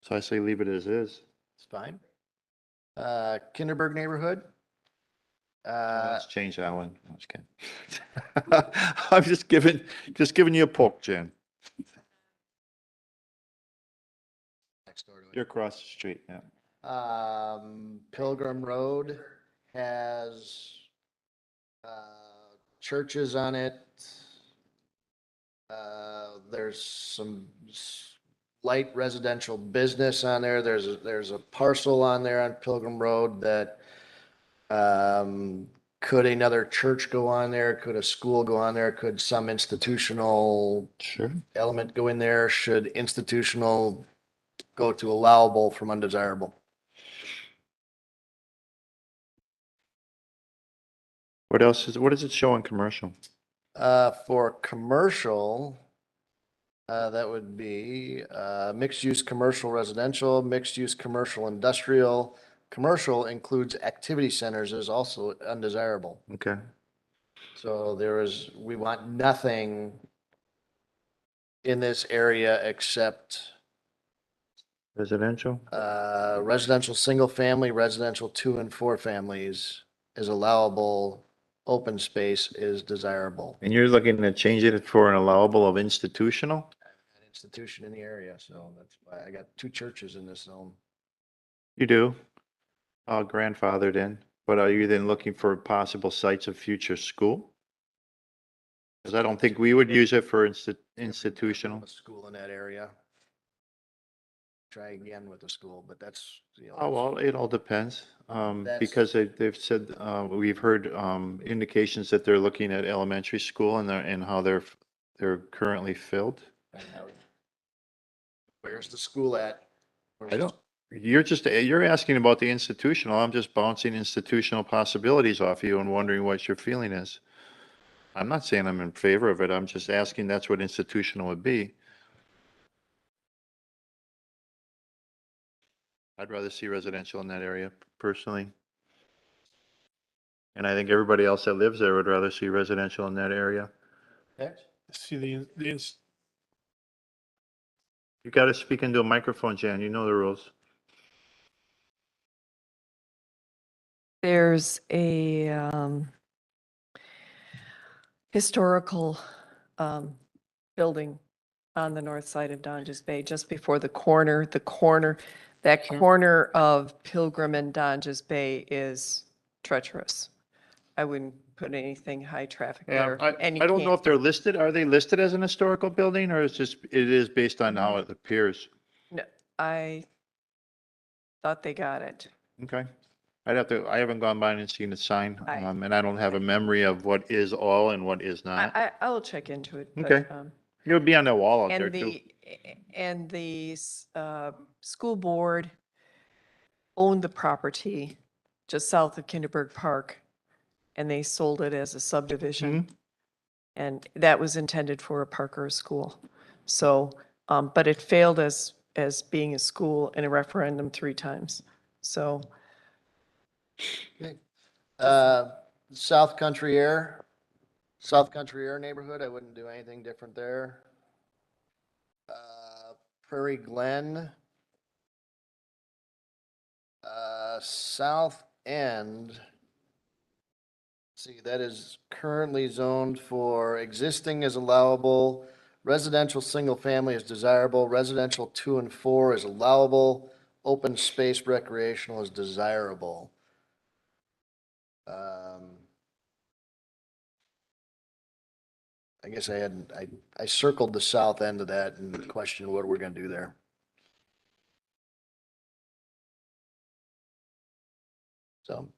So I say leave it as is. it's fine. Kinderberg neighborhood. Let's change that one. I'm just kidding. I'm just giving you a poke, Jen. Next door to it. You're across the street, yeah. Pilgrim Road has churches on it. There's some light residential business on there. There's a parcel on there on Pilgrim Road that could another church go on there? Could a school go on there? Could some institutional element go in there? Should institutional go to allowable from undesirable? What does it show in commercial? For commercial, that would be mixed-use commercial residential, mixed-use commercial industrial. Commercial includes activity centers is also undesirable. Okay. So we want nothing in this area except Residential? residential, single family, residential 2 and 4 families is allowable. Open space is desirable. And you're looking to change it for an allowable of institutional? An institution in the area, so that's why I got 2 churches in this zone. You do? Grandfathered in, but are you then looking for possible sites of future school? Because I don't think we would use it for institutional. A school in that area. Try again with the school, but that's, Oh, well, it all depends, That's- because they've said, we've heard, indications that they're looking at elementary school and how they're currently filled. Where's the school at? I don't, you're asking about the institutional. I'm just bouncing institutional possibilities off you and wondering what your feeling is. I'm not saying I'm in favor of it. I'm just asking that's what institutional would be. I'd rather see residential in that area personally. And I think everybody else that lives there would rather see residential in that area. See You got to speak into a microphone, Jan. You know the rules. There's a historical building on the north side of Donges Bay, just before the corner, that corner of Pilgrim and Donges Bay is treacherous. I wouldn't put anything high traffic Yeah, there. I and you don't know can't- if they're listed. Are they listed as an historical building or it is based on how it appears? No, I thought they got it. Okay. I haven't gone by and seen the sign, I- and I don't have a memory of what is all and what is not. I'll check into it. but, Okay. It would be on the wall out there And too. the school board owned the property just south of Kinderberg Park, and they sold it as a subdivision. And that was intended for a park or a school. So, but it failed as being a school in a referendum 3 times. So, South Country Air neighborhood, I wouldn't do anything different there. Prairie Glen. South End. See, that is currently zoned for existing is allowable. Residential single family is desirable. Residential 2 and 4 is allowable. Open space recreational is desirable. I guess I circled the south end of that and questioned what we're gonna do there. So,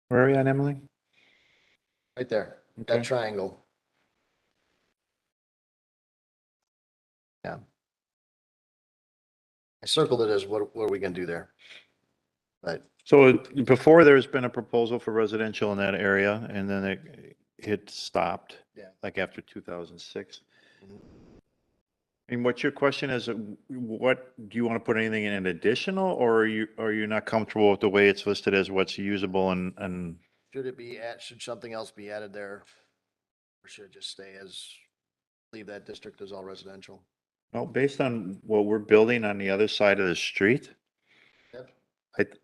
Where are you at, Emily? right there, Okay. that triangle. Yeah. I circled it as what are we gonna do there? But So before there's been a proposal for residential in that area and then it stopped. Yeah. Like after 2006. Mhm. And what's your question is, what, do you want to put anything in an additional or are you not comfortable with the way it's listed as what's usable and should something else be added there? Or should it just stay leave that district as all residential? well, based on what we're building on the other side of the street, Yep.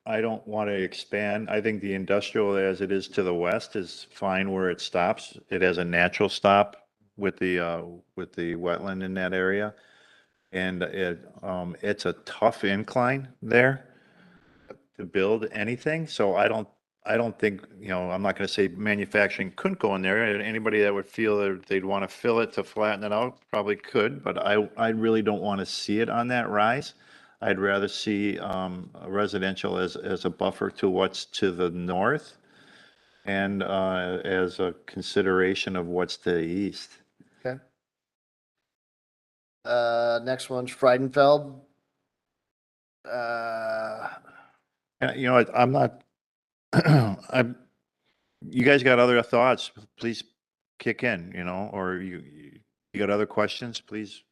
I don't want to expand. I think the industrial as it is to the west is fine where it stops. It has a natural stop with the wetland in that area. And it's a tough incline there to build anything. So I don't think, I'm not going to say manufacturing couldn't go in there. Anybody that would feel that they'd want to fill it to flatten it out probably could, but I really don't want to see it on that rise. I'd rather see a residential as a buffer to what's to the north and as a consideration of what's to the east. Okay. Next one's Friedenfeld. And, I'm not, you guys got other thoughts, please kick in, or you got other questions, please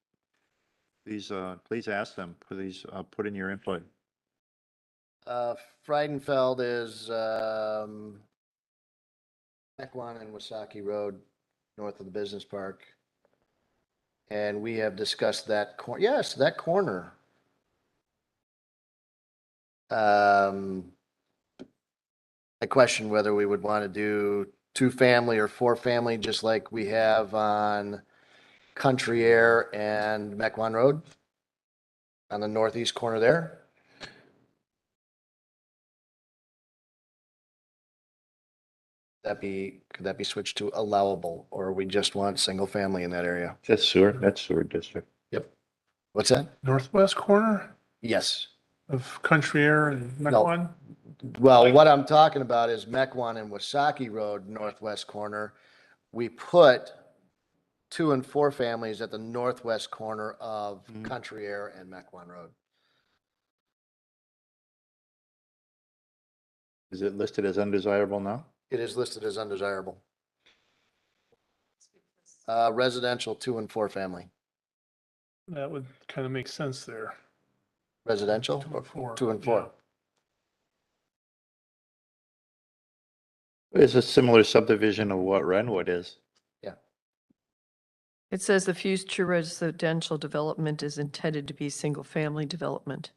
ask them, please put in your input. Friedenfeld is, Mequon and Wasaki Road, north of the business park. And we have discussed that yes, that corner. I question whether we would want to do 2-family or 4-family, just like we have on Country Air and Mequon Road on the northeast corner there. Could that be switched to allowable, or we just want single family in that area? That's sewer district. Yep. What's that? Northwest corner Yes. of Country Air and No. Mequon? Well, what I'm talking about is Mequon and Wasaki Road, northwest corner. We put 2 and 4 families at the northwest corner of Country Air and Mequon Road. Is it listed as undesirable now? It is listed as undesirable. Residential 2 and 4 family. That would kind of make sense there. Residential? 2 and 4. 2 and 4. It's a similar subdivision of what Renwood is. Yeah. it says the future residential development is intended to be single-family development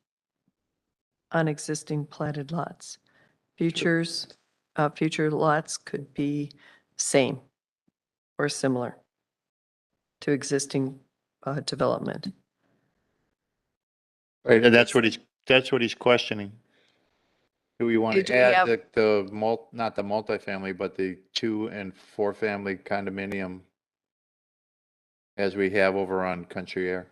on existing platted lots. future lots could be same or similar to existing development. Right, and that's what he's questioning. Do we want Do to we add have- not the multifamily, but the 2 and 4 family condominium as we have over on Country Air?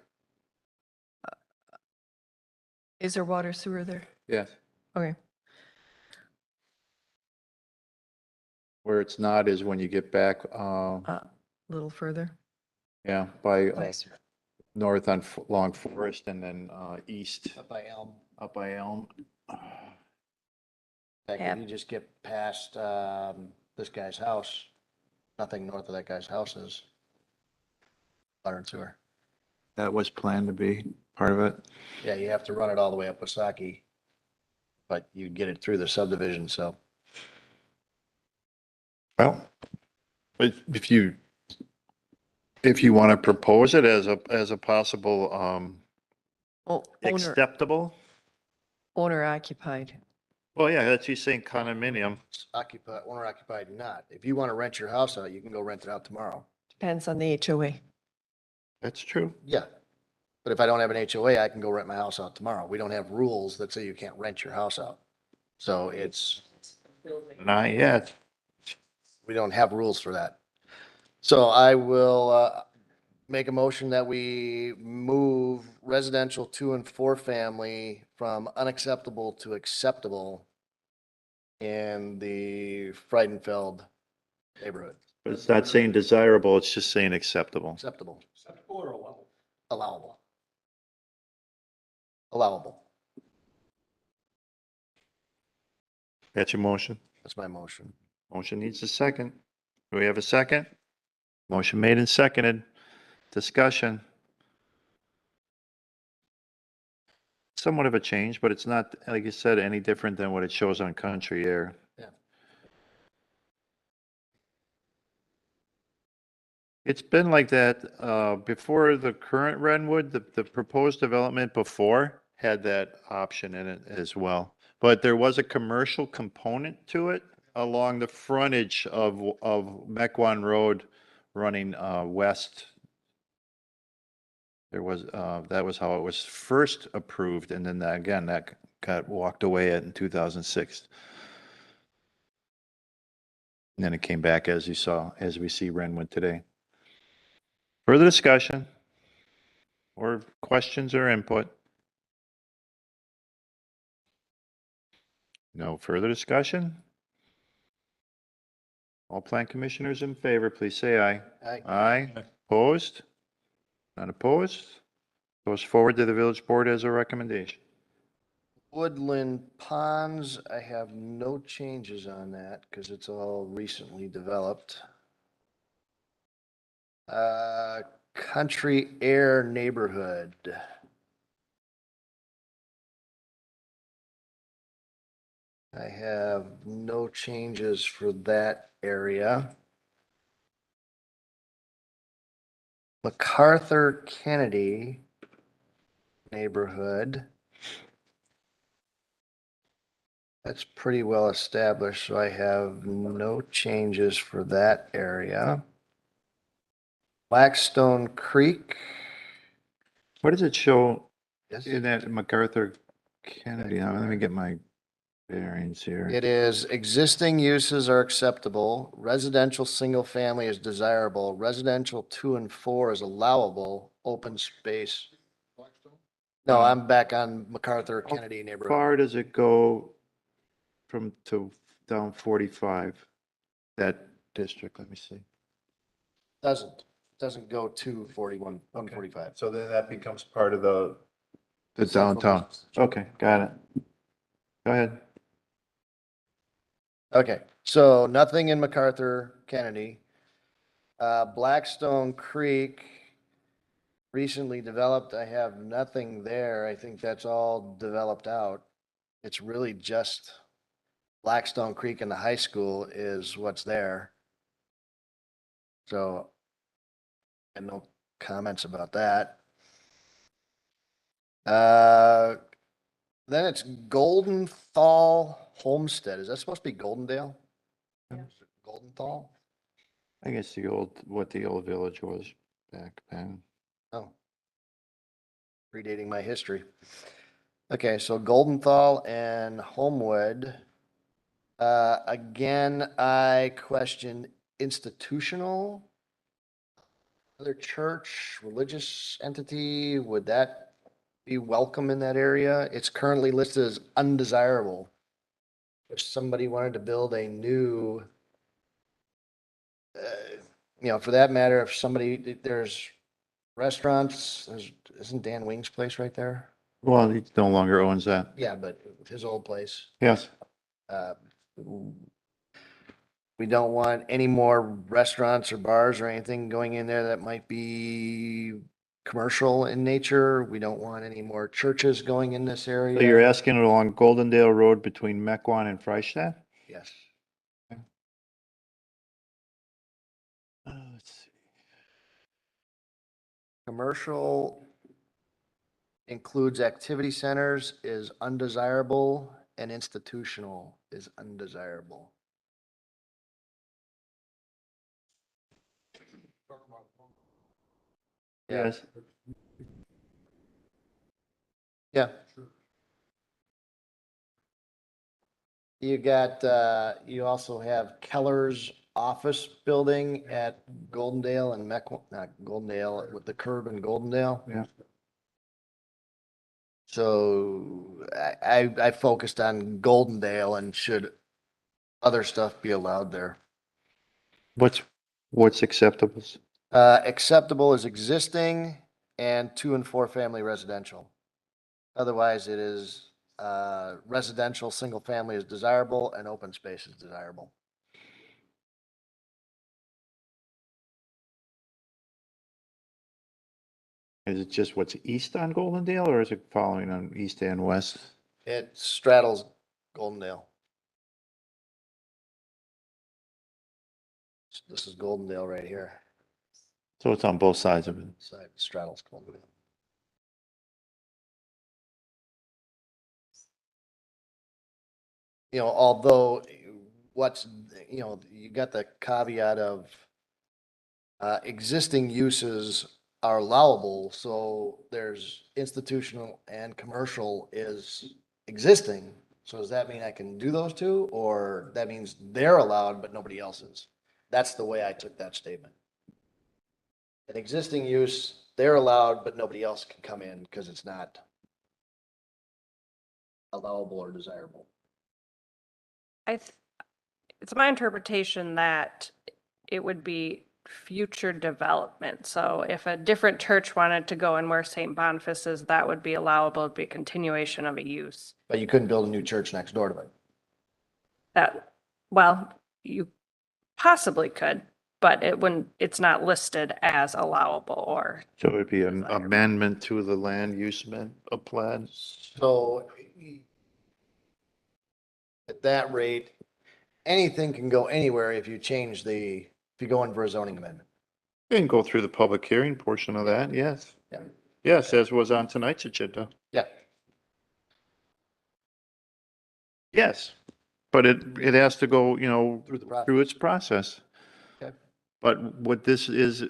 Is there water sewer there? Yes. Okay. Where it's not is when you get back, A little further. yeah, by Nice. north on Long Forest and then east Up by Elm. up by Elm. Like if you just get past this guy's house, nothing north of that guy's house is water and sewer. That was planned to be part of it. Yeah, you have to run it all the way up Wasaki, but you get it through the subdivision, so. Well, but if you want to propose it as a possible acceptable. Owner occupied. Well, yeah, that's you saying condominium. Occupied, owner occupied not. If you want to rent your house out, you can go rent it out tomorrow. Depends on the HOA. That's true. Yeah. But if I don't have an HOA, I can go rent my house out tomorrow. We don't have rules that say you can't rent your house out. So it's, Not yet. we don't have rules for that. So I will make a motion that we move residential 2 and 4 family from unacceptable to acceptable in the Friedenfeld neighborhood. But it's not saying desirable, it's just saying acceptable. Acceptable, Acceptable or allowable? allowable. Allowable. That's your motion. That's my motion. Motion needs a second. Do we have a second? Motion made and seconded. Discussion. Somewhat of a change, but it's not, like you said, any different than what it shows on Country Air. Yeah. It's been like that before the current Redwood, the proposed development before had that option in it as well. But there was a commercial component to it along the frontage of Mequon Road running west. There was, that was how it was first approved, and then again, that got walked away in 2006. And then it came back as you saw, as we see Renwood today. Further discussion or questions or input? No further discussion? All plan commissioners in favor, please say aye. Aye. Aye. Opposed? Not opposed? Goes forward to the village board as a recommendation. Woodland Ponds, I have no changes on that because it's all recently developed. Country Air neighborhood. I have no changes for that area. MacArthur Kennedy neighborhood. That's pretty well established, so I have no changes for that area. Blackstone Creek. What does it show Yes. in that MacArthur Kennedy? Now, let me get my bearings here. It is existing uses are acceptable. Residential single family is desirable. Residential 2 and 4 is allowable. Open space. No, I'm back on MacArthur Kennedy How neighborhood. far does it go from to down 45? That district, let me see. Doesn't go to 41, 145. So then that becomes part of the Central downtown. business. Okay, got it. Go ahead. Okay, so nothing in MacArthur Kennedy. Blackstone Creek, recently developed. I have nothing there. I think that's all developed out. It's really just Blackstone Creek and the high school is what's there. So, and no comments about that. Then it's Goldenthal Homestead. Is that supposed to be Goldendale? Goldenthal? I guess the old, what the old village was back then. Oh. Predating my history. Okay, so Goldenthal and Homewood. Again, I question institutional. Other church, religious entity, would that be welcome in that area? It's currently listed as undesirable. If somebody wanted to build a new, for that matter, if somebody, there's restaurants, isn't Dan Wing's place right there? Well, he no longer owns that. Yeah, but his old place. Yes. We don't want any more restaurants or bars or anything going in there that might be commercial in nature. We don't want any more churches going in this area. So you're asking along Goldendale Road between Mequon and Freistadt? Yes. Let's see. Commercial includes activity centers is undesirable and institutional is undesirable. Yes. Yeah. You got, you also have Keller's office building at Goldendale and not Goldendale, with the curb in Goldendale. Yeah. So I focused on Goldendale and should other stuff be allowed there? What's acceptable? Acceptable is existing and 2 and 4 family residential. Otherwise, it is residential, single family is desirable and open space is desirable. Is it just what's east on Goldendale or is it following on east and west? It straddles Goldendale. This is Goldendale right here. So it's on both sides of it. Side straddles Goldendale. Although you got the caveat of existing uses are allowable, so there's institutional and commercial is existing. So does that mean I can do those two, or that means they're allowed but nobody else is? That's the way I took that statement. An existing use, they're allowed but nobody else can come in because it's not allowable or desirable. It's my interpretation that it would be future development. So if a different church wanted to go in where St. Boniface is, that would be allowable. It'd be a continuation of a use. But you couldn't build a new church next door to it. Well, you possibly could, but it's not listed as allowable or. So it would be an amendment to the land use plan. So at that rate, anything can go anywhere if you if you go in for a zoning amendment. You can go through the public hearing portion of that, yes. Yeah. Yes, as was on tonight's agenda. Yeah. Yes, but it has to go, Through the process. through its process. Okay. But what this is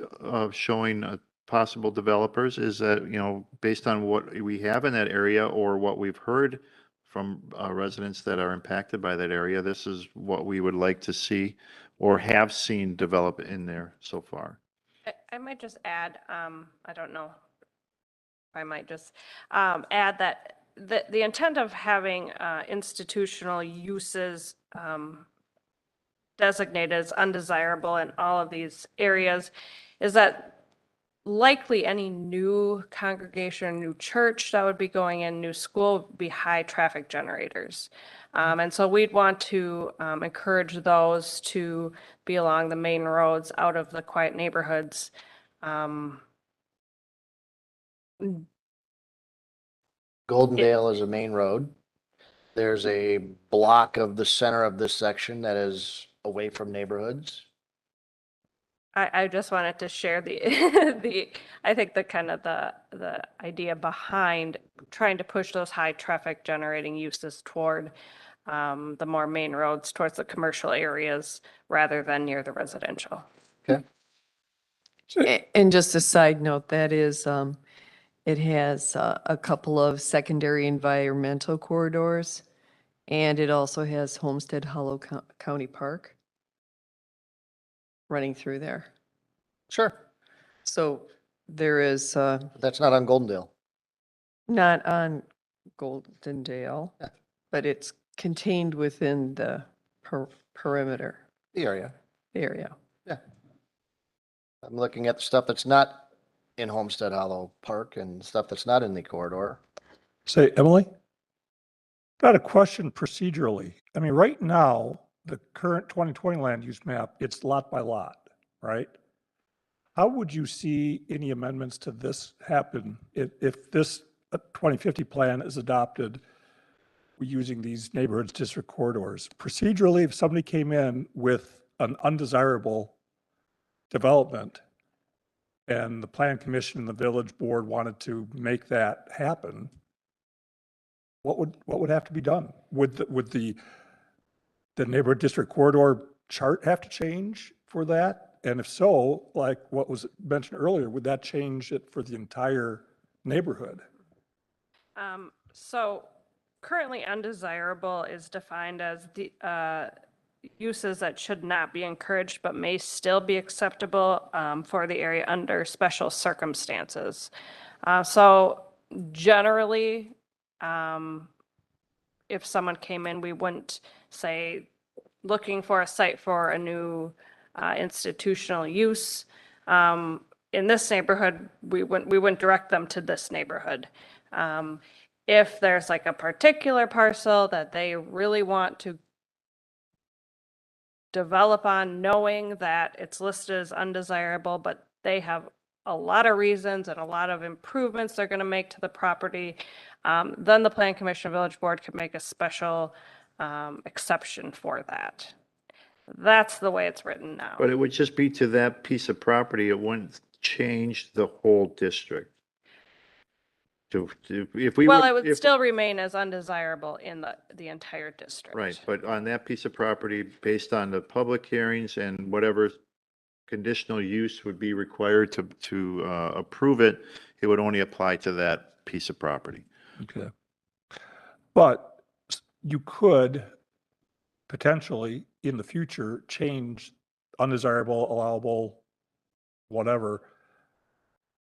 showing possible developers is that, based on what we have in that area or what we've heard from residents that are impacted by that area, this is what we would like to see or have seen develop in there so far. I might just add, I don't know, I might just add that the intent of having institutional uses designated as undesirable in all of these areas is that likely any new congregation, new church that would be going in, new school would be high traffic generators. And so we'd want to encourage those to be along the main roads out of the quiet neighborhoods. Goldendale is a main road. There's a block of the center of this section that is away from neighborhoods. I just wanted to share the, I think the kind of the idea behind trying to push those high traffic generating uses toward the more main roads, towards the commercial areas, rather than near the residential. And just a side note, that is, it has a couple of secondary environmental corridors, and it also has Homestead Hollow County Park running through there. Sure. So there is, That's not on Goldendale. not on Goldendale, but it's contained within the perimeter The area. area. Yeah. I'm looking at the stuff that's not in Homestead Hollow Park and stuff that's not in the corridor. Say, Emily? Got a question procedurally. I mean, right now, the current 2020 land use map, it's lot by lot, right? How would you see any amendments to this happen if this 2050 plan is adopted using these neighborhoods district corridors? Procedurally, if somebody came in with an undesirable development and the plan commission and the village board wanted to make that happen, what would have to be done? Would the neighborhood district corridor chart have to change for that? And if so, like what was mentioned earlier, would that change it for the entire neighborhood? So currently undesirable is defined as the uses that should not be encouraged but may still be acceptable for the area under special circumstances. So generally, if someone came in, we wouldn't say looking for a site for a new institutional use. In this neighborhood, we wouldn't direct them to this neighborhood. If there's like a particular parcel that they really want to develop on, knowing that it's listed as undesirable, but they have a lot of reasons and a lot of improvements they're going to make to the property, then the Plan Commission Village Board could make a special exception for that. That's the way it's written now. But it would just be to that piece of property. It wouldn't change the whole district. If we Well, would- it would if- still remain as undesirable in the entire district. Right, but on that piece of property, based on the public hearings and whatever conditional use would be required to approve it, it would only apply to that piece of property. Okay. But you could potentially in the future change undesirable, allowable, whatever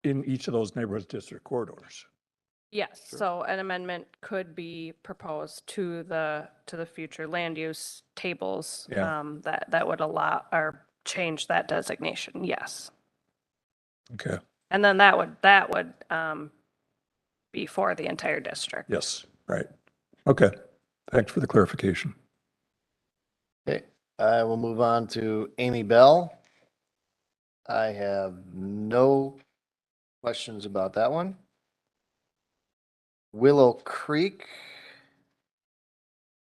in each of those neighborhood district corridors. Yes, so an amendment could be proposed to the future land use tables Yeah. that would allow or change that designation, yes. Okay. And then that would be for the entire district. Yes, right. Okay. Thanks for the clarification. Okay, I will move on to Amy Bell. I have no questions about that one. Willow Creek.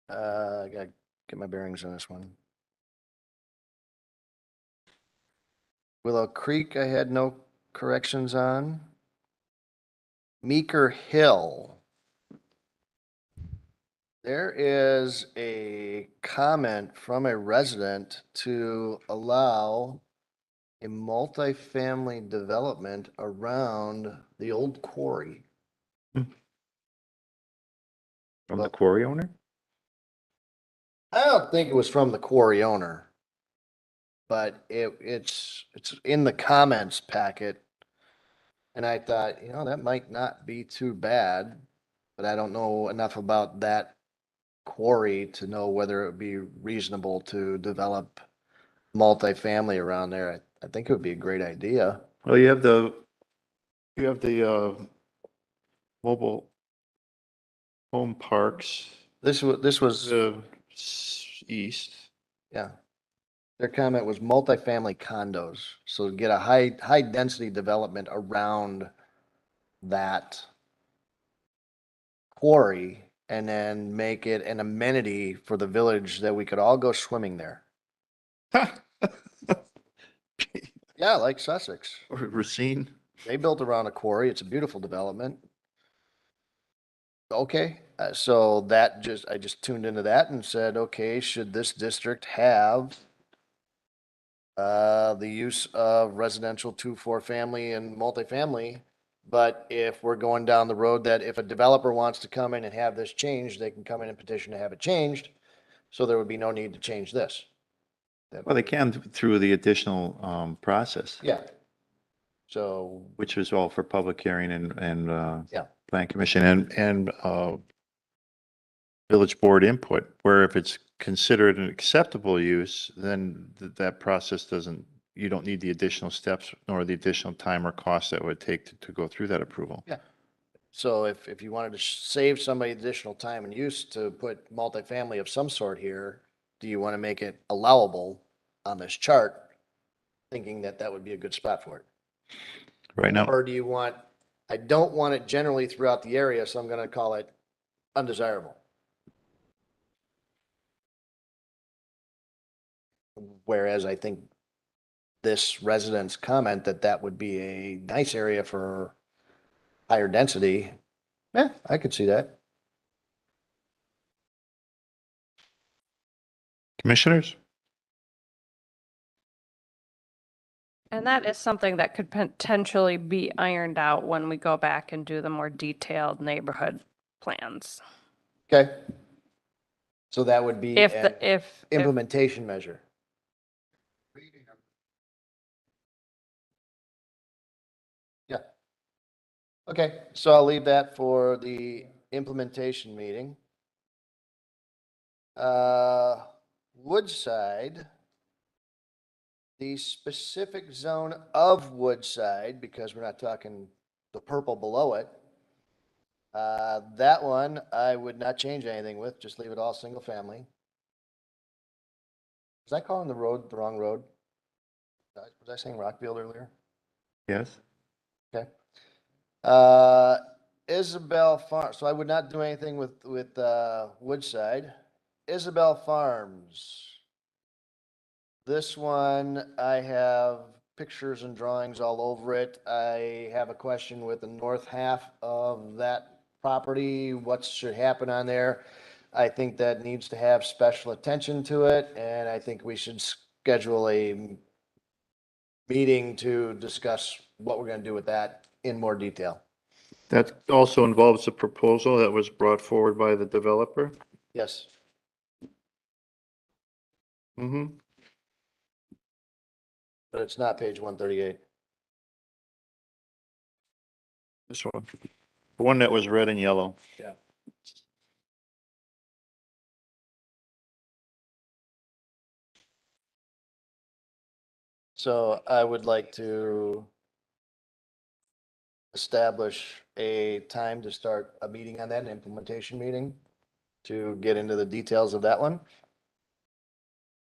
I gotta get my bearings on this one. Willow Creek, I had no corrections on. Meeker Hill. There is a comment from a resident to allow a multifamily development around the old quarry. From the quarry owner? I don't think it was from the quarry owner, but it's in the comments packet. And I thought, that might not be too bad, but I don't know enough about that quarry to know whether it would be reasonable to develop multifamily around there. I think it would be a great idea. Well, you have the mobile home parks. This was east. Yeah. Their comment was multifamily condos. So get a high density development around that quarry and then make it an amenity for the village that we could all go swimming there. Yeah, like Sussex. Or Racine? They built around a quarry. It's a beautiful development. Okay, so I just tuned into that and said, okay, should this district have the use of residential 2, 4 family and multifamily? But if we're going down the road that if a developer wants to come in and have this changed, they can come in and petition to have it changed. So there would be no need to change this. Well, they can through the additional process, Yeah. So, which is all for public hearing and yeah, plan commission and village board input, where if it's considered an acceptable use, then that process doesn't, you don't need the additional steps nor the additional time or cost that would take to go through that approval. yeah. So if you wanted to save somebody additional time and use to put multifamily of some sort here, do you want to make it allowable on this chart? Thinking that that would be a good spot for it. Right now, Or do you want, I don't want it generally throughout the area, so I'm going to call it undesirable. Whereas I think this resident's comment that that would be a nice area for higher density. Yeah, I could see that. commissioners? And that is something that could potentially be ironed out when we go back and do the more detailed neighborhood plans. Okay. So that would be If, an the if implementation measure. Yeah. Okay, so I'll leave that for the implementation meeting. Woodside, the specific zone of Woodside, because we're not talking the purple below it. That one, I would not change anything with, just leave it all single family. Was I calling the road the wrong road? Was I saying Rockfield earlier? Yes. Okay. Isabel Farm, so I would not do anything with Woodside. Isabel Farms. This one, I have pictures and drawings all over it. I have a question with the north half of that property. What should happen on there? I think that needs to have special attention to it, and I think we should schedule a meeting to discuss what we're gonna do with that in more detail. That also involves a proposal that was brought forward by the developer. Yes. Mm-hmm. But it's not page 138. This one. The one that was red and yellow. Yeah. So I would like to establish a time to start a meeting on that, an implementation meeting, to get into the details of that one.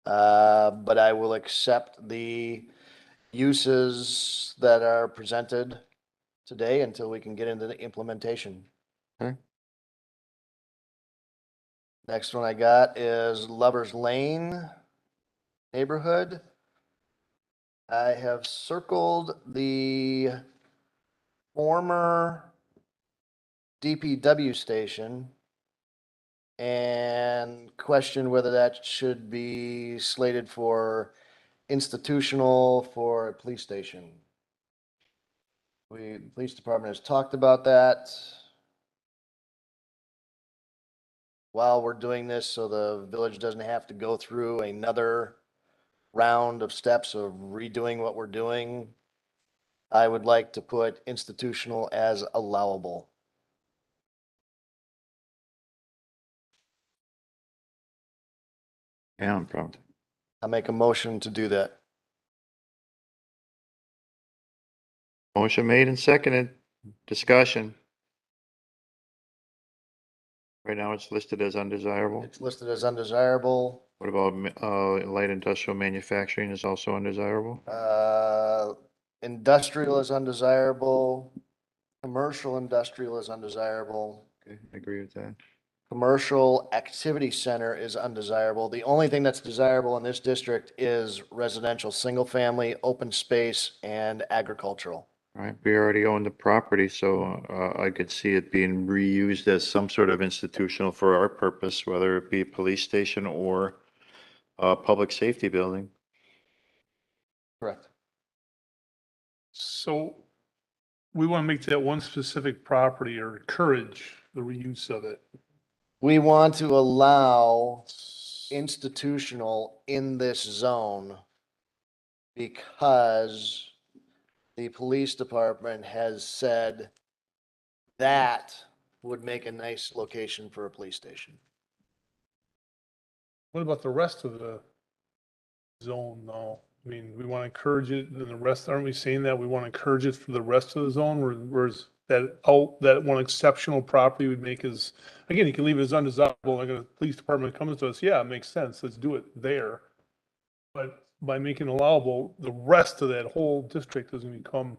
But I will accept the uses that are presented today until we can get into the implementation. Okay. Next one I got is Lover's Lane neighborhood. I have circled the former DPW station and question whether that should be slated for institutional for a police station. The police department has talked about that. While we're doing this, so the village doesn't have to go through another round of steps of redoing what we're doing, I would like to put institutional as allowable. Yeah, I'm proud. I make a motion to do that. Motion made and seconded. Discussion. Right now it's listed as undesirable. It's listed as undesirable. What about light industrial manufacturing is also undesirable? Industrial is undesirable. Commercial industrial is undesirable. Okay, I agree with that. commercial activity center is undesirable. The only thing that's desirable in this district is residential, single family, open space, and agricultural. Right, we already own the property, so I could see it being reused as some sort of institutional for our purpose, whether it be a police station or a public safety building. Correct. So we want to make that one specific property or encourage the reuse of it. We want to allow institutional in this zone because the police department has said that would make a nice location for a police station. What about the rest of the zone though? I mean, we want to encourage it and the rest, aren't we saying that we want to encourage it for the rest of the zone? Whereas that one exceptional property would make is, again, you can leave it as undesirable, like a police department comes to us, yeah, it makes sense, let's do it there. But by making allowable, the rest of that whole district is going to become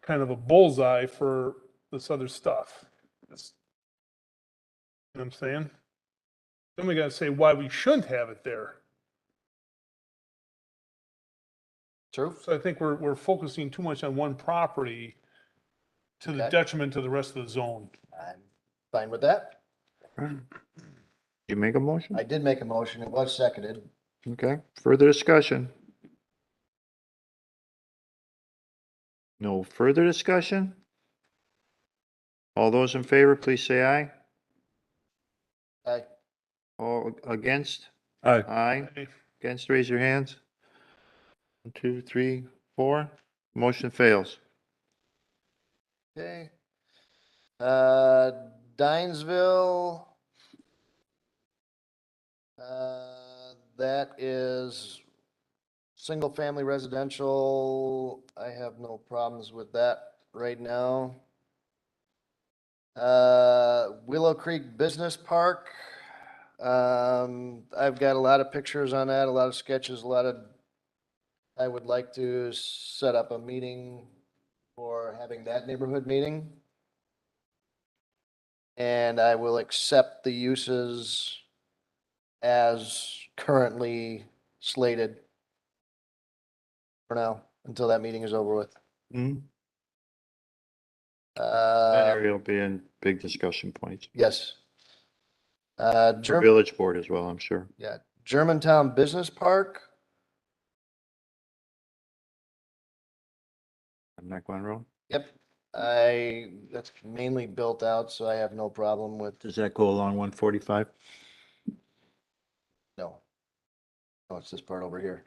kind of a bullseye for this other stuff. That's, you know what I'm saying? Then we got to say why we shouldn't have it there. True. So I think we're focusing too much on one property to the Okay. detriment to the rest of the zone. I'm fine with that. You make a motion? I did make a motion. It was seconded. Okay, further discussion? No further discussion? All those in favor, please say aye. Aye. All against? Aye. Aye. Against, raise your hands. 1, 2, 3, 4. Motion fails. Okay. Dinesville. That is single-family residential. I have no problems with that right now. Willow Creek Business Park. I've got a lot of pictures on that, a lot of sketches, I would like to set up a meeting for having that neighborhood meeting. And I will accept the uses as currently slated for now, until that meeting is over with. Mhm. That Uh, area will be in big discussion points. yes. For village board as well, I'm sure. Yeah, Germantown Business Park. On Neck Glen Road. Yep, that's mainly built out, so I have no problem with, Does that go along 145? no. No, it's this part over here.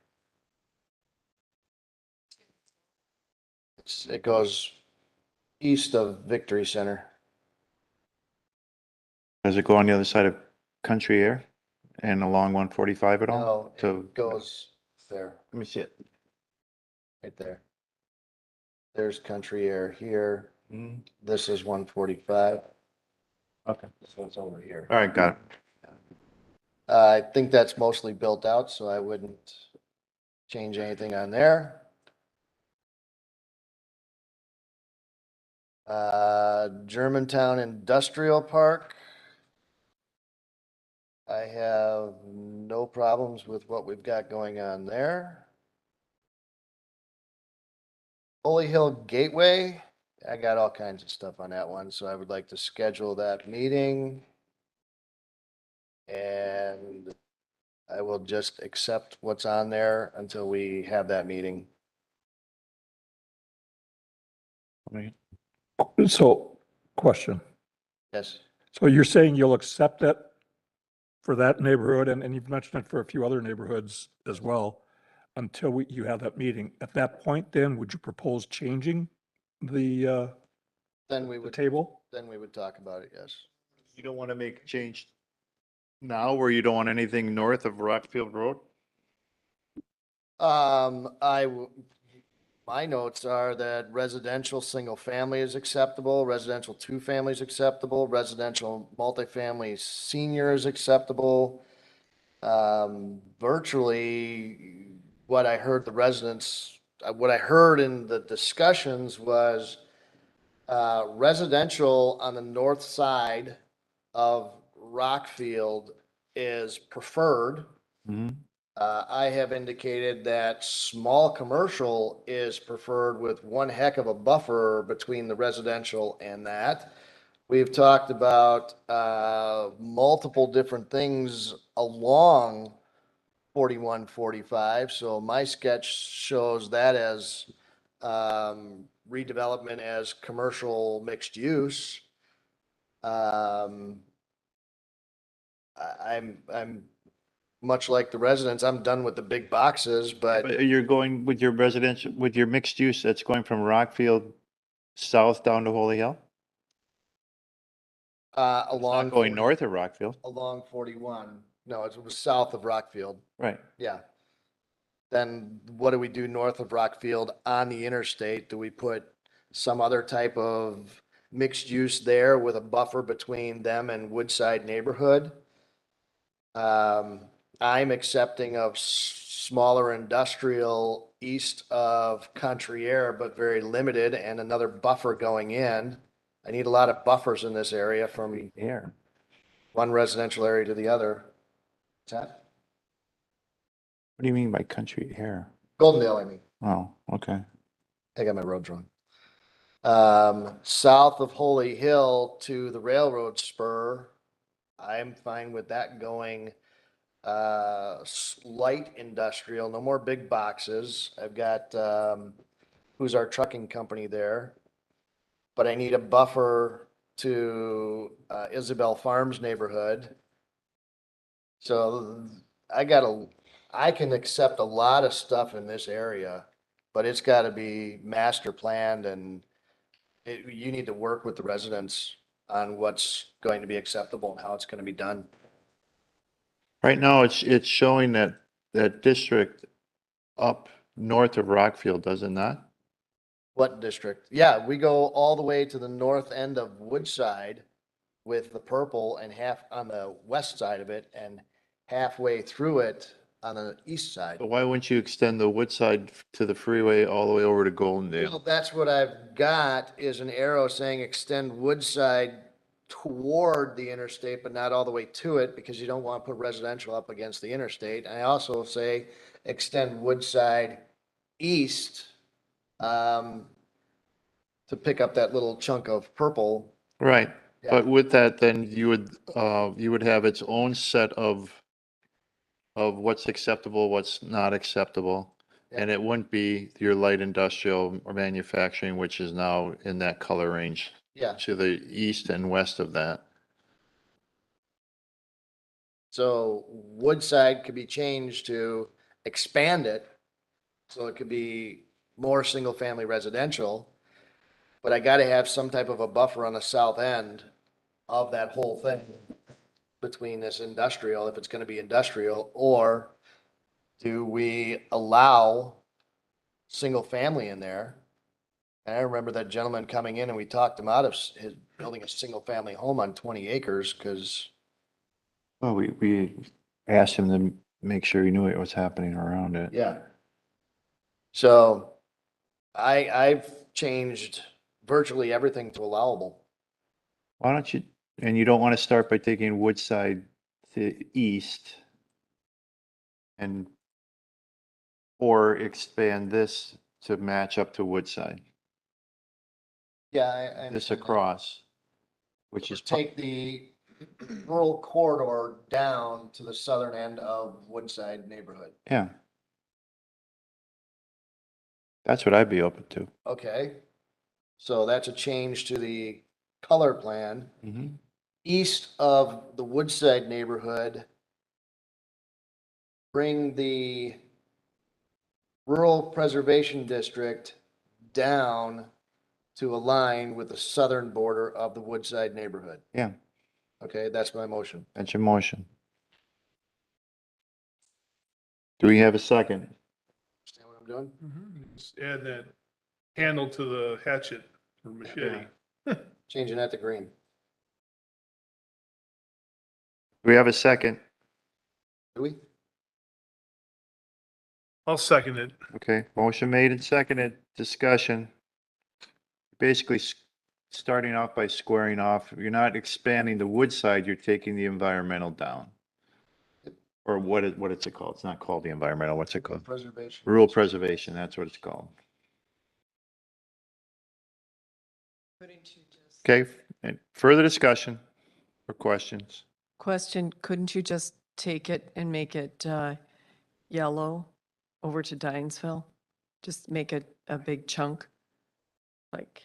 It goes east of Victory Center. Does it go on the other side of Country Air and along 145 at all? No, So, it goes there, let me see it. right there. There's Country Air here. Mhm. This is 145. Okay. So it's over here. All right, got it. I think that's mostly built out, so I wouldn't change anything on there. Germantown Industrial Park. I have no problems with what we've got going on there. Holy Hill Gateway, I got all kinds of stuff on that one, so I would like to schedule that meeting. And I will just accept what's on there until we have that meeting. So, question. Yes, So you're saying you'll accept it for that neighborhood, and you've mentioned it for a few other neighborhoods as well, until you have that meeting. At that point, then, would you propose changing the then we would, table? then we would talk about it, yes. You don't want to make a change now where you don't want anything north of Rockfield Road? My notes are that residential single family is acceptable, residential two family is acceptable, residential multifamily senior is acceptable. Virtually, what I heard the residents, what I heard in the discussions was residential on the north side of Rockfield is preferred. Mhm. I have indicated that small commercial is preferred with one heck of a buffer between the residential and that. We've talked about multiple different things along 4145. So my sketch shows that as redevelopment as commercial mixed use. I'm much like the residents, I'm done with the big boxes, but But you're going with your residential, with your mixed use, that's going from Rockfield south down to Holy Hill? along. Not going 40 north of Rockfield, Along 41. No, it was south of Rockfield. right? Yeah. Then what do we do north of Rockfield on the interstate? Do we put some other type of mixed use there with a buffer between them and Woodside neighborhood? I'm accepting of smaller industrial east of Country Air, but very limited, and another buffer going in. I need a lot of buffers in this area from Air. one residential area to the other. What's that? What do you mean by country air? Goldendale, I mean. Oh, okay. I got my road wrong. South of Holy Hill to the railroad spur, I'm fine with that going light industrial, no more big boxes. I've got who's our trucking company there, but I need a buffer to Isabel Farms neighborhood. So I can accept a lot of stuff in this area, but it's got to be master planned, and you need to work with the residents on what's going to be acceptable and how it's going to be done. Right now, it's showing that district up north of Rockfield, does it not? What district? Yeah, we go all the way to the north end of Woodside with the purple and half on the west side of it and halfway through it on the east side. But why wouldn't you extend the Woodside to the freeway all the way over to Well, Goldendale? that's what I've got is an arrow saying extend Woodside toward the interstate, but not all the way to it because you don't want to put residential up against the interstate. And I also say extend Woodside east to pick up that little chunk of purple. Right, Yeah. but with that, then you would have its own set of what's acceptable, what's not acceptable. And it wouldn't be your light industrial or manufacturing, which is now in that color range. Yeah. To the east and west of that. So Woodside could be changed to expand it. So it could be more single-family residential. But I gotta have some type of a buffer on the south end of that whole thing between this industrial, if it's gonna be industrial, or do we allow single-family in there? And I remember that gentleman coming in and we talked him out of his building a single-family home on 20 acres because Well, we asked him to make sure he knew what was happening around it. yeah. So I've changed virtually everything to allowable. Why don't you, and you don't want to start by taking Woodside to east and, or expand this to match up to Woodside, Yeah, this understand that. across, which is, Take the rural corridor down to the southern end of Woodside neighborhood. yeah. That's what I'd be open to. Okay. So that's a change to the color plan. Mhm. East of the Woodside neighborhood, bring the rural preservation district down to align with the southern border of the Woodside neighborhood. Yeah, Okay, that's my motion. that's your motion. Do we have a second? Understand what I'm doing? Just add that handle to the hatchet or machete. Changing that to green. Do we have a second? Do we? I'll second it. Okay, motion made and seconded, discussion. Basically starting off by squaring off. You're not expanding the wood side, you're taking the environmental down. Or what is it called? It's not called the environmental, what's it called? Preservation. Rural preservation, that's what it's called. Okay, and further discussion or questions? Question, couldn't you just take it and make it yellow over to Dinesville? Just make it a big chunk? Like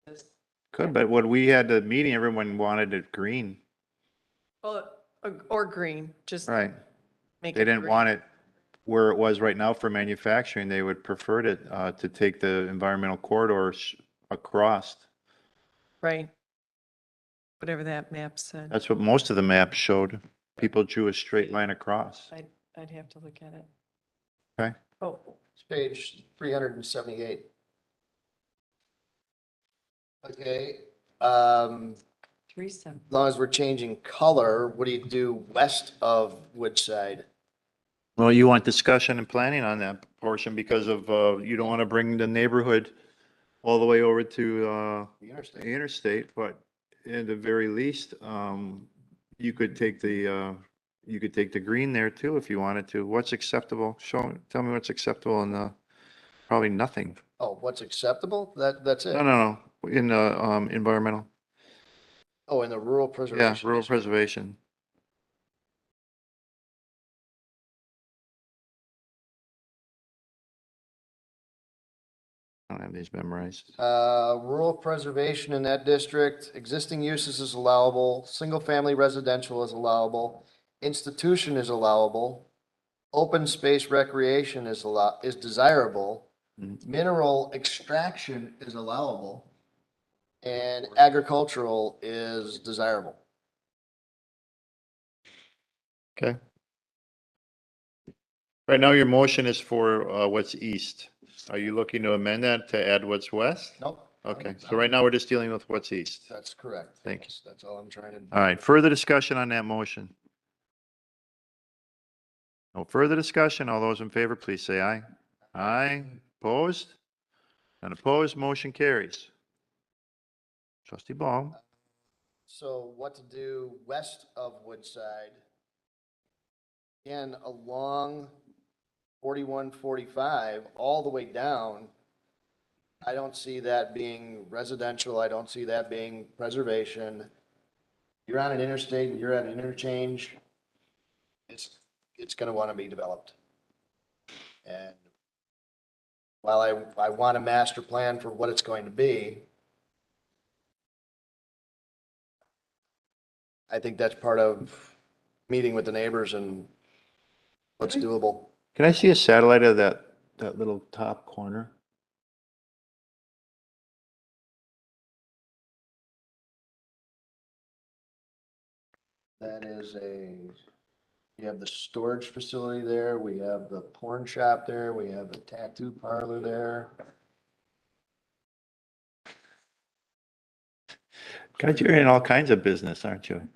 this? Could, but when we had the meeting, everyone wanted it green, Or green, just right? make They it didn't green. want it where it was right now for manufacturing. They would prefer to take the environmental corridors across. Right. Whatever that map said. That's what most of the maps showed. People drew a straight line across. I'd have to look at it. Okay. Oh, It's page 378. Okay, as 37. long as we're changing color, what do you do west of Woodside? Well, you want discussion and planning on that portion because of, you don't want to bring the neighborhood all the way over to, The interstate. the interstate, but at the very least, you could take the green there too if you wanted to. What's acceptable? Tell me what's acceptable and, probably nothing. Oh, what's acceptable? That's it? No, in the, environmental. Oh, in the rural Yeah, preservation. rural district. preservation. I don't have these memorized. Rural preservation in that district, existing uses is allowable, single-family residential is allowable, institution is allowable, open space recreation is desirable, mineral extraction is allowable, and agricultural is desirable. Okay. Right now, your motion is for, what's east. Are you looking to amend that to add what's west? Nope. Okay, so right now we're just dealing with what's east. That's correct. Thank you. That's all I'm trying to. All right, further discussion on that motion? No further discussion. All those in favor, please say aye. Aye. Opposed? None opposed, motion carries. Trustee Ball. So what to do west of Woodside? Again, along 4145, all the way down. I don't see that being residential. I don't see that being preservation. You're on an interstate, and you're at an interchange. It's gonna want to be developed. And while I want a master plan for what it's going to be, I think that's part of meeting with the neighbors and what's doable. Can I see a satellite of that little top corner? That is we have the storage facility there, we have the porn shop there, we have the tattoo parlor there. God, you're in all kinds of business, aren't you?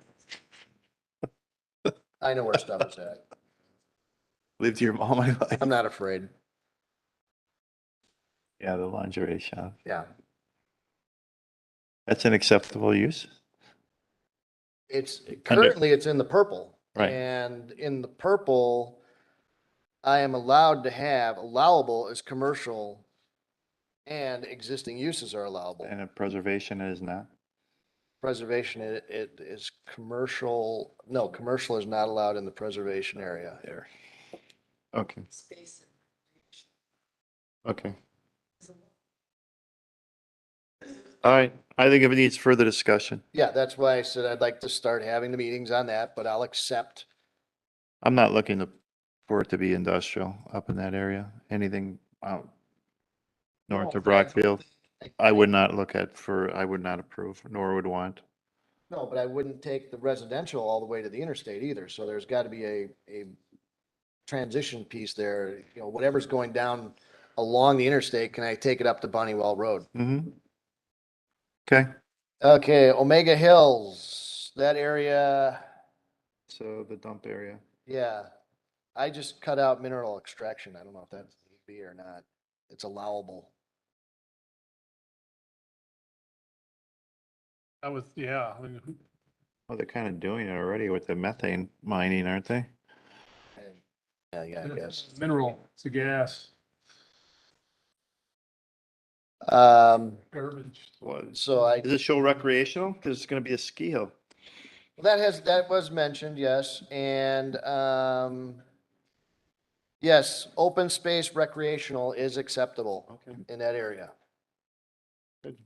I know where stuff is at. Lived here all my life. I'm not afraid. Yeah, the lingerie shop. Yeah. That's an acceptable use? Currently it's in the purple. Right. And in the purple, I am allowed to have, allowable is commercial and existing uses are allowable. And a preservation is not? Preservation, it is commercial, no, commercial is not allowed in the preservation area. There. Okay. Okay. All right, I think if it needs further discussion. Yeah, that's why I said I'd like to start having the meetings on that, but I'll accept. I'm not looking for it to be industrial up in that area. Anything out north of Brockfield, I would not I would not approve, nor would want. No, but I wouldn't take the residential all the way to the interstate either. So there's got to be a transition piece there. You know, whatever's going down along the interstate, can I take it up to Bunnywell Road? Mm-hmm. Okay. Okay, Omega Hills, that area, So the dump area. yeah. I just cut out mineral extraction. I don't know if that's be or not. It's allowable. Yeah, I mean, Well, they're kind of doing it already with the methane mining, aren't they? Yeah, I guess. mineral, it's a gas, garbage. So I, Does it show recreational? Because it's going to be a ski hill. that was mentioned, yes, and, yes, open space recreational is acceptable in that area. Good.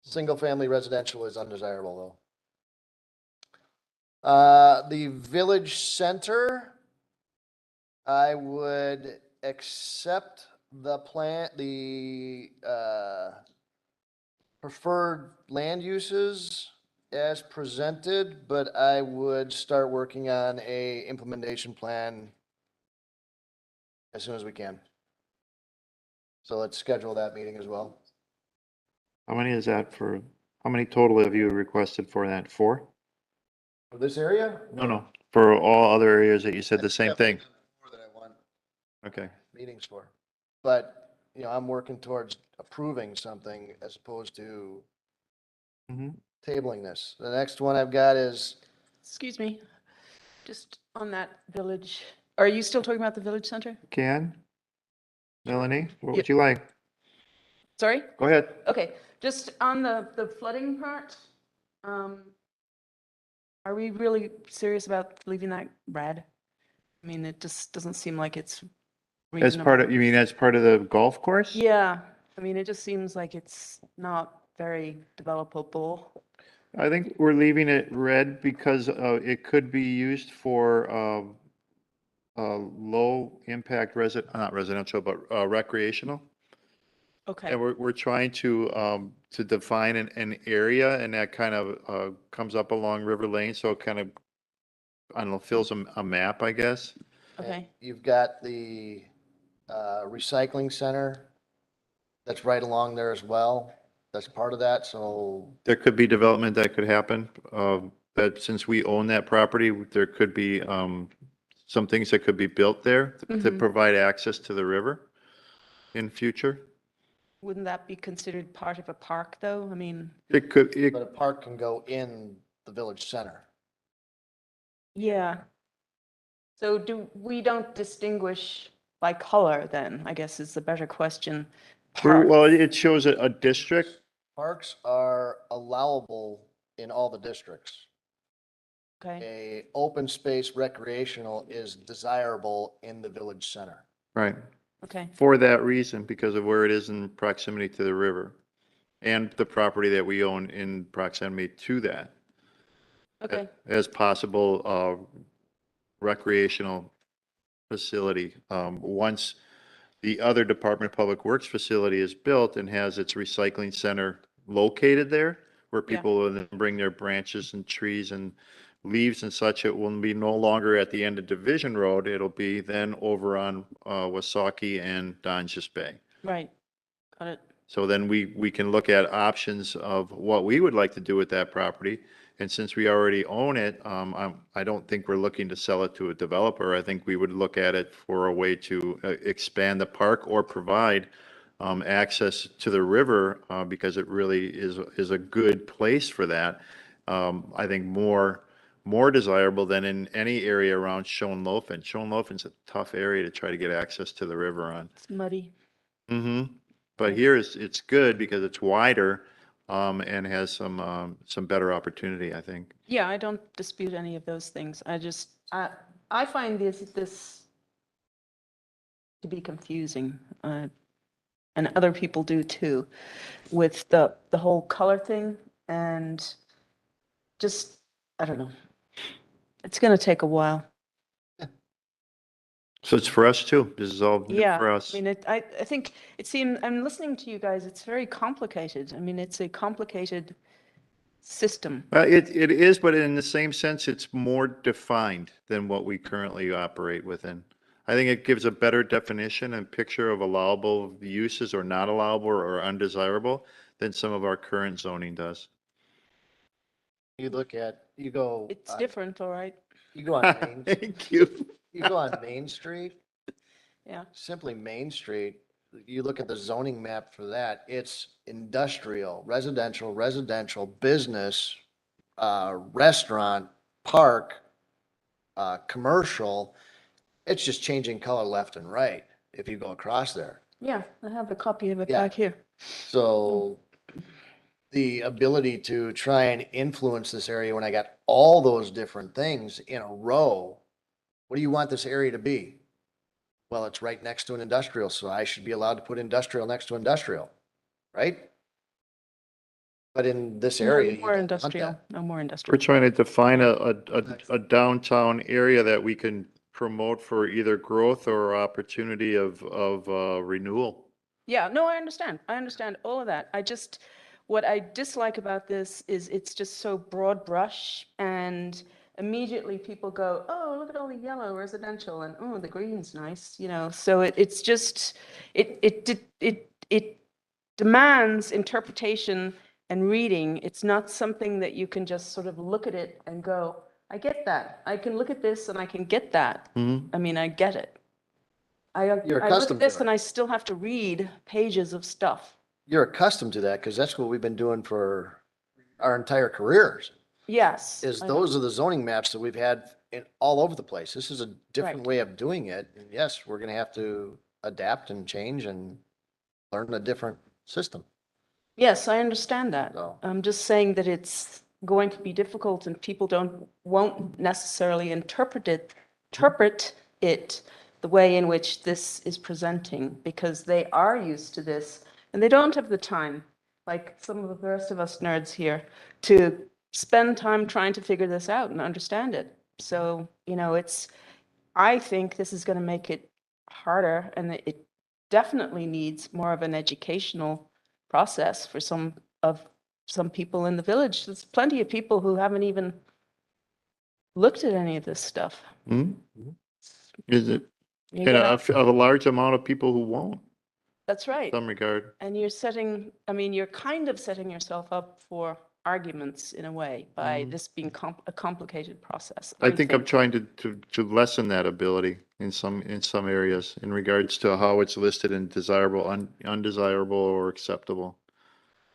Single-family residential is undesirable, though. The village center, I would accept the plan, the, preferred land uses as presented, but I would start working on a implementation plan as soon as we can. So let's schedule that meeting as well. How many is that for? How many total have you requested for that? 4? For this area? No. For all other areas that you said the same thing. More that I want Okay. meetings for. But, I'm working towards approving something as opposed to tabling this. The next one I've got is, Excuse me, just on that village, are you still talking about the village center? Can? Melanie, what Yeah. would you like? Sorry? Go ahead. Okay, just on the flooding part, are we really serious about leaving that red? I mean, it just doesn't seem like it's As part of, you mean as part of the golf course? Yeah, I mean, it just seems like it's not very developable. I think we're leaving it red because it could be used for low impact not residential, but recreational. Okay. And we're trying to define an area, and that kind of comes up along River Lane, so it kind of, I don't know, fills a map, I guess. Okay. you've got the recycling center that's right along there as well. That's part of that, so There could be development that could happen, that since we own that property, there could be some things that could be built there to Mhm. provide access to the river in future. Wouldn't that be considered part of a park, though? I mean, It could, but a park can go in the village center. yeah. So we don't distinguish by color then, I guess is the better question. well, it shows a district. Parks are allowable in all the districts. Okay. A open space recreational is desirable in the village center. Right. Okay. For that reason, because of where it is in proximity to the river and the property that we own in proximity to that. Okay. As possible recreational facility. Once the other Department of Public Works facility is built and has its recycling center located there, where Yeah. people will then bring their branches and trees and leaves and such, it will be no longer at the end of Division Road. It'll be then over on Wasaki and Donjas Bay. Right. Got it. So then we can look at options of what we would like to do with that property. And since we already own it, I don't think we're looking to sell it to a developer. I think we would look at it for a way to expand the park or provide access to the river because it really is a good place for that. I think more desirable than in any area around Schoenlofen. Schoenlofen's a tough area to try to get access to the river on. It's muddy. But here it's good because it's wider and has some better opportunity, I think. Yeah, I don't dispute any of those things. I find this to be confusing, and other people do too, with the whole color thing, and just, I don't know. It's going to take a while. So it's for us too. This is all new Yeah, for us. I mean, I think it seems, I'm listening to you guys, it's very complicated. I mean, it's a complicated system. It is, but in the same sense, it's more defined than what we currently operate within. I think it gives a better definition and picture of allowable uses or not allowable or undesirable than some of our current zoning does. You go. It's different, all right? You go on Main. Thank you. You go on Main Street. Yeah. Simply Main Street, you look at the zoning map for that, it's industrial, residential, business, restaurant, park, commercial. It's just changing color left and right if you go across there. Yeah, I have a copy of it Yeah. back here. So the ability to try and influence this area when I got all those different things in a row, what do you want this area to be? Well, it's right next to an industrial, so I should be allowed to put industrial next to industrial, right? But in this area. No you more don't want industrial, that. no more We're industrial. trying to define a downtown area that we can promote for either growth or opportunity of renewal. Yeah, no, I understand. I understand all of that. What I dislike about this is it's just so broad brush and immediately people go, oh, look at all the yellow residential and oh, the green's nice, so it's just, it demands interpretation and reading. It's not something that you can just sort of look at it and go, I get that. I can look at this and I can get that. I mean, I get it. I You're look at accustomed to this it. and I still have to read pages of stuff. You're accustomed to that because that's what we've been doing for our entire careers. Yes. Is I know. those are the zoning maps that we've had in all over the place. This is a different Right. way of doing it. And yes, we're gonna have to adapt and change and learn a different system. Yes, I understand that. So- I'm just saying that it's going to be difficult and people won't necessarily interpret it the way in which this is presenting because they are used to this and they don't have the time, like some of the rest of us nerds here, to spend time trying to figure this out and understand it. So, I think this is going to make it harder and it definitely needs more of an educational process for some people in the village. There's plenty of people who haven't even looked at any of this stuff. Is it? You And gotta- a large amount of people who won't, That's right. in some regard. And you're kind of setting yourself up for arguments in a way by this being a complicated process. I think I'm trying to lessen that ability in some areas in regards to how it's listed in desirable, undesirable, or acceptable.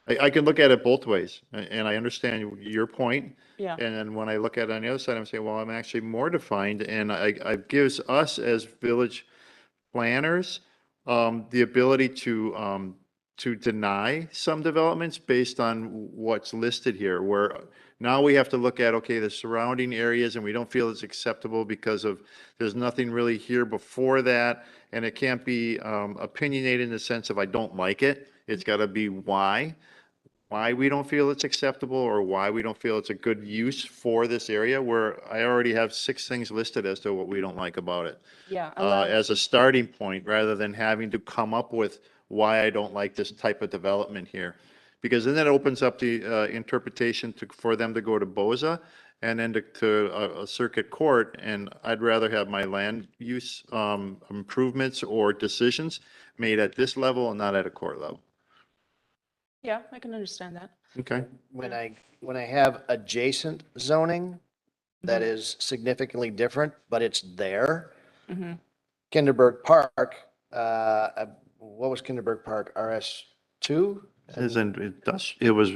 I can look at it both ways, and I understand your point. Yeah. And then when I look at it on the other side, I'm saying, well, I'm actually more defined, and I gives us as village planners the ability to deny some developments based on what's listed here, where now we have to look at, okay, the surrounding areas, and we don't feel it's acceptable because there's nothing really here before that, and it can't be opinionated in the sense of I don't like it. It's got to be why we don't feel it's acceptable or why we don't feel it's a good use for this area, where I already have 6 things listed as to what we don't like about it. Yeah. As a starting point, rather than having to come up with why I don't like this type of development here. Because then that opens up the interpretation for them to go to BOZA and then to a circuit court. And I'd rather have my land use improvements or decisions made at this level and not at a court level. Yeah, I can understand that. Okay. When I have adjacent zoning that is significantly different, but it's there. Mhm. Kinderberg Park, what was Kinderberg Park? RS2? It was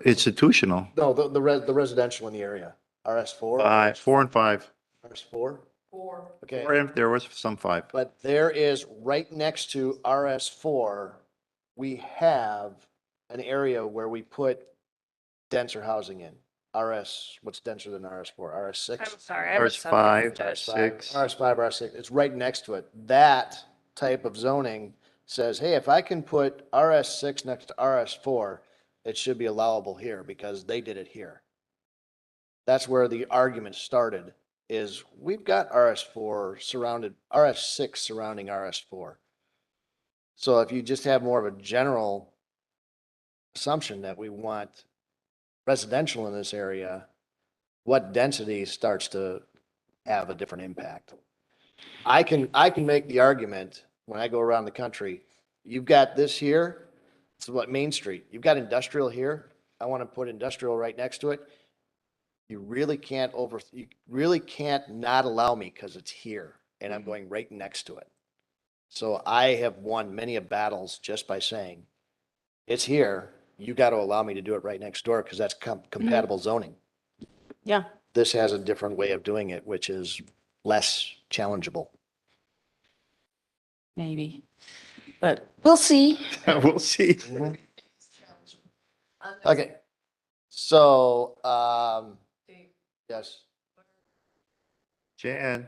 institutional. No, the residential in the area. RS4? 4 and 5. RS4? 4. Okay. There was some 5. But there is, right next to RS4, we have an area where we put denser housing in. What's denser than RS4? RS6? I'm sorry. I have Ours some 5, instead. 6. RS5, RS6, it's right next to it. That type of zoning says, hey, if I can put RS6 next to RS4, it should be allowable here because they did it here. That's where the argument started, is we've got RS6 surrounding RS4. So if you just have more of a general assumption that we want residential in this area, what density starts to have a different impact? I can make the argument when I go around the country, you've got this here, it's what Main Street, you've got industrial here, I want to put industrial right next to it. You really can't not allow me because it's here and I'm going right next to it. So I have won many of battles just by saying, it's here, you got to allow me to do it right next door because that's compatible zoning. Yeah. This has a different way of doing it, which is less challengeable. Maybe, but we'll see. We'll see. Okay. So, yes. Jan.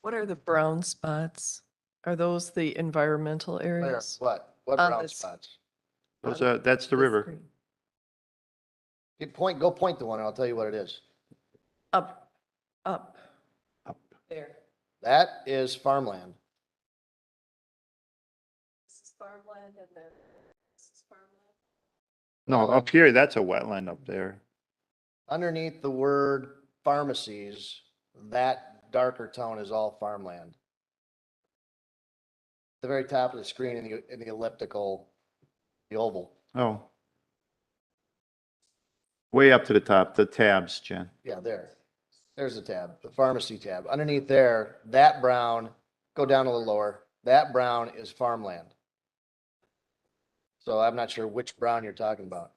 What are the brown spots? Are those the environmental Where? areas? What? What On brown this- spots? That's the river. Go point to one and I'll tell you what it is. Up. There. That is farmland. This is farmland and then this is farmland. No, up here, that's a wetland up there. Underneath the word pharmacies, that darker tone is all farmland. The very top of the screen in the elliptical, the oval. Oh. Way up to the top, the tabs, Jen. Yeah, there. There's the tab, the pharmacy tab. Underneath there, that brown, go down a little lower, that brown is farmland. So I'm not sure which brown you're talking about.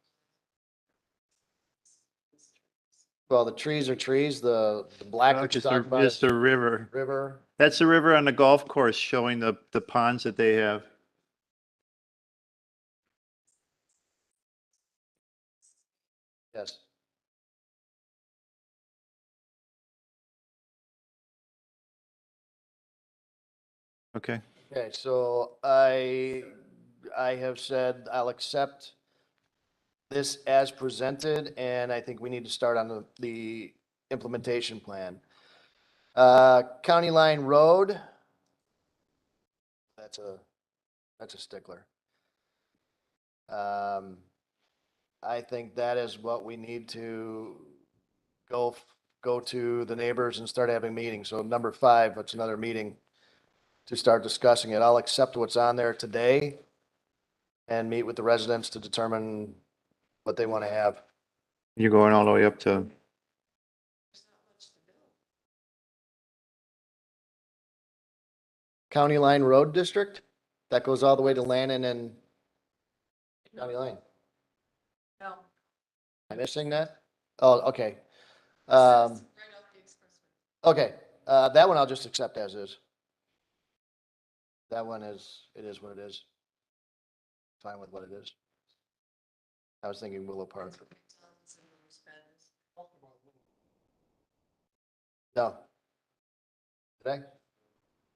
Well, the trees are trees, the black that you're Just talking about just is the river. river. That's the river on the golf course showing the ponds that they have. Yes. Okay. Okay, so I have said I'll accept this as presented, and I think we need to start on the implementation plan. County Line Road. That's a stickler. I think that is what we need to go to the neighbors and start having meetings. So number 5, that's another meeting to start discussing it. I'll accept what's on there today and meet with the residents to determine what they want to have. You're going all the way up to, County Line Road District, that goes all the way to Lannon and County Line. No. Am I missing that? Oh, okay. Okay, that one I'll just accept as is. That one it is what it is. Fine with what it is. I was thinking Willow Park. No. Did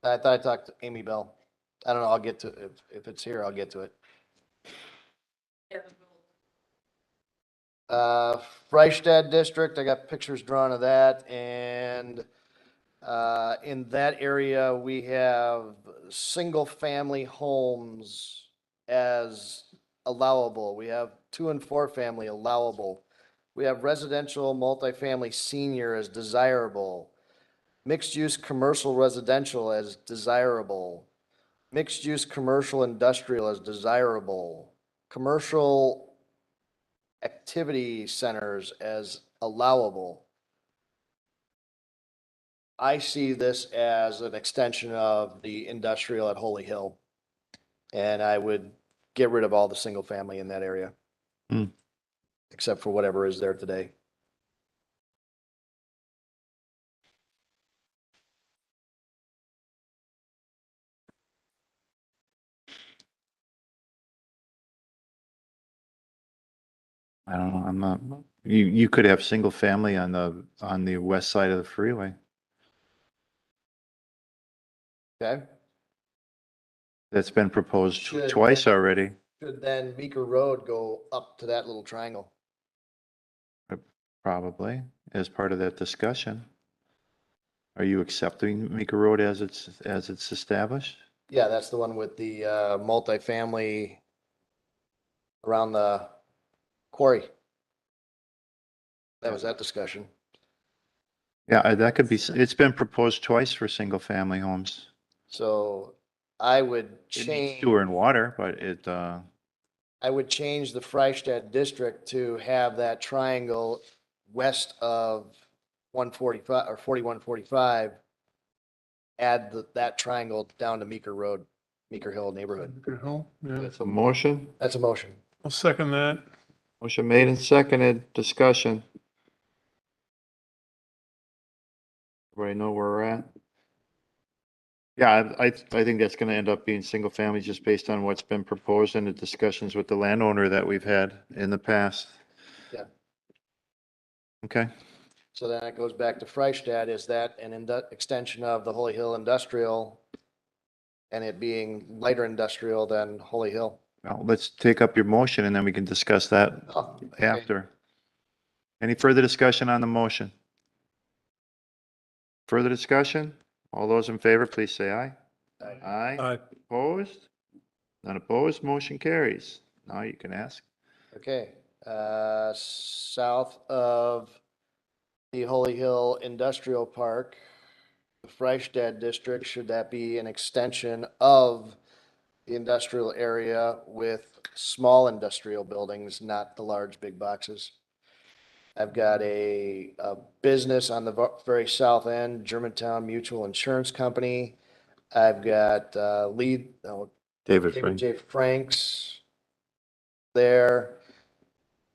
I thought I talked to Amy Bell. I don't know, I'll get to, if it's here, I'll get to it. Freistadt District, I got pictures drawn of that, and in that area, we have single-family homes as allowable. We have 2 and 4 family allowable. We have residential multifamily senior as desirable. Mixed-use commercial residential as desirable. Mixed-use commercial industrial as desirable. Commercial activity centers as allowable. I see this as an extension of the industrial at Holy Hill. And I would get rid of all the single family in that area. Hmm. Except for whatever is there today. I don't know, I'm not, you could have single family on the west side of the freeway. Okay? That's been proposed Should- twice already. Should then Meeker Road go up to that little triangle? Probably, as part of that discussion. Are you accepting Meeker Road as it's established? Yeah, that's the one with the multifamily around the quarry. That was that discussion. Yeah, that could be, it's been proposed twice for single family homes. So I would It needs change, sewer and water, but it, I would change the Freistadt district to have that triangle west of 145 or 4145 add that triangle down to Meeker Road, Meeker Hill neighborhood. Good hell, yeah. That's a motion. That's a motion. I'll second that. Motion made and seconded. Discussion. Everybody know where we're at? Yeah, I think that's gonna end up being single family just based on what's been proposed and the discussions with the landowner that we've had in the past. Yeah. Okay. So then it goes back to Freistadt. Is that an extension of the Holy Hill Industrial and it being lighter industrial than Holy Hill? Well, let's take up your motion and then we can discuss that Oh, okay. after. Any further discussion on the motion? Further discussion? All those in favor, please say aye. Aye. Aye. Opposed? None opposed, motion carries. Now you can ask. Okay, south of the Holy Hill Industrial Park, the Freistadt District, should that be an extension of the industrial area with small industrial buildings, not the large big boxes? I've got a business on the very south end, Germantown Mutual Insurance Company. I've got David Frank. J. Frank's there.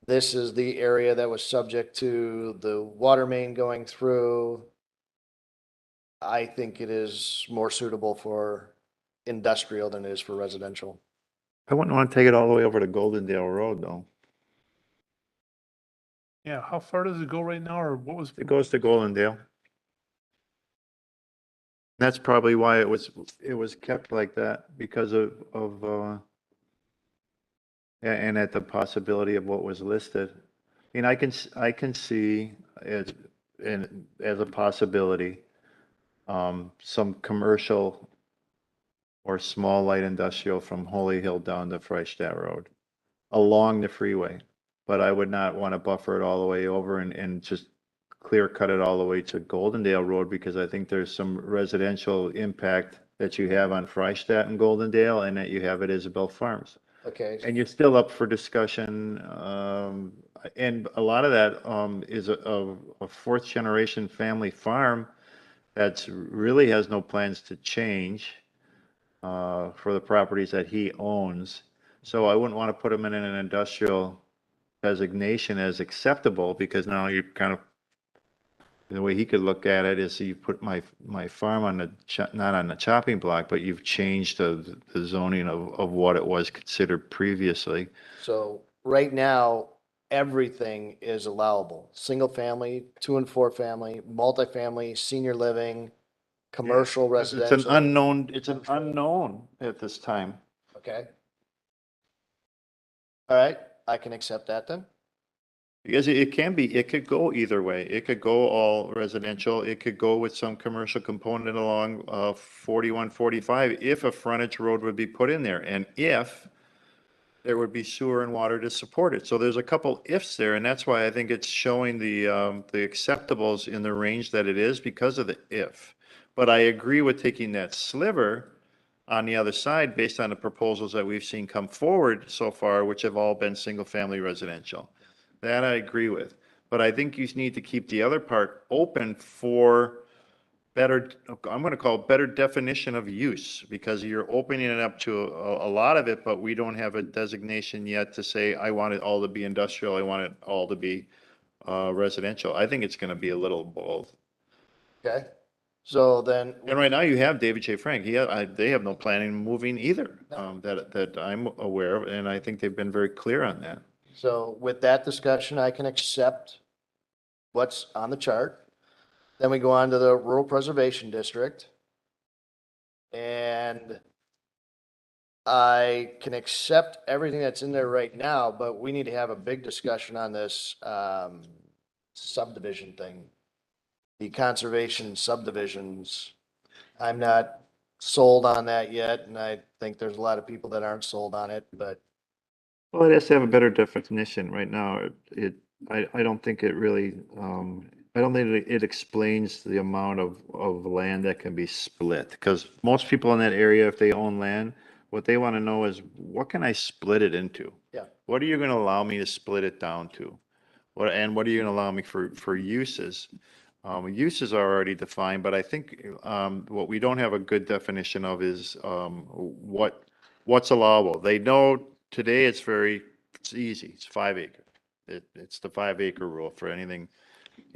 This is the area that was subject to the water main going through. I think it is more suitable for industrial than it is for residential. I wouldn't want to take it all the way over to Goldendale Road, though. Yeah, how far does it go right now, or what was? It goes to Goldendale. That's probably why it was kept like that, because of and at the possibility of what was listed. I mean, I can see it as a possibility, some commercial or small light industrial from Holy Hill down to Freistadt Road along the freeway. But I would not want to buffer it all the way over and just clear cut it all the way to Goldendale Road, because I think there's some residential impact that you have on Freistadt and Goldendale and that you have at Isabel Farms. Okay. And you're still up for discussion. And a lot of that is a fourth generation family farm that's really has no plans to change for the properties that he owns. So I wouldn't want to put him in an industrial designation as acceptable, because now you kind of, the way he could look at it is you put my farm on the, not on the chopping block, but you've changed the zoning of what it was considered previously. So right now, everything is allowable. Single family, 2 and 4 family, multifamily, senior living, commercial, residential. It's an unknown at this time. Okay. All right, I can accept that then. Because it could go either way. It could go all residential. It could go with some commercial component along 41, 45 if a frontage road would be put in there, and if there would be sewer and water to support it. So there's a couple ifs there, and that's why I think it's showing the acceptables in the range that it is because of the if. But I agree with taking that sliver on the other side based on the proposals that we've seen come forward so far, which have all been single-family residential. That I agree with. But I think you need to keep the other part open for better, I'm going to call it better definition of use, because you're opening it up to a lot of it, but we don't have a designation yet to say, I want it all to be industrial, I want it all to be residential. I think it's going to be a little both. Okay. So then. And right now you have David J. Frank. They have no planning on moving either, that I'm aware of, and I think they've been very clear on that. So with that discussion, I can accept what's on the chart. Then we go on to the Rural Preservation District. And I can accept everything that's in there right now, but we need to have a big discussion on this subdivision thing. The conservation subdivisions. I'm not sold on that yet, and I think there's a lot of people that aren't sold on it, but. Well, it has to have a better definition right now. I don't think it really, I don't think it explains the amount of land that can be split. Because most people in that area, if they own land, what they want to know is, what can I split it into? Yeah. What are you going to allow me to split it down to? What are you going to allow me for uses? Uses are already defined, but I think what we don't have a good definition of is what's allowable. They know today it's easy, it's 5 acre. It's the 5 acre rule for anything,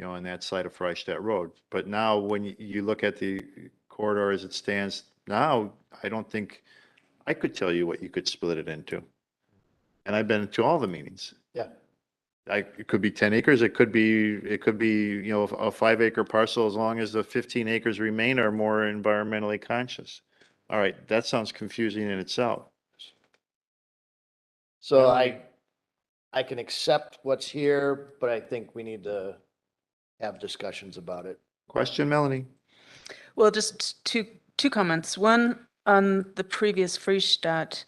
on that side of Freistadt Road. But now when you look at the corridor as it stands now, I don't think, I could tell you what you could split it into. And I've been to all the meetings. Yeah. It could be 10 acres, it could be, a 5 acre parcel, as long as the 15 acres remain are more environmentally conscious. All right, that sounds confusing in itself. So I can accept what's here, but I think we need to have discussions about it. Question, Melanie? Well, just two comments. One on the previous Freistadt.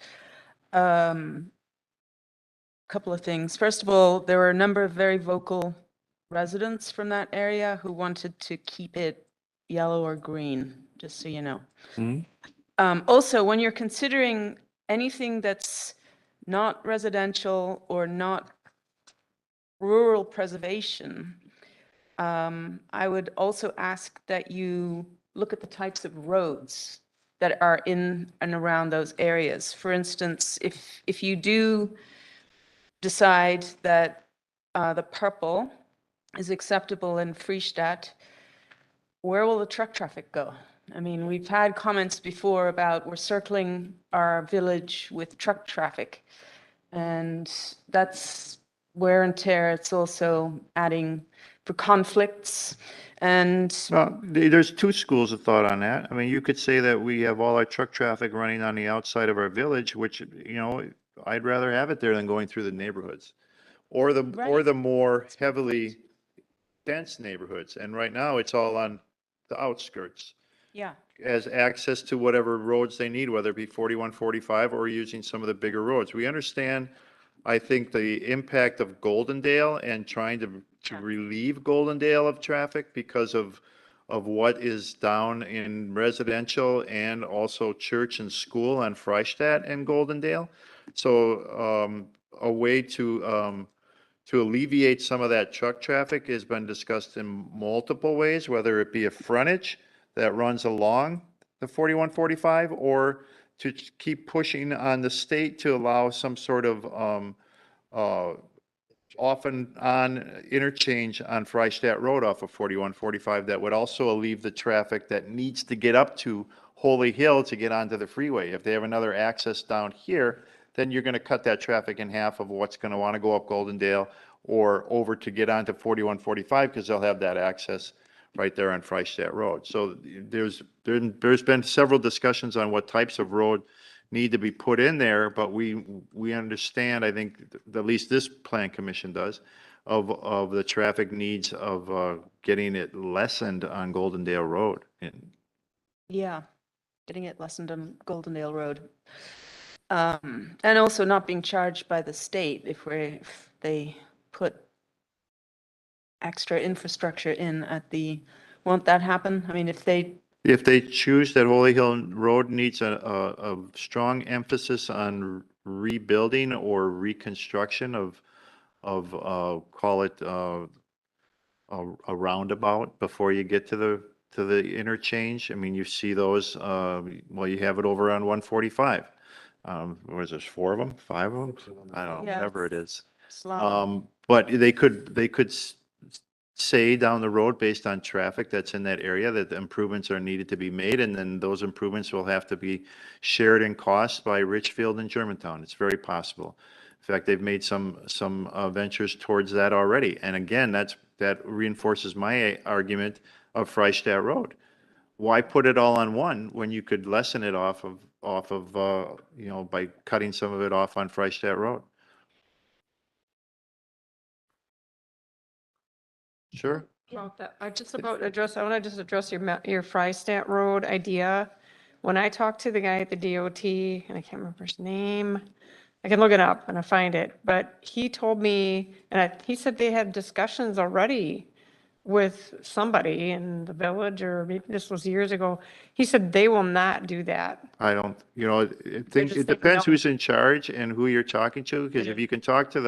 Couple of things. First of all, there were a number of very vocal residents from that area who wanted to keep it yellow or green, just so you know. Also, when you're considering anything that's not residential or not rural preservation, I would also ask that you look at the types of roads that are in and around those areas. For instance, if you do decide that the purple is acceptable in Freistadt, where will the truck traffic go? I mean, we've had comments before about we're circling our village with truck traffic, and that's wear and tear. It's also adding for conflicts. And Well, there's two schools of thought on that. I mean, you could say that we have all our truck traffic running on the outside of our village, which, I'd rather have it there than going through the neighborhoods. Or the more heavily dense neighborhoods. And right now, it's all on the outskirts yeah, as access to whatever roads they need, whether it be 41, 45, or using some of the bigger roads. We understand, I think, the impact of Goldendale and trying to relieve Goldendale of traffic because of what is down in residential and also church and school on Freistadt and Goldendale. So a way to alleviate some of that truck traffic has been discussed in multiple ways, whether it be a frontage that runs along the 41, 45, or to keep pushing on the state to allow some sort of often on interchange on Freistadt Road off of 41, 45 that would also alleviate the traffic that needs to get up to Holy Hill to get onto the freeway. If they have another access down here, then you're going to cut that traffic in half of what's going to want to go up Goldendale or over to get onto 41, 45 because they'll have that access right there on Freistadt Road. So there's been several discussions on what types of road need to be put in there, but we understand, I think, at least this plan commission does, of the traffic needs of getting it lessened on Goldendale Road. yeah, getting it lessened on Goldendale Road. And also not being charged by the state if they put extra infrastructure in won't that happen? I mean, if they choose that Holy Hill Road needs a strong emphasis on rebuilding or reconstruction of call it a roundabout before you get to the interchange. I mean, you see those, you have it over on 145. Was there 4 of them, 5 of them? I don't know, Yeah. whatever it is. Slow. But they could say down the road, based on traffic that's in that area, that the improvements are needed to be made, and then those improvements will have to be shared in cost by Richfield and Germantown. It's very possible. In fact, they've made some ventures towards that already. And again, that reinforces my argument of Freistadt Road. Why put it all on one when you could lessen it off of by cutting some of it off on Freistadt Road? Sure. About that, I want to just address your Freistadt Road idea. When I talked to the guy at the DOT, and I can't remember his name, I can look it up and I find it, but he told me, he said they had discussions already with somebody in the village, or maybe this was years ago. He said they will not do that. I don't, I think just it think depends no. who's in charge and who you're talking to, because if you can talk to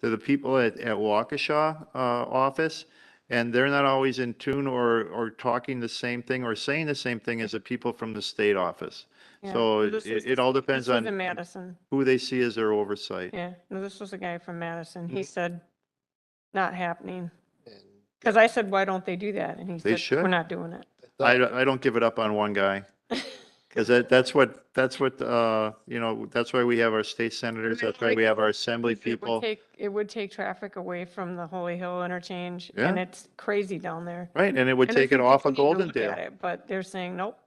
the people at Waukesha office, and they're not always in tune or talking the same thing or saying the same thing as the people from the state office. Yeah, So this was- it all depends This was in on Madison. who they see as their oversight. Yeah, no, this was a guy from Madison. Mm-hmm. He said, not happening. Because I said, why don't they do that? And he They said, we're should. not doing it. I don't give it up on one guy. Because that's what, you know, that's why we have our state senators, that's why we have our assembly people. It would take traffic away from the Holy Hill interchange, Yeah. and it's crazy down there. Right, and it would And I take it think off they of continue to look Goldendale. at it, But they're saying, nope,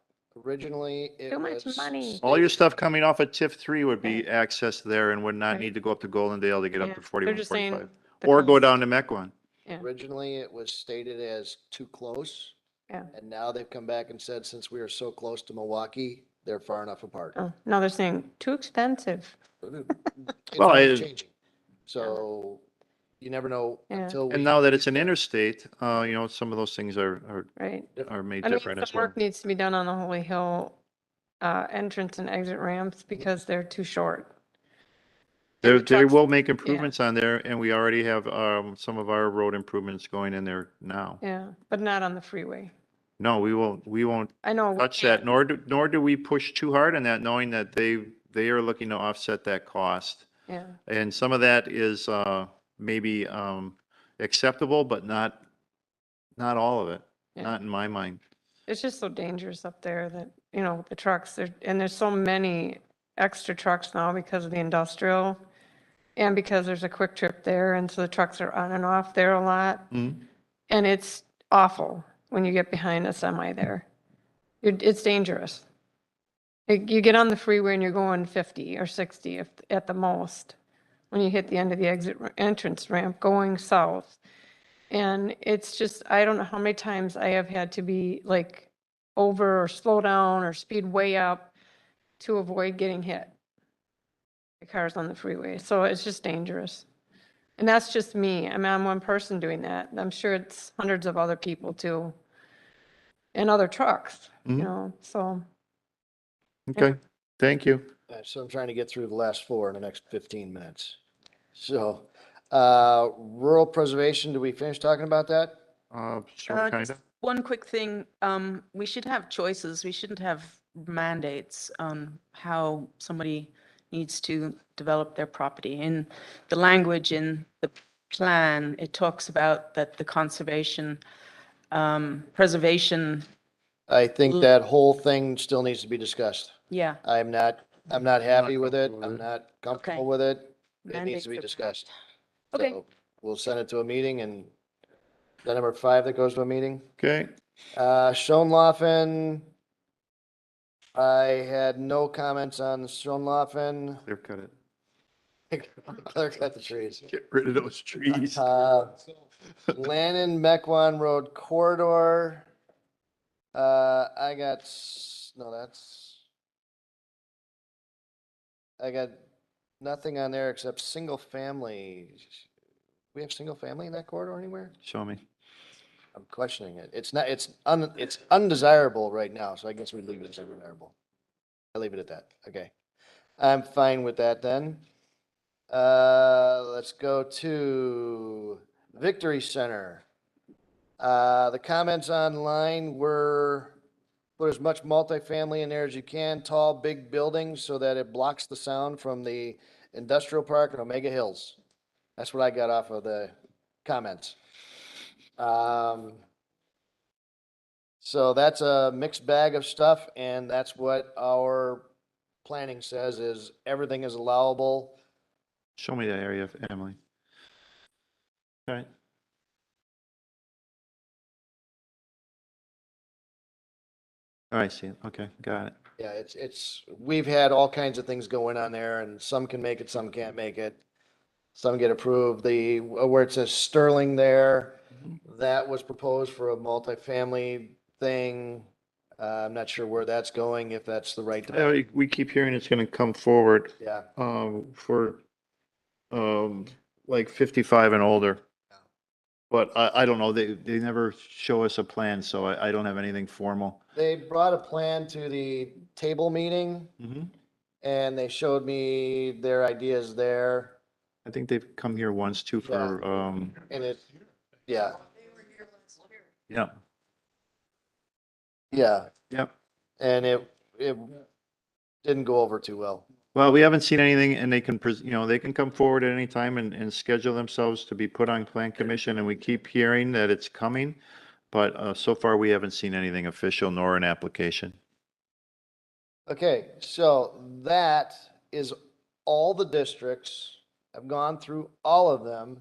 Originally, it too much was money. All your stuff coming off of TIF 3 would be accessed there and would not Right. need to go up to Goldendale to get up Yeah, to they're 41, just saying 45. the Or go cost. down to Mequon. Yeah. Originally, it was stated as too close. Yeah. And now they've come back and said, since we are so close to Milwaukee, they're far enough apart. Oh, now they're saying, too expensive. It's Well, always changing. So you never know Yeah. until we. And now that it's an interstate, you know, some of those things are Right. made I mean, different some as well. work needs to be done on the Holy Hill entrance and exit ramps because they're too short. They trucks- will make improvements on there, and we already have some of our road improvements going in there now. Yeah, but not on the freeway. No, we won't I know. we touch can't. that, nor do we push too hard on that, knowing that they are looking to offset that cost. Yeah, And some of that is maybe acceptable, but not all of it, Yeah. not in my mind. it's just so dangerous up there that, you know, the trucks, and there's so many extra trucks now because of the industrial and because there's a quick trip there, and so the trucks are on and off there a lot. Mhm. And it's awful when you get behind a semi there. It's dangerous. You get on the freeway and you're going 50 or 60 at the most when you hit the end of the entrance ramp going south. And it's just, I don't know how many times I have had to be like over or slow down or speed way up to avoid getting hit by cars on the freeway. So it's just dangerous. And that's just me. I mean, I'm one person doing that. I'm sure it's hundreds of other people too. And other trucks, you Mhm. know, so. Okay, thank you. So I'm trying to get through the last four in the next 15 minutes. So, rural preservation, do we finish talking about that? Sure, kind Just of. one quick thing, we should have choices. We shouldn't have mandates on how somebody needs to develop their property. In the language in the plan, it talks about that the conservation, preservation, I think that whole thing still needs to be discussed. yeah. I'm not happy with it. I'm not comfortable with it. It needs Mandates to be are discussed. Okay. So we'll send it to a meeting, and the number 5 that goes to a meeting. Okay, Schoenlaufen, I had no comments on Schoenlaufen. clear cut it. Clear cut the trees. Get rid of those trees. Lannon Mequon Road corridor. I got, I got nothing on there except single family. We have single family in that corridor anywhere? Show me. I'm questioning it. It's not, it's undesirable right now, so I guess we leave it as undesirable. I leave it at that. Okay. I'm fine with that then. Let's go to Victory Center. The comments online were put as much multifamily in there as you can, tall, big buildings so that it blocks the sound from the industrial park and Omega Hills. That's what I got off of the comments. So that's a mixed bag of stuff, and that's what our planning says is everything is allowable. Show me that area, Emily. All right. Oh, I see it. Okay, got it. Yeah, we've had all kinds of things going on there, and some can make it, some can't make it. Some get approved. Where it says Sterling there, that was proposed for a multifamily thing. I'm not sure where that's going, if that's the right. We keep hearing it's gonna come forward. Yeah. For, like 55 and older. But I don't know, they never show us a plan, so I don't have anything formal. They brought a plan to the table meeting, Mm-hmm. and they showed me their ideas there. I think they've come here once too for, And it, yeah. Yeah. Yeah, Yep. and it didn't go over too well. Well, we haven't seen anything and they can, they can come forward at any time and schedule themselves to be put on plan commission and we keep hearing that it's coming. But so far we haven't seen anything official nor an application. Okay, so that is all the districts. I've gone through all of them.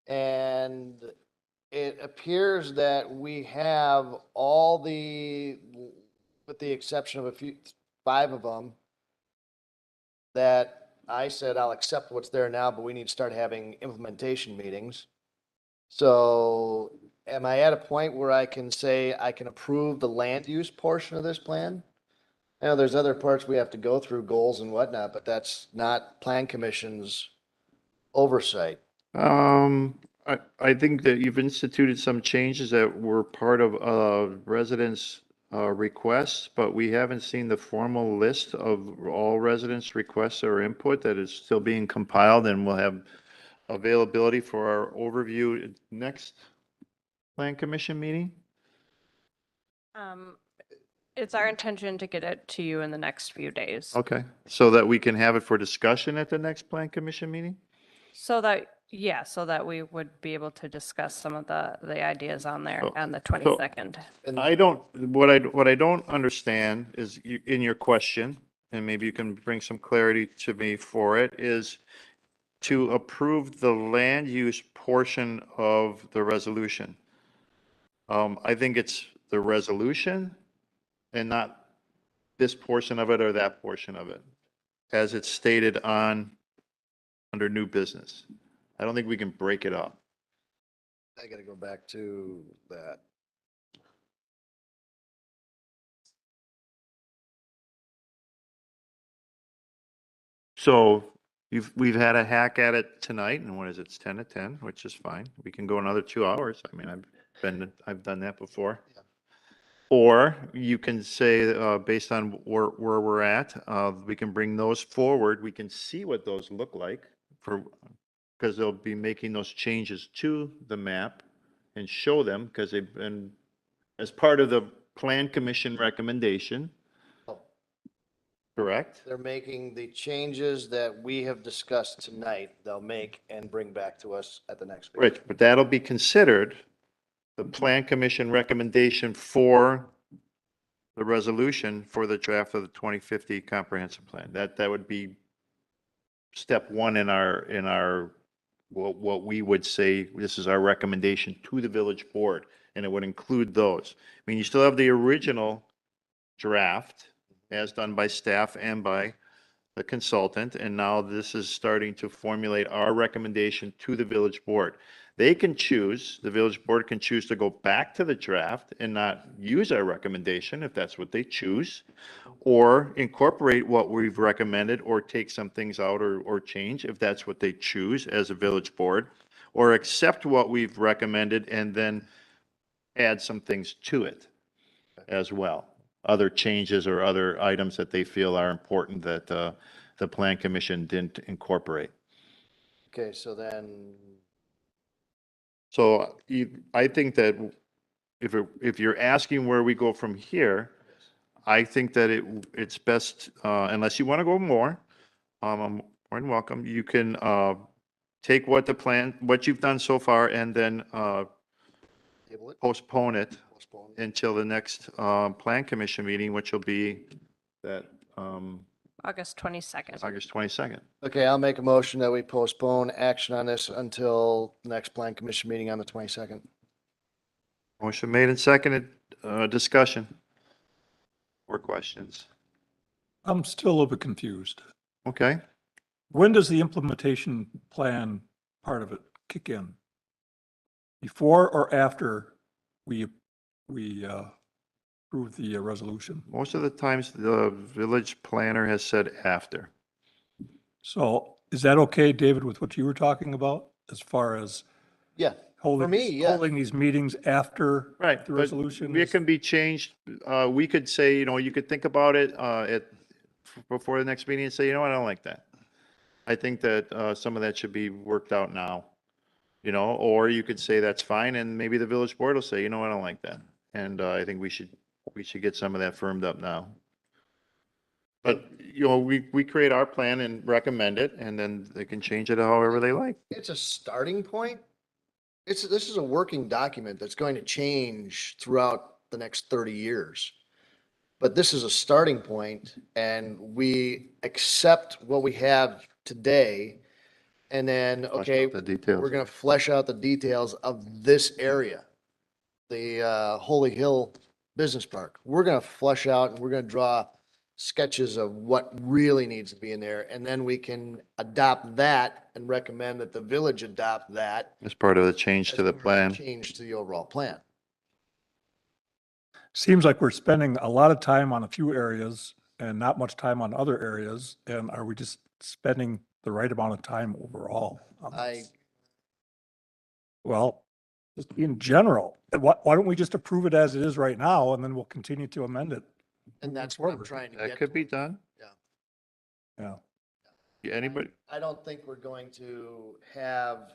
And it appears that we have all the, with the exception of a few, 5 of them, that I said I'll accept what's there now, but we need to start having implementation meetings. So am I at a point where I can say I can approve the land use portion of this plan? I know there's other parts we have to go through, goals and whatnot, but that's not plan commission's oversight. I think that you've instituted some changes that were part of residents' requests, but we haven't seen the formal list of all residents' requests or input that is still being compiled, and we'll have availability for our overview next plan commission meeting. It's our intention to get it to you in the next few days. Okay, so that we can have it for discussion at the next plan commission meeting? So that, yeah, so that we would be able to discuss some of the ideas on there So- on the 22nd. I don't, what I don't understand is in your question, and maybe you can bring some clarity to me for it, is to approve the land use portion of the resolution. I think it's the resolution and not this portion of it or that portion of it, as it's stated under new business. I don't think we can break it up. I gotta go back to that. So we've had a hack at it tonight, and what is it, it's 10 to 10, which is fine. We can go another 2 hours. I mean, I've done that before. Or you can say, based on where we're at, we can bring those forward. We can see what those look like because they'll be making those changes to the map and show them because they've been, as part of the plan commission recommendation. Correct? They're making the changes that we have discussed tonight, they'll make and bring back to us at the next meeting. Right, but that'll be considered the plan commission recommendation for the resolution for the draft of the 2050 comprehensive plan. That would be step one in our, what we would say, this is our recommendation to the village board, and it would include those. I mean, you still have the original draft as done by staff and by the consultant, and now this is starting to formulate our recommendation to the village board. They can choose, the village board can choose to go back to the draft and not use our recommendation if that's what they choose, or incorporate what we've recommended or take some things out or change if that's what they choose as a village board, or accept what we've recommended and then add some things to it as well. Other changes or other items that they feel are important that the plan commission didn't incorporate. Okay, so then, So I think that if you're asking where we go from here, I think that it's best, unless you want to go more, I'm more than welcome. You can take what you've done so far and then table it, postpone it postpone. until the next plan commission meeting, which will be that August 22nd. August 22nd. Okay, I'll make a motion that we postpone action on this until the next plan commission meeting on the 22nd. Motion made and seconded. Discussion or questions? I'm still a little bit confused. Okay. When does the implementation plan part of it kick in? Before or after we approve the resolution? Most of the times, the village planner has said after. So is that okay, David, with what you were talking about as far as Yeah, holding, me, yeah. holding these meetings after Right. the but resolution? It is- can be changed. We could say, you could think about it before the next meeting and say, I don't like that. I think that some of that should be worked out now. You know, or you could say that's fine, and maybe the village board will say, you know, I don't like that. And I think we should get some of that firmed up now. But, you know, we create our plan and recommend it, and then they can change it however they like. It's a starting point. This is a working document that's going to change throughout the next 30 years. But this is a starting point, and we accept what we have today. And then, Flesh okay, out the details. we're gonna flesh out the details of this area. The Holy Hill Business Park. We're gonna flesh out and we're gonna draw sketches of what really needs to be in there. And then we can adopt that and recommend that the village adopt that. As part of the change to the as part of plan. Change to the overall plan. Seems like we're spending a lot of time on a few areas and not much time on other areas. And are we just spending the right amount of time overall on this? Well, just in general, why don't we just approve it as it is right now, and then we'll continue to amend it? And that's what I'm trying to That get. could be done. Yeah. Anybody? I don't think we're going to have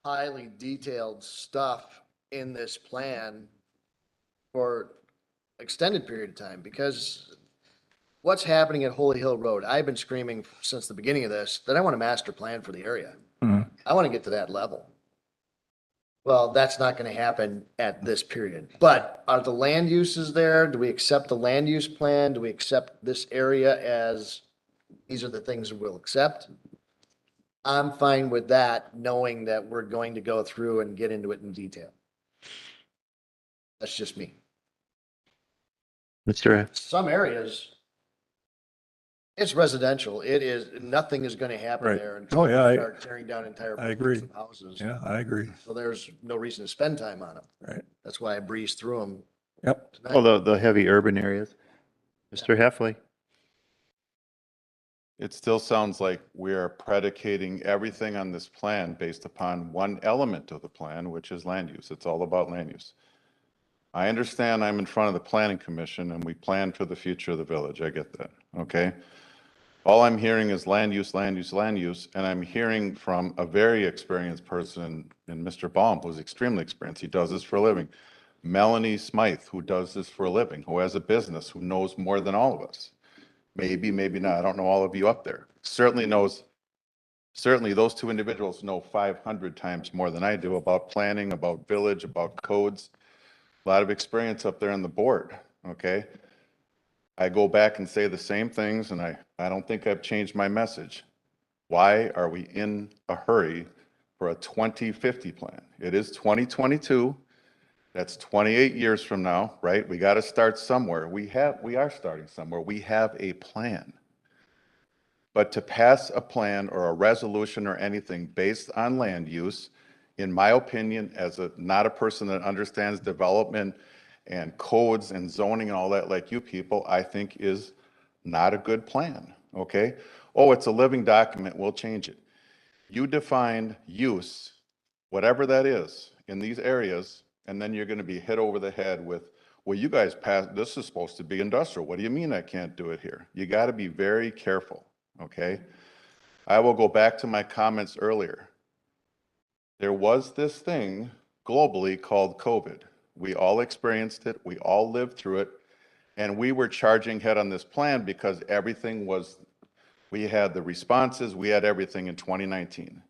highly detailed stuff in this plan for extended period of time, because what's happening at Holy Hill Road, I've been screaming since the beginning of this, that I want a master plan for the area. I want to get to that level. Well, that's not going to happen at this period, but are the land uses there? Do we accept the land use plan? Do we accept this area as, these are the things we'll accept? I'm fine with that, knowing that we're going to go through and get into it in detail. That's just me. Mr. Some areas, it's residential. It is, nothing is going to happen Right. there Oh, until yeah, we start tearing down entire I agree. buildings and houses. Yeah, I agree. So there's no reason to spend time on them. Right. That's why I breezed through them. Yep. Oh, the heavy urban areas. Mr. Heffley. It still sounds like we are predicating everything on this plan based upon one element of the plan, which is land use. It's all about land use. I understand I'm in front of the planning commission and we plan for the future of the village. I get that, okay? All I'm hearing is land use, land use, land use, and I'm hearing from a very experienced person in Mr. Baum, who's extremely experienced. He does this for a living. Melanie Smythe, who does this for a living, who has a business, who knows more than all of us. Maybe, maybe not. I don't know all of you up there. Certainly those two individuals know 500 times more than I do about planning, about village, about codes. A lot of experience up there on the board, okay? I go back and say the same things, and I don't think I've changed my message. Why are we in a hurry for a 2050 plan? It is 2022. That's 28 years from now, right? We got to start somewhere. We are starting somewhere. We have a plan. But to pass a plan or a resolution or anything based on land use, in my opinion, as not a person that understands development and codes and zoning and all that like you people, I think is not a good plan, okay? Oh, it's a living document, we'll change it. You define use, whatever that is, in these areas, and then you're going to be hit over the head with, well, you guys passed, this is supposed to be industrial. What do you mean I can't do it here? You got to be very careful, okay? I will go back to my comments earlier. There was this thing globally called COVID. We all experienced it. We all lived through it. And we were charging ahead on this plan because everything was, we had the responses, we had everything in 2019.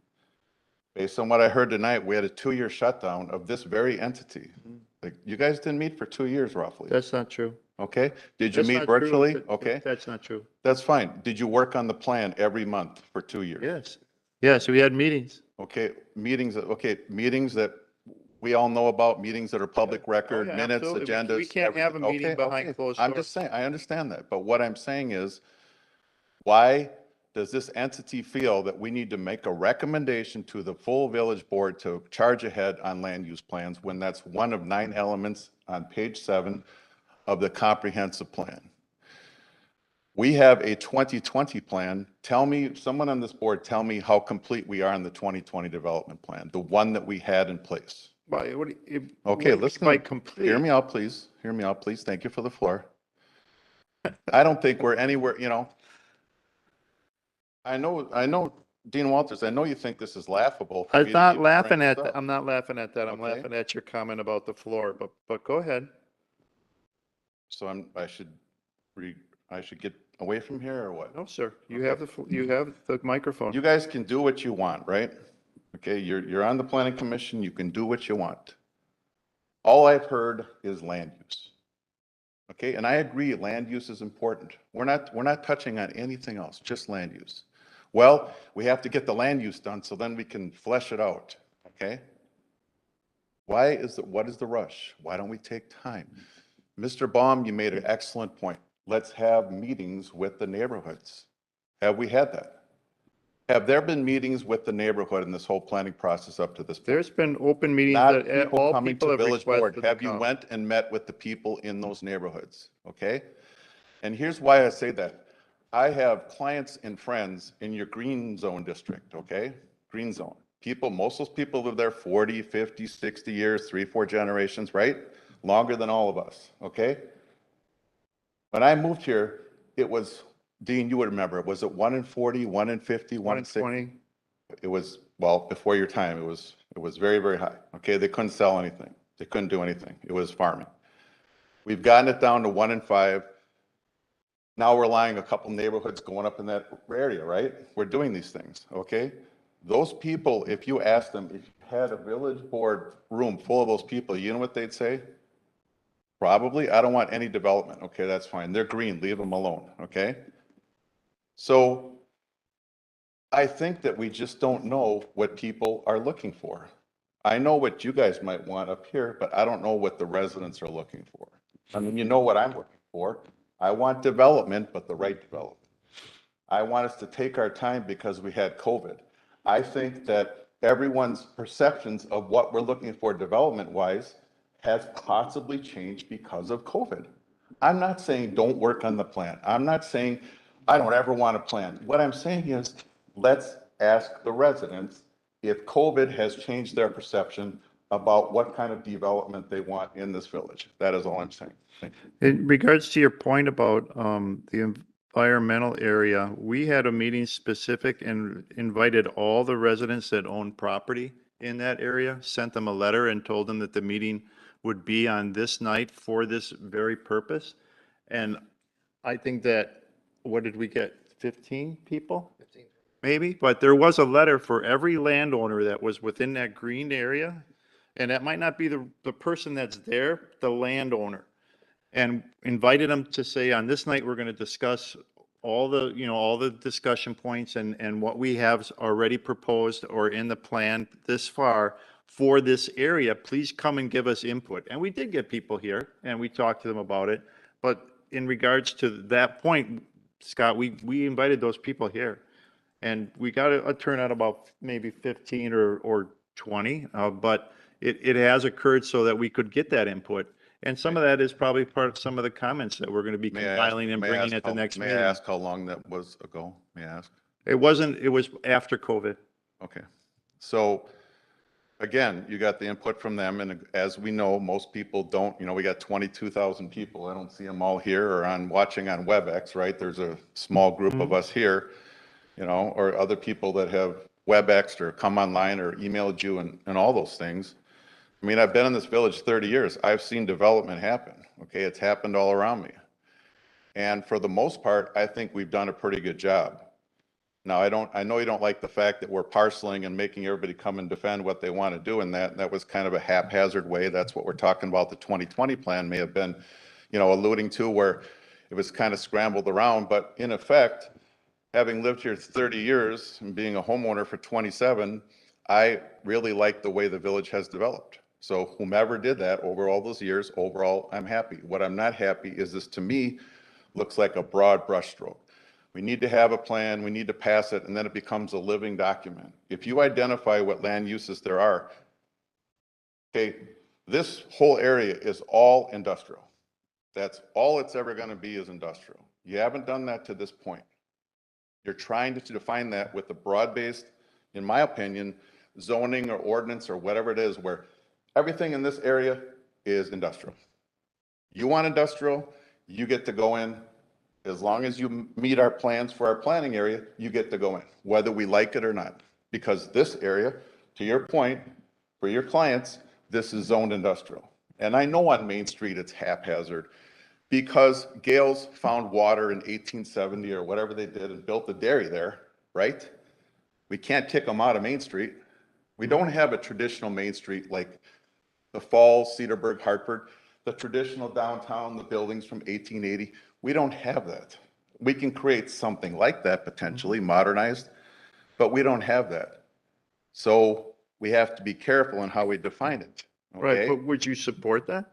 Based on what I heard tonight, we had a 2-year shutdown of this very entity. Like, you guys didn't meet for 2 years roughly. That's not true. Okay? Did you That's meet not true. virtually? Okay? That's not true. That's fine. Did you work on the plan every month for 2 years? Yes. Yes, we had meetings. Okay, meetings that we all know about, meetings that are public record, yeah, minutes, absolutely. agendas. We can't have a everything. meeting Okay, behind okay. closed I'm doors. just saying, I understand that, but what I'm saying is, why does this entity feel that we need to make a recommendation to the full village board to charge ahead on land use plans when that's one of 9 elements on page 7 of the comprehensive plan? We have a 2020 plan. Tell me, someone on this board, tell me how complete we are in the 2020 development plan, the one that we had in place. Okay, listen, hear me out, please. Hear me out, please. Thank you for the floor. I don't think we're anywhere, I know Dean Walters, I know you think this is laughable. for me I'm to not keep laughing bringing at, this up. I'm not laughing at that. I'm Okay. laughing at your comment about the floor, but go ahead. So I should get away from here or what? No, sir. You have you have the microphone. You guys can do what you want, right? Okay, you're on the planning commission, you can do what you want. All I've heard is land use. Okay, and I agree, land use is important. We're not touching on anything else, just land use. Well, we have to get the land use done so then we can flesh it out, okay? What is the rush? Why don't we take time? Mr. Baum, you made an excellent point. Let's have meetings with the neighborhoods. Have we had that? Have there been meetings with the neighborhood in this whole planning process up to this point? There's been open meetings Not that people all coming people to have village board. requested to Have you come. went and met with the people in those neighborhoods? Okay? And here's why I say that. I have clients and friends in your green zone district, okay? Green zone. People, most of those people live there 40, 50, 60 years, 3, 4 generations, right? Longer than all of us, okay? When I moved here, it was, Dean, you would remember, was it 1 in 40, 1 in 50, 1 in 60? 120. It was, well, before your time, it was very, very high. Okay, they couldn't sell anything. They couldn't do anything. It was farming. We've gotten it down to 1 in 5. Now we're relying a couple neighborhoods going up in that area, right? We're doing these things, okay? Those people, if you ask them, if you had a village board room full of those people, you know what they'd say? Probably, I don't want any development. Okay, that's fine. They're green, leave them alone, okay? So I think that we just don't know what people are looking for. I know what you guys might want up here, but I don't know what the residents are looking for. I mean, you know what I'm looking for. I want development, but the right development. I want us to take our time because we had COVID. I think that everyone's perceptions of what we're looking for development-wise has possibly changed because of COVID. I'm not saying don't work on the plan. I'm not saying I don't ever want a plan. What I'm saying is let's ask the residents if COVID has changed their perception about what kind of development they want in this village. That is all I'm saying. Thank you. In regards to your point about the environmental area, we had a meeting specific and invited all the residents that own property in that area, sent them a letter and told them that the meeting would be on this night for this very purpose. And I think that, what did we get, 15 people? 15. Maybe, but there was a letter for every landowner that was within that green area. And that might not be the person that's there, the landowner. And invited them to say, on this night, we're going to discuss all the discussion points and what we have already proposed or in the plan this far for this area. Please come and give us input. And we did get people here and we talked to them about it. But in regards to that point, Scott, we invited those people here. And we got a turnout about maybe 15 or 20, but it has occurred so that we could get that input. And some of that is probably part of some of the comments that we're going to be compiling and bringing at the next meeting. May I ask how long that was ago? May I ask? It was after COVID. Okay. So again, you got the input from them, and as we know, most people don't, we got 22,000 people. I don't see them all here or watching on WebEx, right? There's a small group of us here, or other people that have WebExed or come online or emailed you and all those things. I mean, I've been in this village 30 years. I've seen development happen. Okay, it's happened all around me. And for the most part, I think we've done a pretty good job. Now, I know you don't like the fact that we're parceling and making everybody come and defend what they want to do, and that was kind of a haphazard way. That's what we're talking about. The 2020 plan may have been, alluding to, where it was kind of scrambled around. But in effect, having lived here 30 years and being a homeowner for 27, I really like the way the village has developed. So whomever did that over all those years, overall, I'm happy. What I'm not happy is this, to me, looks like a broad brushstroke. We need to have a plan, we need to pass it, and then it becomes a living document. If you identify what land uses there are, okay, this whole area is all industrial. That's all it's ever going to be is industrial. You haven't done that to this point. You're trying to define that with the broad-based, in my opinion, zoning or ordinance or whatever it is, where everything in this area is industrial. You want industrial, you get to go in As long as you meet our plans for our planning area, you get to go in, whether we like it or not. Because this area, to your point, for your clients, this is zoned industrial. And I know on Main Street it's haphazard because Gales found water in 1870 or whatever they did and built the dairy there, right? We can't kick them out of Main Street. We don't have a traditional Main Street like the Falls, Cedarburg, Hartford, the traditional downtown, the buildings from 1880. We don't have that. We can create something like that potentially modernized, but we don't have that. So we have to be careful in how we define it. Right, Okay? but would you support that?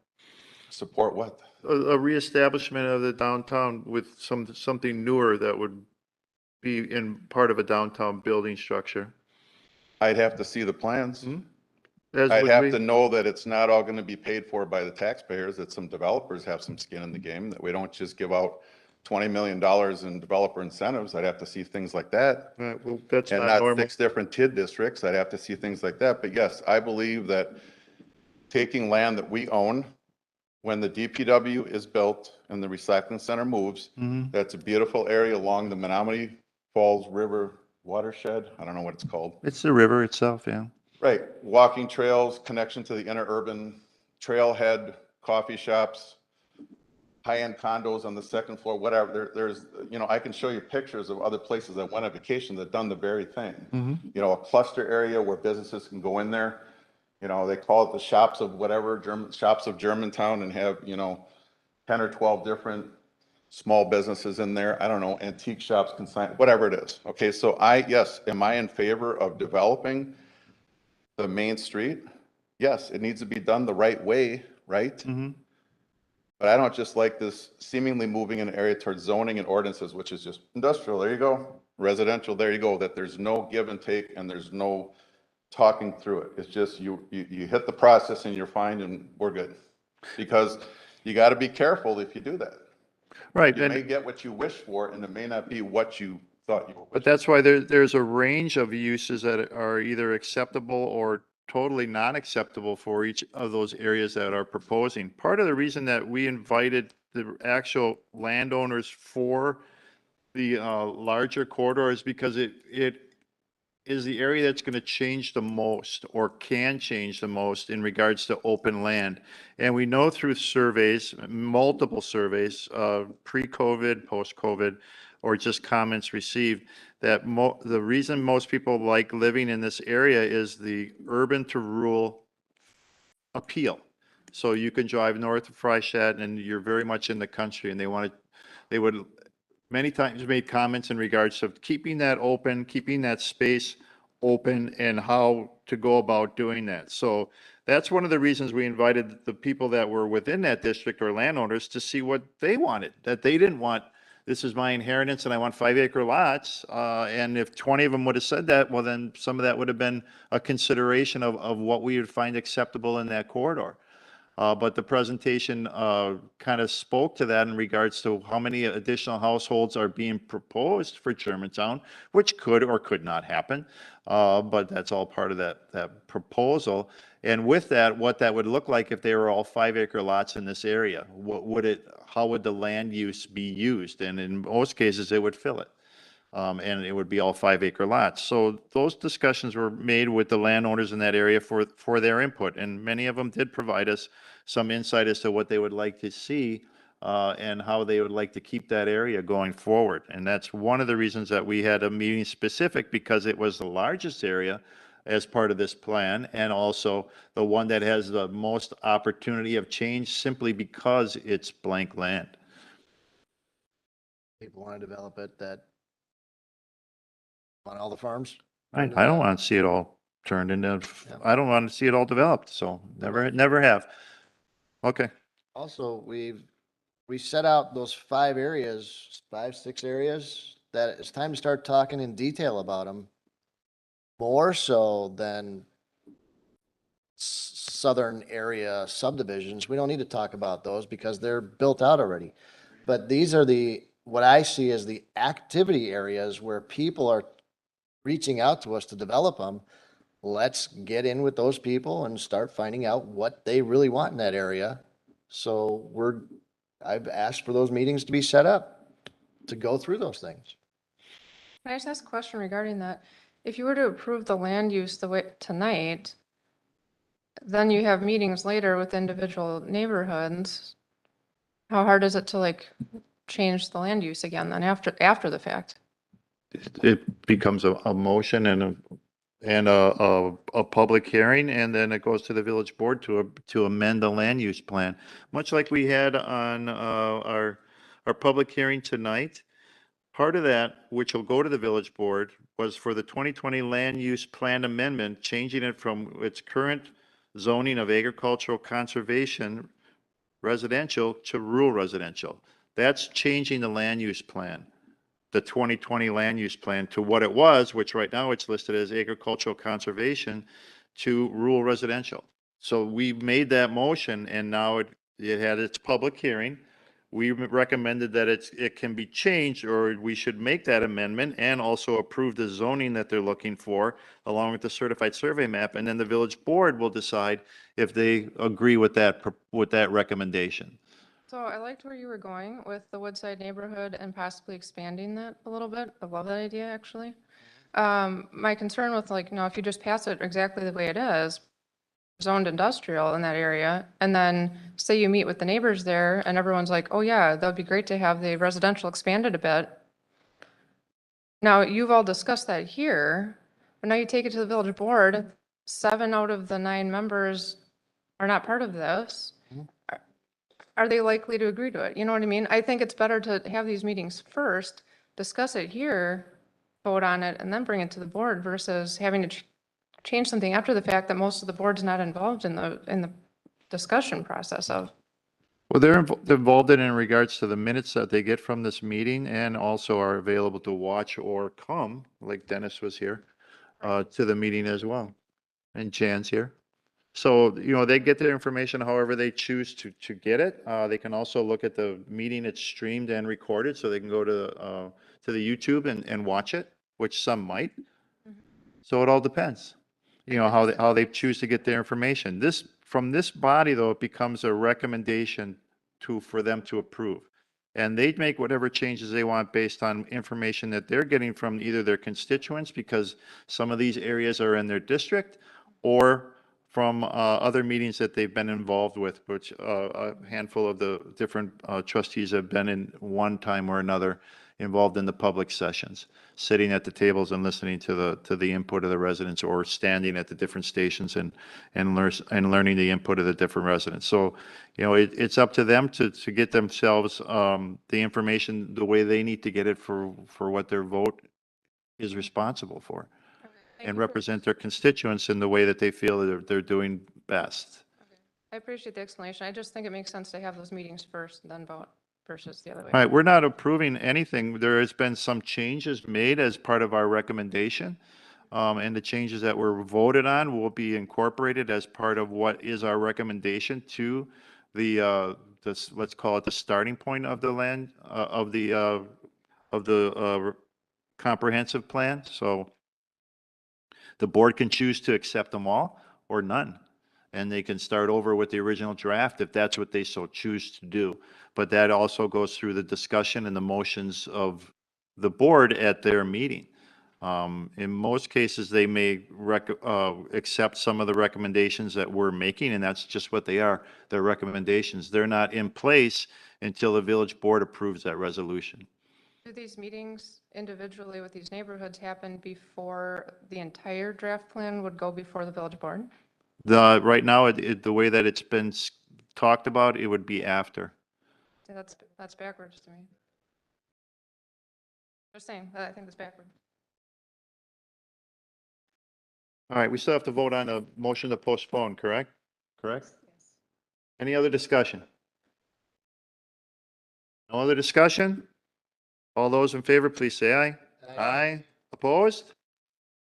Support what? A reestablishment of the downtown with something newer that would be in part of a downtown building structure? I'd have to see the plans. As I'd would have we. to know that it's not all going to be paid for by the taxpayers, that some developers have some skin in the game, that we don't just give out $20 million in developer incentives. I'd have to see things like that. Right, well, that's And not not normal. 6 different TID districts. I'd have to see things like that. But yes, I believe that taking land that we own, when the DPW is built and the recycling center moves, that's a beautiful area along the Menominee Falls River watershed. I don't know what it's called. It's the river itself, yeah. Right, walking trails, connection to the interurban, trailhead, coffee shops, high-end condos on the second floor, whatever. There's, I can show you pictures of other places that went on vacation that done the very thing. A cluster area where businesses can go in there. They call it the shops of whatever, shops of Germantown, and have, 10 or 12 different small businesses in there. I don't know, antique shops, consign, whatever it is. Okay, so yes, am I in favor of developing the Main Street? Yes, it needs to be done the right way, right? But I don't just like this seemingly moving an area towards zoning and ordinances, which is just industrial, there you go. Residential, there you go, that there's no give and take and there's no talking through it. It's just you hit the process and you're fine and we're good. Because you got to be careful if you do that. Right. You may get what you wish for and it may not be what you thought you were. But that's why there's a range of uses that are either acceptable or totally not acceptable for each of those areas that are proposing. Part of the reason that we invited the actual landowners for the larger corridor is because it is the area that's going to change the most or can change the most in regards to open land. And we know through surveys, multiple surveys, pre-COVID, post-COVID, or just comments received, that the reason most people like living in this area is the urban to rural appeal. So you can drive north of Freistadt and you're very much in the country, and they would many times made comments in regards to keeping that open, keeping that space open, and how to go about doing that. So that's one of the reasons we invited the people that were within that district or landowners to see what they wanted, that they didn't want, this is my inheritance and I want 5-acre lots. And if 20 of them would have said that, well, then some of that would have been a consideration of what we would find acceptable in that corridor. But the presentation kind of spoke to that in regards to how many additional households are being proposed for Germantown, which could or could not happen. But that's all part of that proposal. And with that, what that would look like if they were all 5-acre lots in this area. How would the land use be used? And in most cases, it would fill it. And it would be all 5-acre lots. So those discussions were made with the landowners in that area for their input. And many of them did provide us some insight as to what they would like to see and how they would like to keep that area going forward. And that's one of the reasons that we had a meeting specific, because it was the largest area as part of this plan, and also the one that has the most opportunity of change simply because it's blank land. People want to develop it that on all the farms. I don't want to see it all turned into, I don't want to see it all developed, so never have. Okay. Also, we set out those 5 areas, 6 areas, that it's time to start talking in detail about them. More so than southern area subdivisions. We don't need to talk about those because they're built out already. But these are what I see as the activity areas where people are reaching out to us to develop them. Let's get in with those people and start finding out what they really want in that area. So I've asked for those meetings to be set up. to go through those things. Can I just ask a question regarding that? If you were to approve the land use the way tonight, then you have meetings later with individual neighborhoods. How hard is it to like change the land use again then after the fact? It becomes a motion and a public hearing, and then it goes to the village board to amend the land use plan. Much like we had on our public hearing tonight. Part of that, which will go to the village board, was for the 2020 land use plan amendment, changing it from its current zoning of agricultural conservation residential to rural residential. That's changing the land use plan, the 2020 land use plan, to what it was, which right now it's listed as agricultural conservation, to rural residential. So we made that motion, and now it had its public hearing. We recommended that it can be changed, or we should make that amendment and also approve the zoning that they're looking for along with the certified survey map. And then the village board will decide if they agree with that recommendation. So I liked where you were going with the Woodside neighborhood and possibly expanding that a little bit. I love that idea, actually. My concern with like, if you just pass it exactly the way it is, zoned industrial in that area, and then say you meet with the neighbors there and everyone's like, oh yeah, that would be great to have the residential expanded a bit. Now, you've all discussed that here, but now you take it to the village board, 7 out of the 9 members are not part of this. Are they likely to agree to it? You know what I mean? I think it's better to have these meetings first, discuss it here, vote on it, and then bring it to the board versus having to change something after the fact that most of the board's not involved in the discussion process of. Well, they're involved in regards to the minutes that they get from this meeting, and also are available to watch or come, like Dennis was here, to the meeting as well. And Jan's here. So, they get their information however they choose to get it. They can also look at the meeting. It's streamed and recorded, so they can go to the YouTube and watch it, which some might. So it all depends, how they choose to get their information. From this body, though, it becomes a recommendation for them to approve. And they make whatever changes they want based on information that they're getting from either their constituents, because some of these areas are in their district, or from other meetings that they've been involved with, which a handful of the different trustees have been in one time or another involved in the public sessions, sitting at the tables and listening to the input of the residents, or standing at the different stations and learning the input of the different residents. So, it's up to them to get themselves the information the way they need to get it for what their vote is responsible for, and represent their constituents in the way that they feel that they're doing best. I appreciate the explanation. I just think it makes sense to have those meetings first and then vote versus the other way. All right, we're not approving anything. There has been some changes made as part of our recommendation. And the changes that were voted on will be incorporated as part of what is our recommendation to let's call it the starting point of the land, of the comprehensive plan. So the board can choose to accept them all or none. And they can start over with the original draft if that's what they so choose to do. But that also goes through the discussion and the motions of the board at their meeting. In most cases, they may accept some of the recommendations that we're making, and that's just what they are, they're recommendations. They're not in place until the village board approves that resolution. Do these meetings individually with these neighborhoods happen before the entire draft plan would go before the village board? Right now, the way that it's been talked about, it would be after. Yeah, that's backwards to me. Just saying, I think it's backwards. All right, we still have to vote on a motion to postpone, correct? Correct? Yes. Any other discussion? No other discussion? All those in favor, please say aye. Aye. Opposed?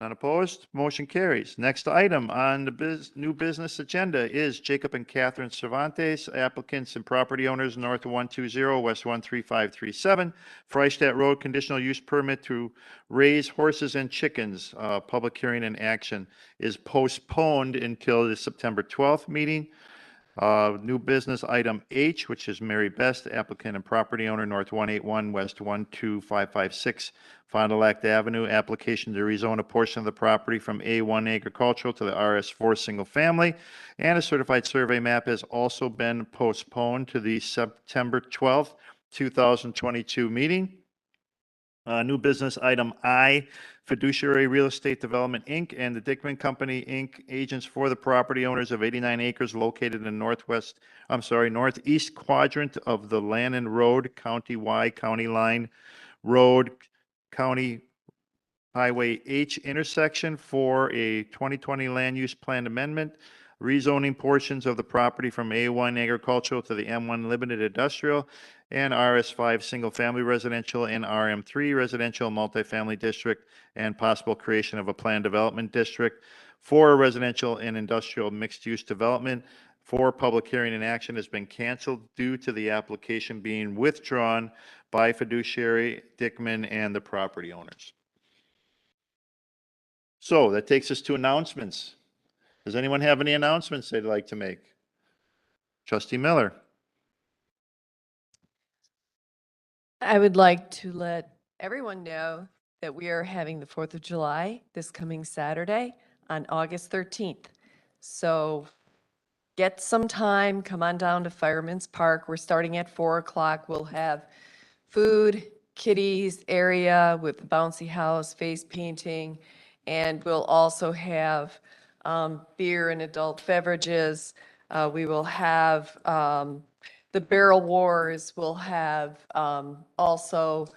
None opposed? Motion carries. Next item on the new business agenda is Jacob and Catherine Cervantes, applicants and property owners, North 120, West 13537, Freistadt Road, conditional use permit to raise horses and chickens. Public hearing and action is postponed until the September 12th meeting. New business item H, which is Mary Best, applicant and property owner, North 181 West 12556 Fond du Lac Avenue. Application to rezone a portion of the property from A1 agricultural to the RS4 single family. And a certified survey map has also been postponed to the September 12th, 2022 meeting. New business item I, Fiduciary Real Estate Development, Inc. and the Dickman Company, Inc., agents for the property owners of 89 acres located in northeast quadrant of the Lannon Road, County Y, County Line Road, County Highway H intersection for a 2020 land use plan amendment, rezoning portions of the property from A1 agricultural to the M1 limited industrial and RS5 single-family residential and RM3 residential multifamily district, and possible creation of a planned development district for a residential and industrial mixed-use development. For public hearing and action has been canceled due to the application being withdrawn by Fiduciary, Dickman, and the property owners. So that takes us to announcements. Does anyone have any announcements they'd like to make? Trustee Miller. I would like to let everyone know that we are having the 4th of July this coming Saturday on August 13th. So get some time, come on down to Fireman's Park. We're starting at 4 o'clock. We'll have food, kiddies area with the bouncy house, face painting, and we'll also have beer and adult beverages. We will have the Barrel Wars. We'll have also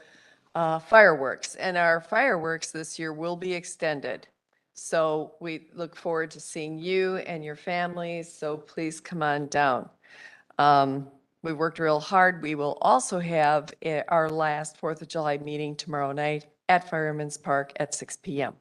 fireworks. And our fireworks this year will be extended. So we look forward to seeing you and your families. So please come on down. We worked real hard. We will also have our last 4th of July meeting tomorrow night at Fireman's Park at 6 p.m.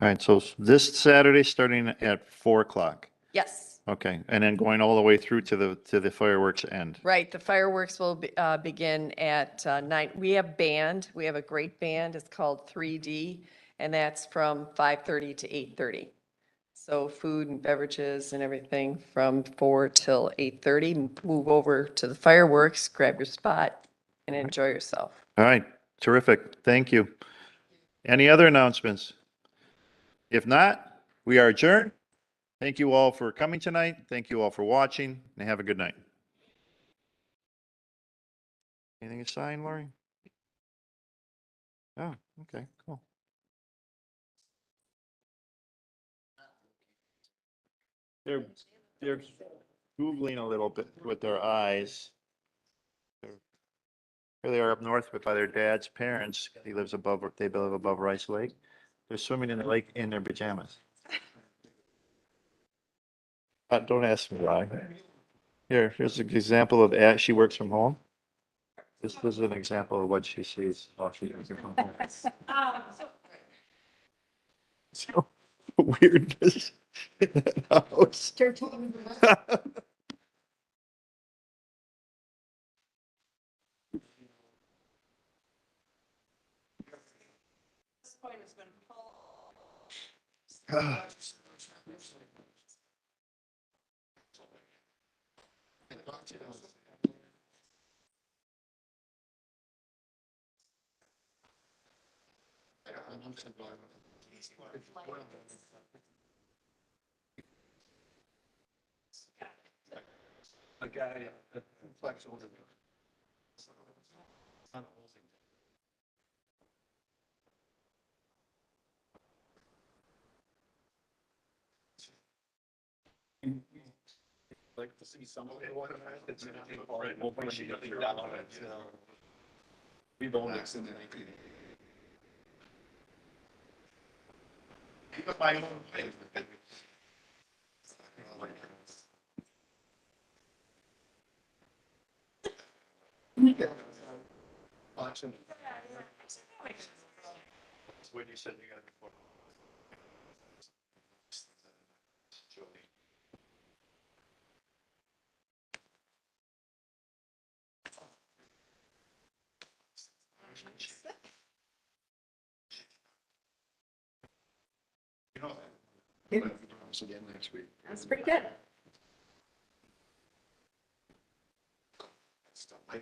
All right, so this Saturday, starting at 4 o'clock. Yes. Okay, and then going all the way through to the fireworks end. Right, the fireworks will begin at 9. We have band. We have a great band. It's called 3D, and that's from 5:30 to 8:30. So food and beverages and everything from 4 till 8:30. Move over to the fireworks, grab your spot, and enjoy yourself. All right, terrific. Thank you. Any other announcements? If not, we are adjourned. Thank you all for coming tonight. Thank you all for watching, and have a good night. Anything to sign, Lori? Oh, okay, cool. They're googling a little bit with their eyes. Here they are up north with by their dad's parents. They live above Rice Lake. They're swimming in the lake in their pajamas. Don't ask me why. Here's an example of she works from home. This is an example of what she sees while she works from home. So weirdness in that house. A guy, flex over. Like to see some of it. We don't mix in anything. Keep my own place. Auction. What you said you got before. Again next week. That's pretty good. stuff. I